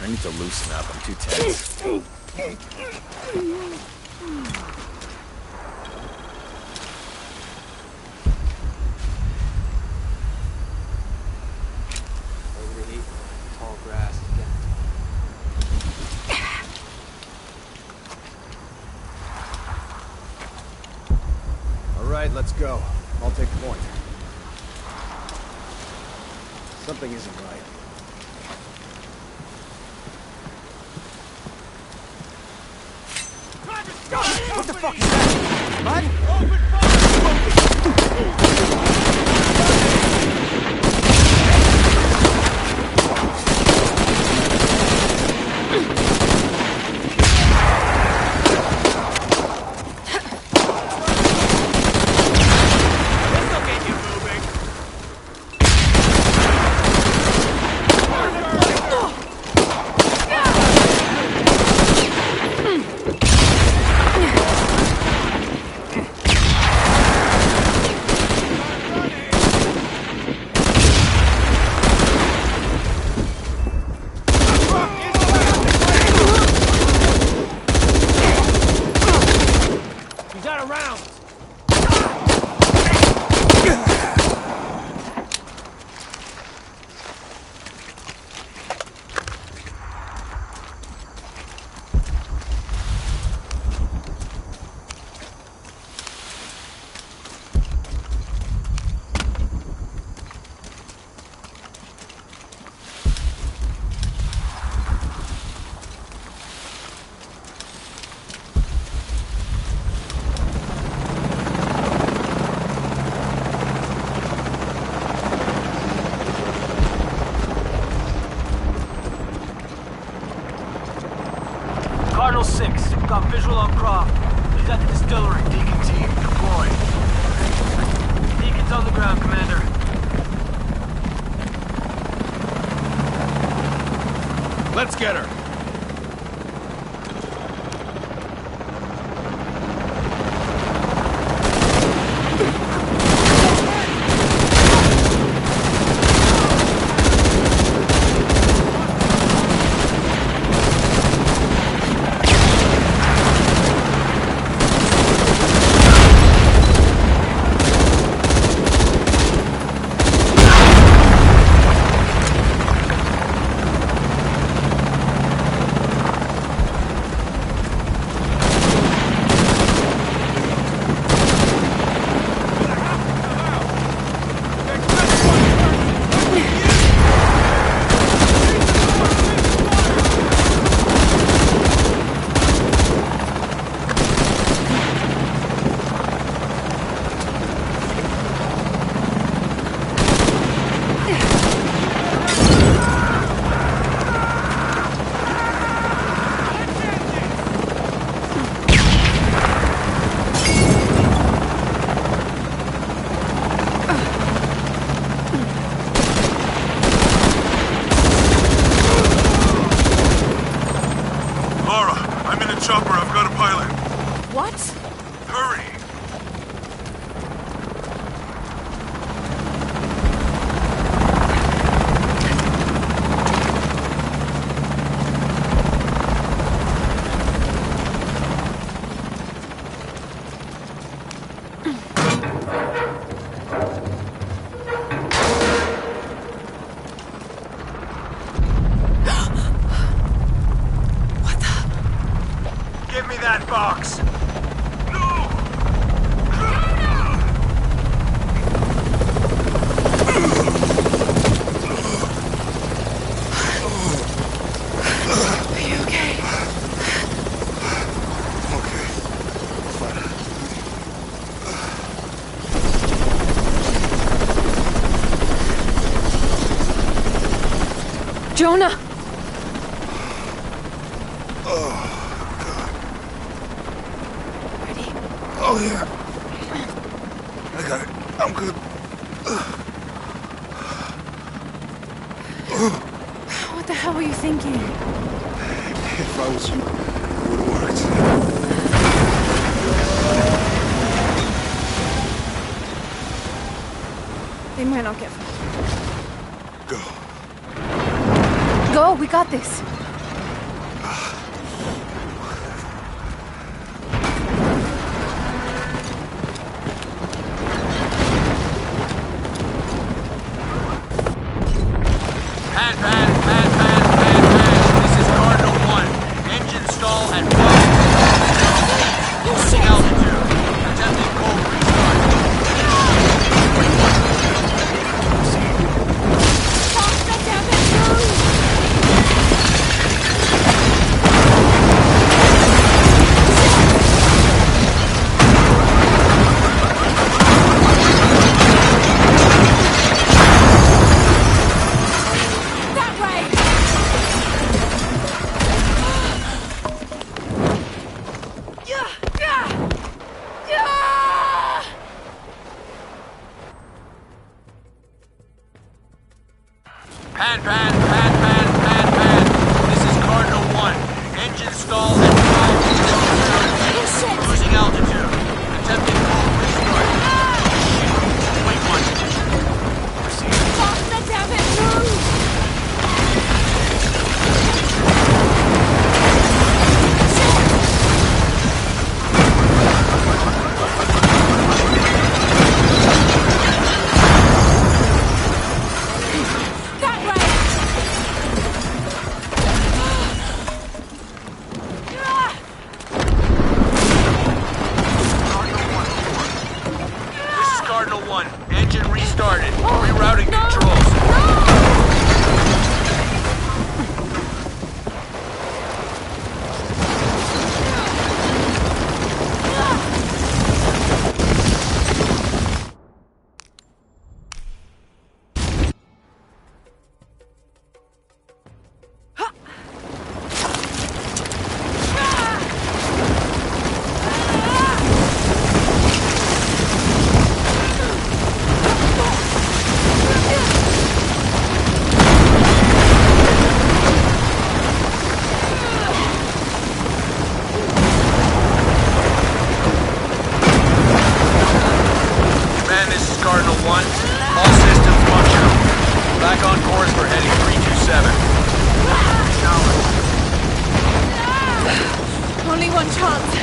I need to loosen up. I'm too tense. Over the heat, tall grass again. All right, let's go. I'll take point. Something isn't right. What the fuck is that? Bud? Open fire! This'll get you moving. He's out of rounds. Cardinal 6, got visual on Croft. He's at the distillery. Deacon team, deploy. Deacon's on the ground, Commander. Let's get her. Chopper, I've got a pilot. What? Hurry! Give me that box! Are you okay? Okay. Fine. Jonah! Oh, God. Oh, yeah. I got it. I'm good. What the hell were you thinking? If I was you, it would have worked. They might not get far. Go. Go, we got this. This is Cardinal 1. Engine stall at 5. Losing altitude. Attempting cold restart. Pan. This is Cardinal 1. Engine stall at 5. Losing altitude. Attempting cold restart. Wait 1. Engine restarted. Rerouting controls. Cardinal 1. All systems functional. Back on course for heading 327. Only one chance.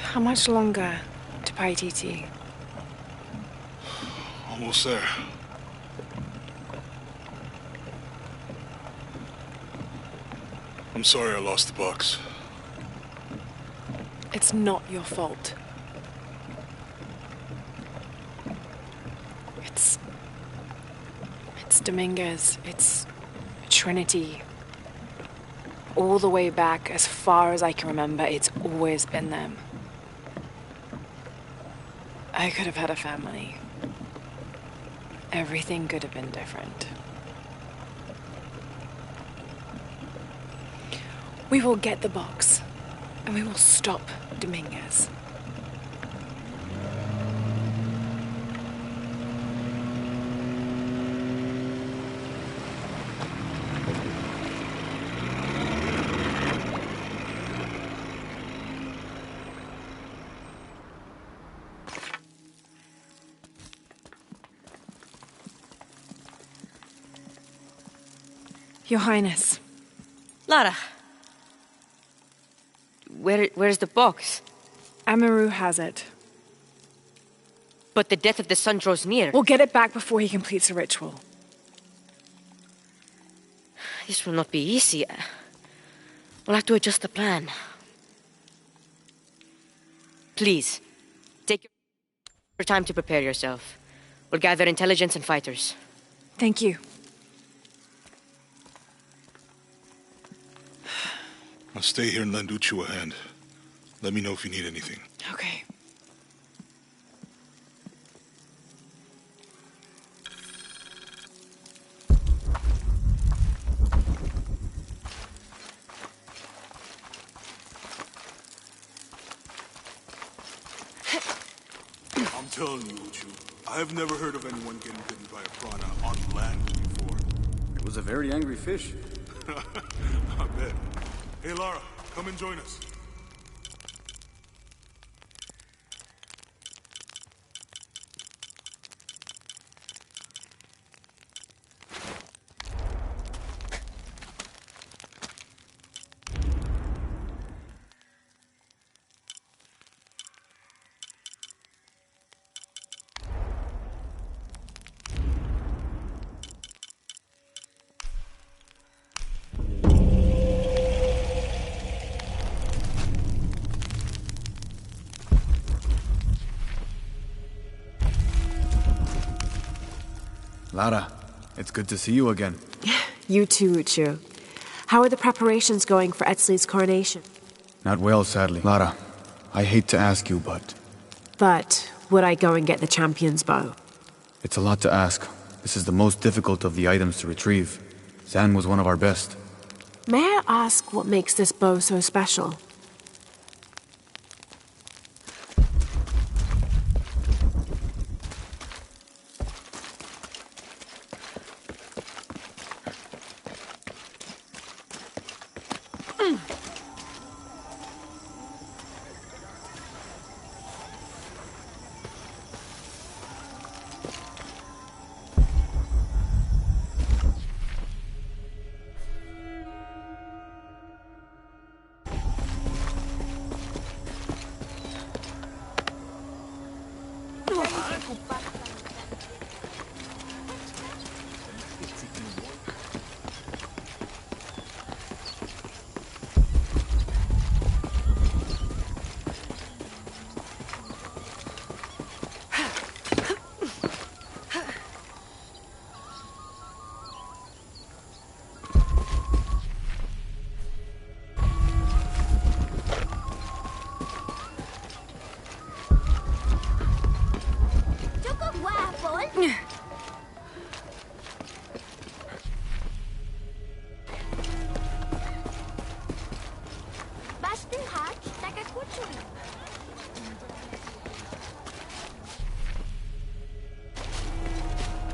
How much longer to Paititi? Almost there. I'm sorry I lost the box. It's not your fault. It's Dominguez. It's Trinity. all the way back, as far as I can remember, it's always been them. I could have had a family. Everything could have been different. We will get the box, and we will stop Dominguez. Your Highness. Lara. Where's the box? Amaru has it. But the death of the sun draws near. We'll get it back before he completes the ritual. This will not be easy. We'll have to adjust the plan. Please, take your time to prepare yourself. We'll gather intelligence and fighters. Thank you. I'll stay here and lend Uchu a hand. Let me know if you need anything. Okay. I'm telling you, Uchu, I've never heard of anyone getting bitten by a piranha on land before. It was a very angry fish. I bet. Hey, Lara, come and join us. Lara, it's good to see you again. You too, Uchu. How are the preparations going for Etzli's coronation? Not well, sadly. Lara, I hate to ask you, but... But would I go and get the champion's bow? It's a lot to ask. This is the most difficult of the items to retrieve. Zan was one of our best. May I ask what makes this bow so special?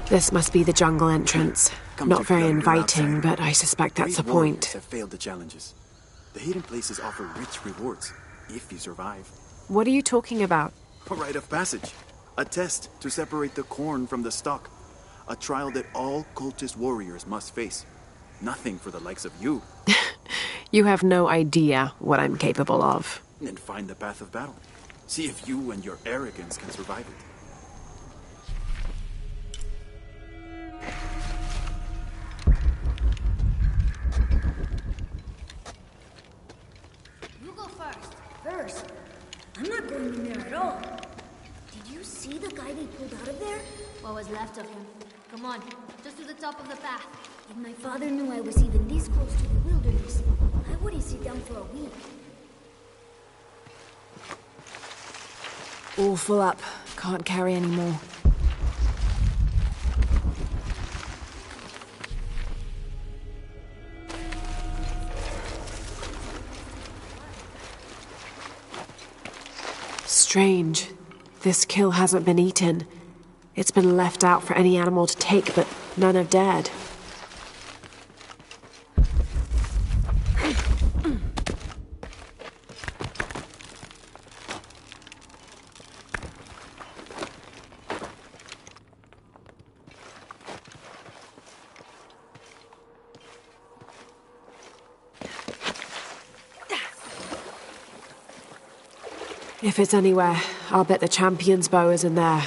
This must be the jungle entrance. Not very inviting, but I suspect that's the point. Have failed the challenges. The hidden places offer rich rewards, if you survive. What are you talking about? A rite of passage. A test to separate the corn from the stalk. A trial that all cultist warriors must face. Nothing for the likes of you. You have no idea what I'm capable of. Then find the path of battle. See if you and your arrogance can survive it. You go first. First? I'm not going in there at all. Did you see the guy they pulled out of there? What was left of him? Come on, just to the top of the path. If my father knew I was even this close to the wilderness, I wouldn't sit down for a week. All full up. Can't carry any more. Strange. This kill hasn't been eaten. It's been left out for any animal to take, but none have dared. If it's anywhere, I'll bet the champion's bow is in there.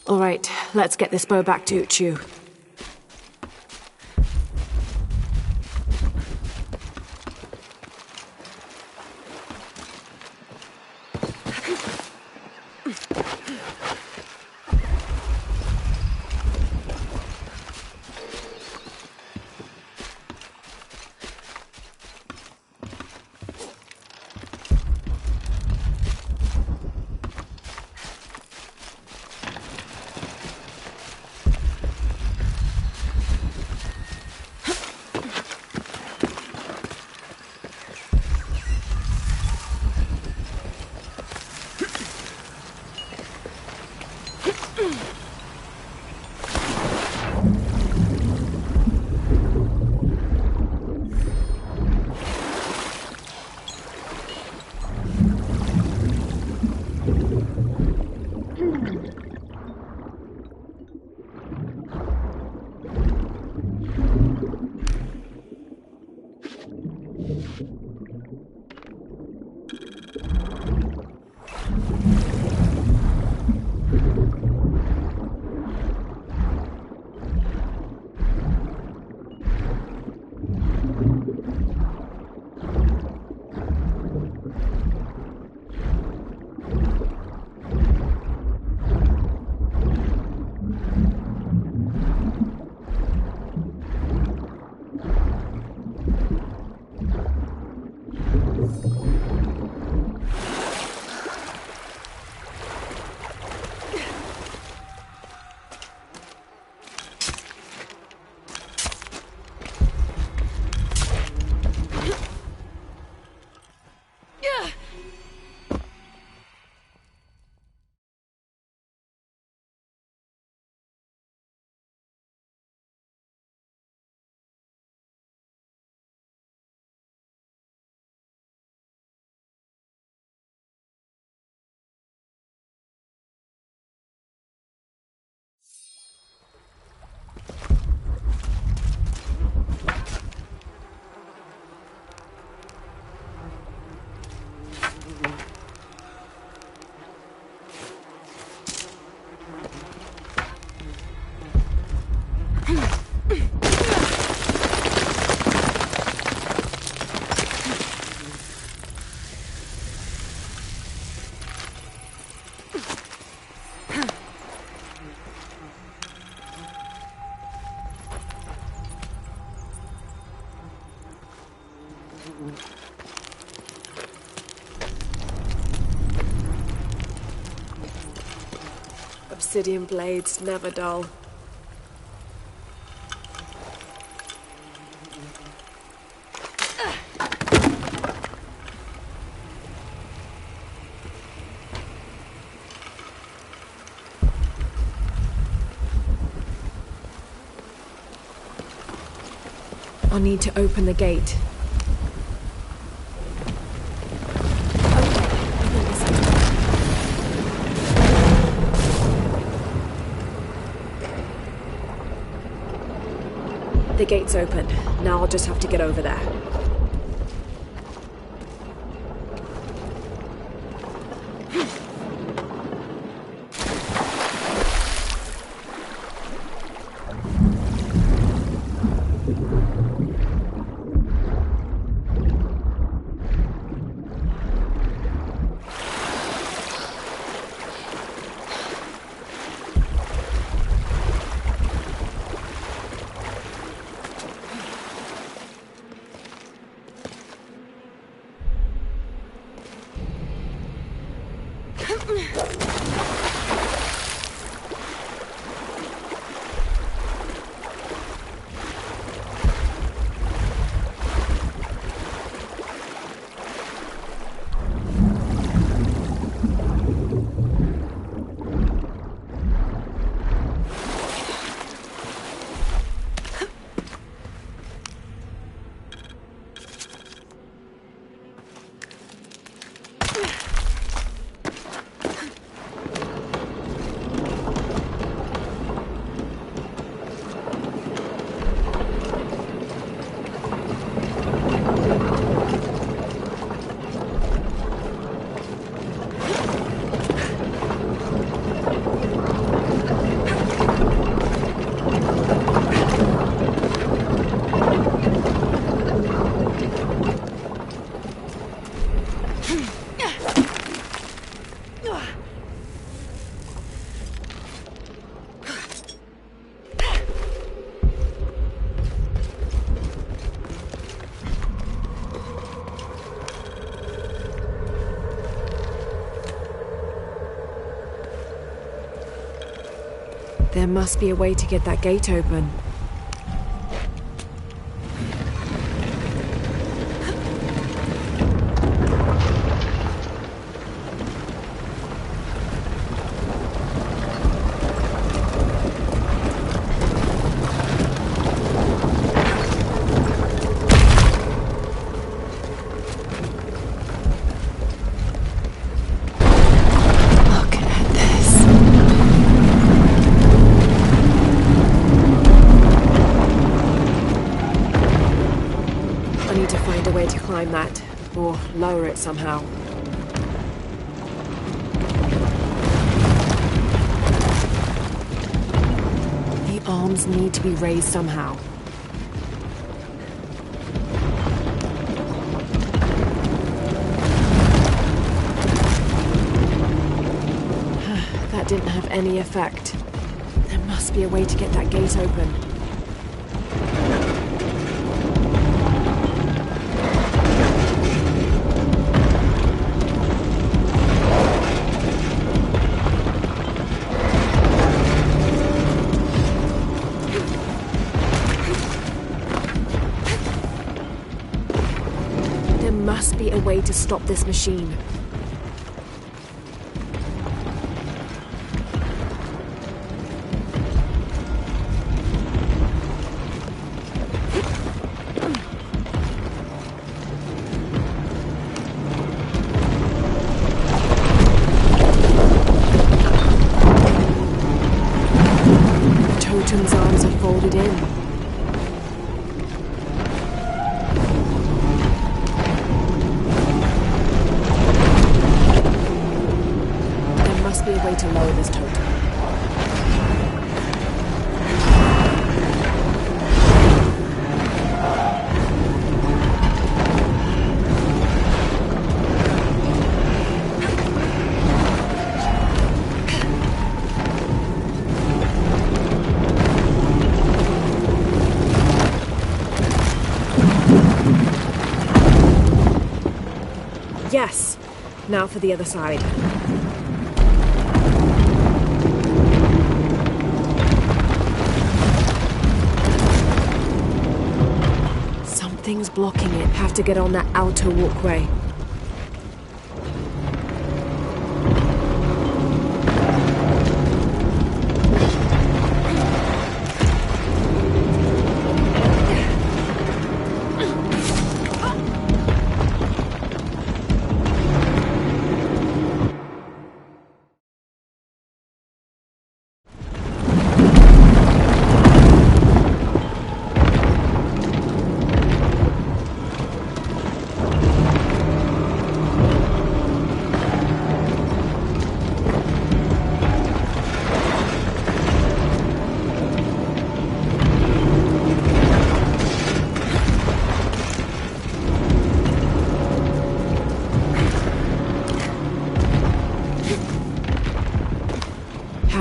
All right, let's get this bow back to Uchu. Obsidian blades, never dull. I'll need to open the gate. The gate's open. Now I'll just have to get over there. There must be a way to get that gate open. That, or lower it somehow. The arms need to be raised somehow. That didn't have any effect. There must be a way to get that gate open. A way to stop this machine. Totem's arms are folded in. Be a way to lower this totem. Yes. Now for the other side. Something's blocking it. Have to get on that outer walkway.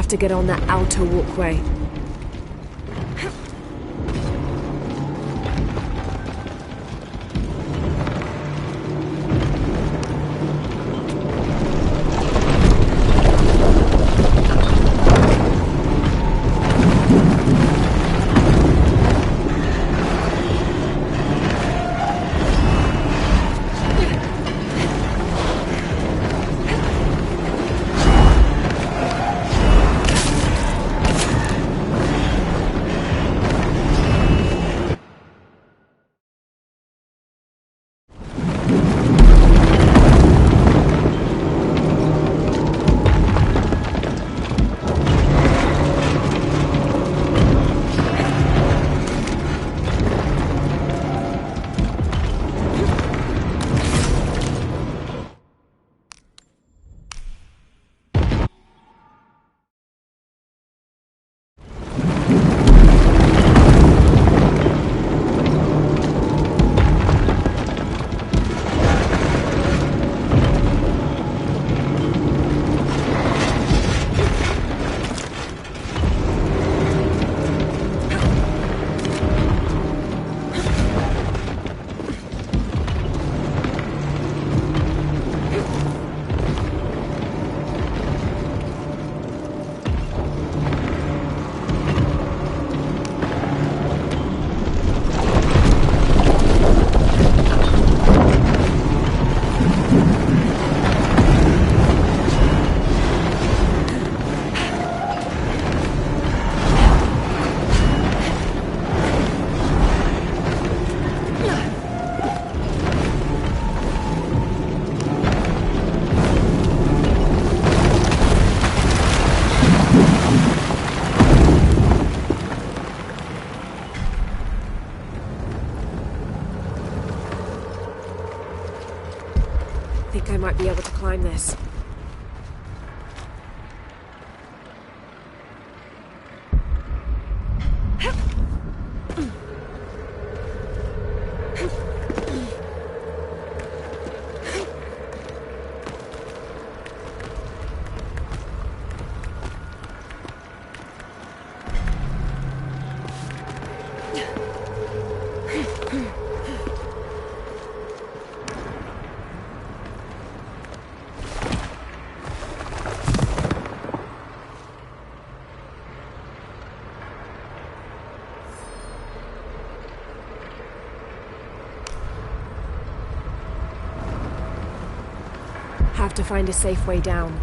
To get on that outer walkway. I might be able to climb this. Have to find a safe way down.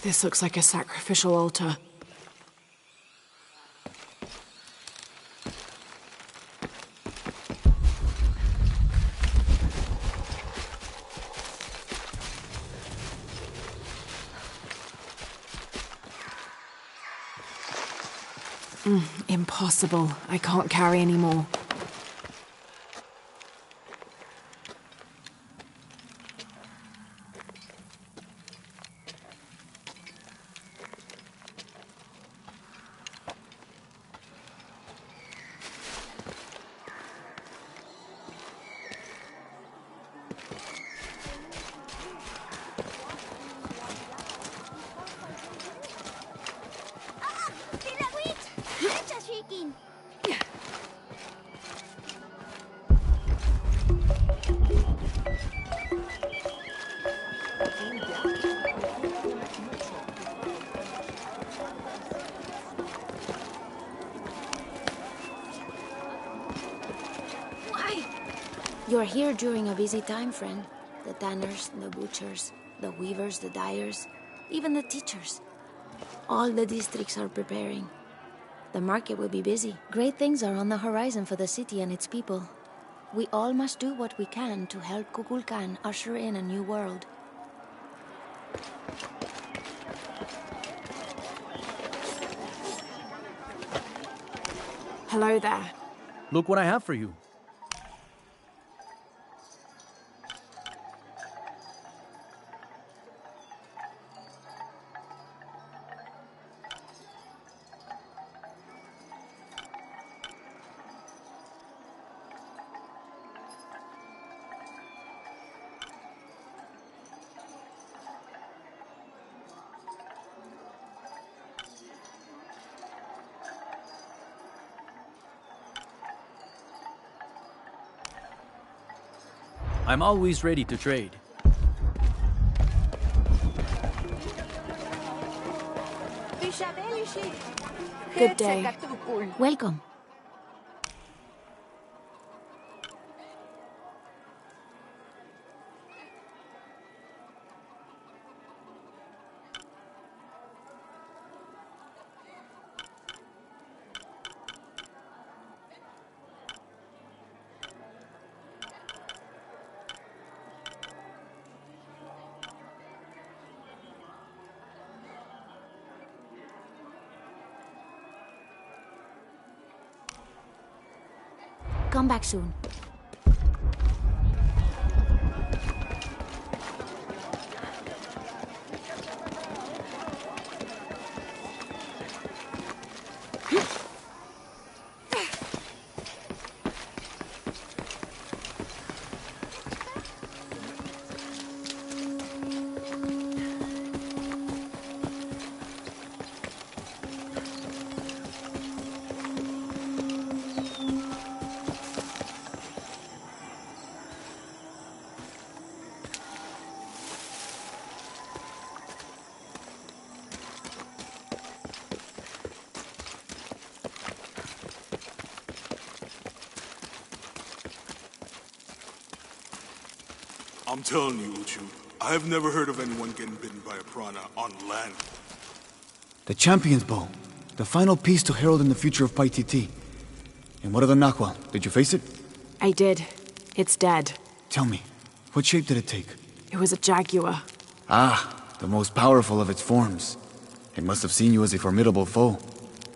This looks like a sacrificial altar. Impossible. I can't carry anymore. You're here during a busy time, friend. The tanners, the butchers, the weavers, the dyers, even the teachers. All the districts are preparing. The market will be busy. Great things are on the horizon for the city and its people. We all must do what we can to help Kukulkan usher in a new world. Hello there. Look what I have for you. I'm always ready to trade. Good day. Welcome. Come back soon. I'm telling you, Uchu, I've never heard of anyone getting bitten by a piranha on land. The Champion's Bow. The final piece to herald in the future of Paititi. And what of the Nahual? Did you face it? I did. It's dead. Tell me, what shape did it take? It was a jaguar. Ah, the most powerful of its forms. It must have seen you as a formidable foe.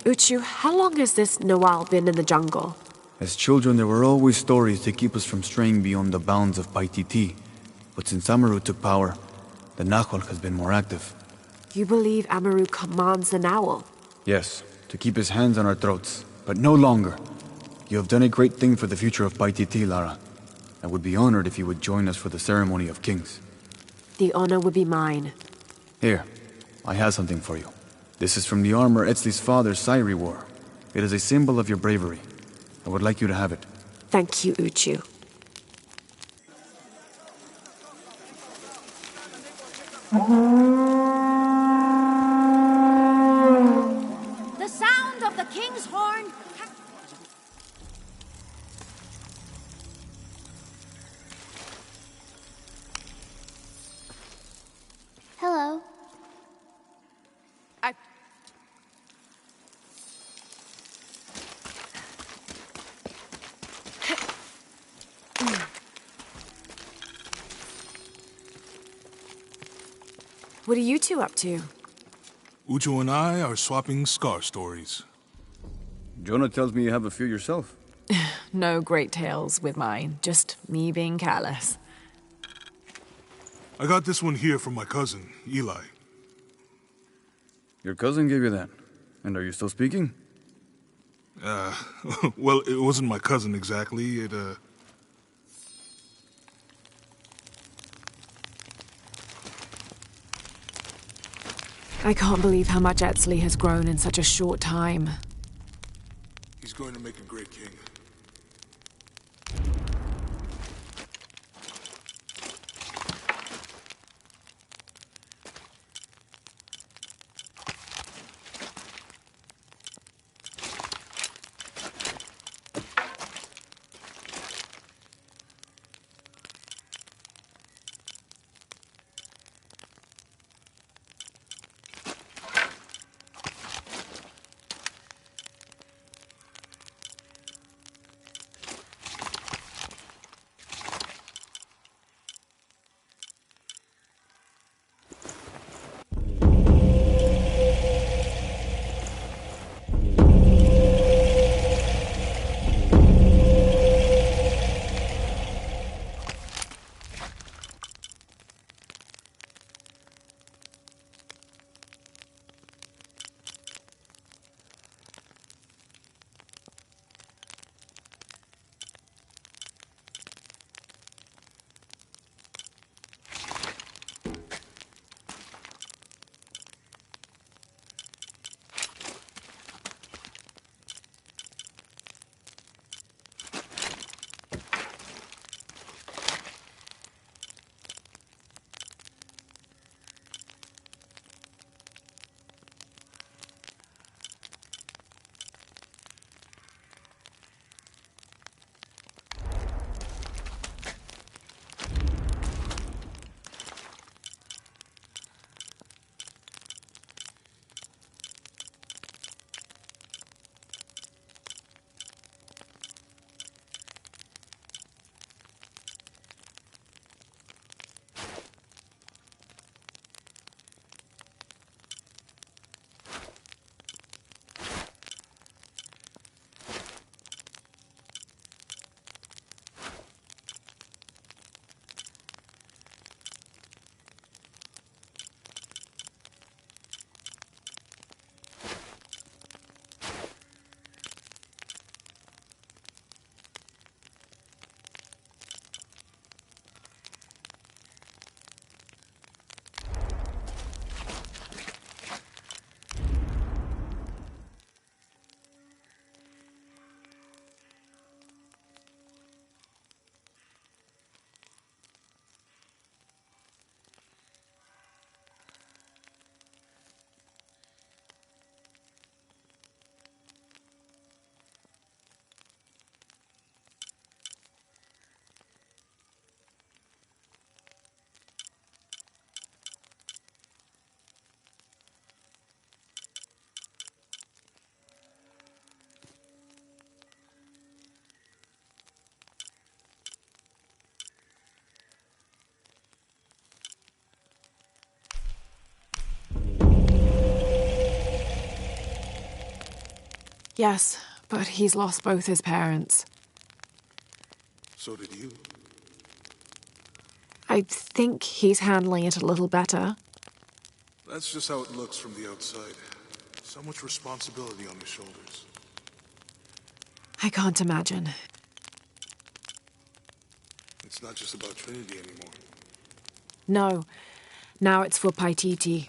Uchu, how long has this Nawal been in the jungle? As children, there were always stories to keep us from straying beyond the bounds of Paititi. But since Amaru took power, the Nahual has been more active. You believe Amaru commands the Nahual? Yes, to keep his hands on our throats, but no longer. You have done a great thing for the future of Paititi, Lara. I would be honored if you would join us for the ceremony of kings. The honor would be mine. Here, I have something for you. This is from the armor Etzli's father, Sairi, wore. It is a symbol of your bravery. I would like you to have it. Thank you, Uchu. The sound of the king's horn. Hello. What are you two up to? Uchu and I are swapping scar stories. Jonah tells me you have a few yourself. No great tales with mine, just me being careless. I got this one here from my cousin, Eli. Your cousin gave you that. And are you still speaking? Well, it wasn't my cousin exactly. I can't believe how much Etzli has grown in such a short time. He's going to make a great king. Yes, but he's lost both his parents. So did you. I think he's handling it a little better. That's just how it looks from the outside. So much responsibility on his shoulders. I can't imagine. It's not just about Trinity anymore. No. Now it's for Paititi.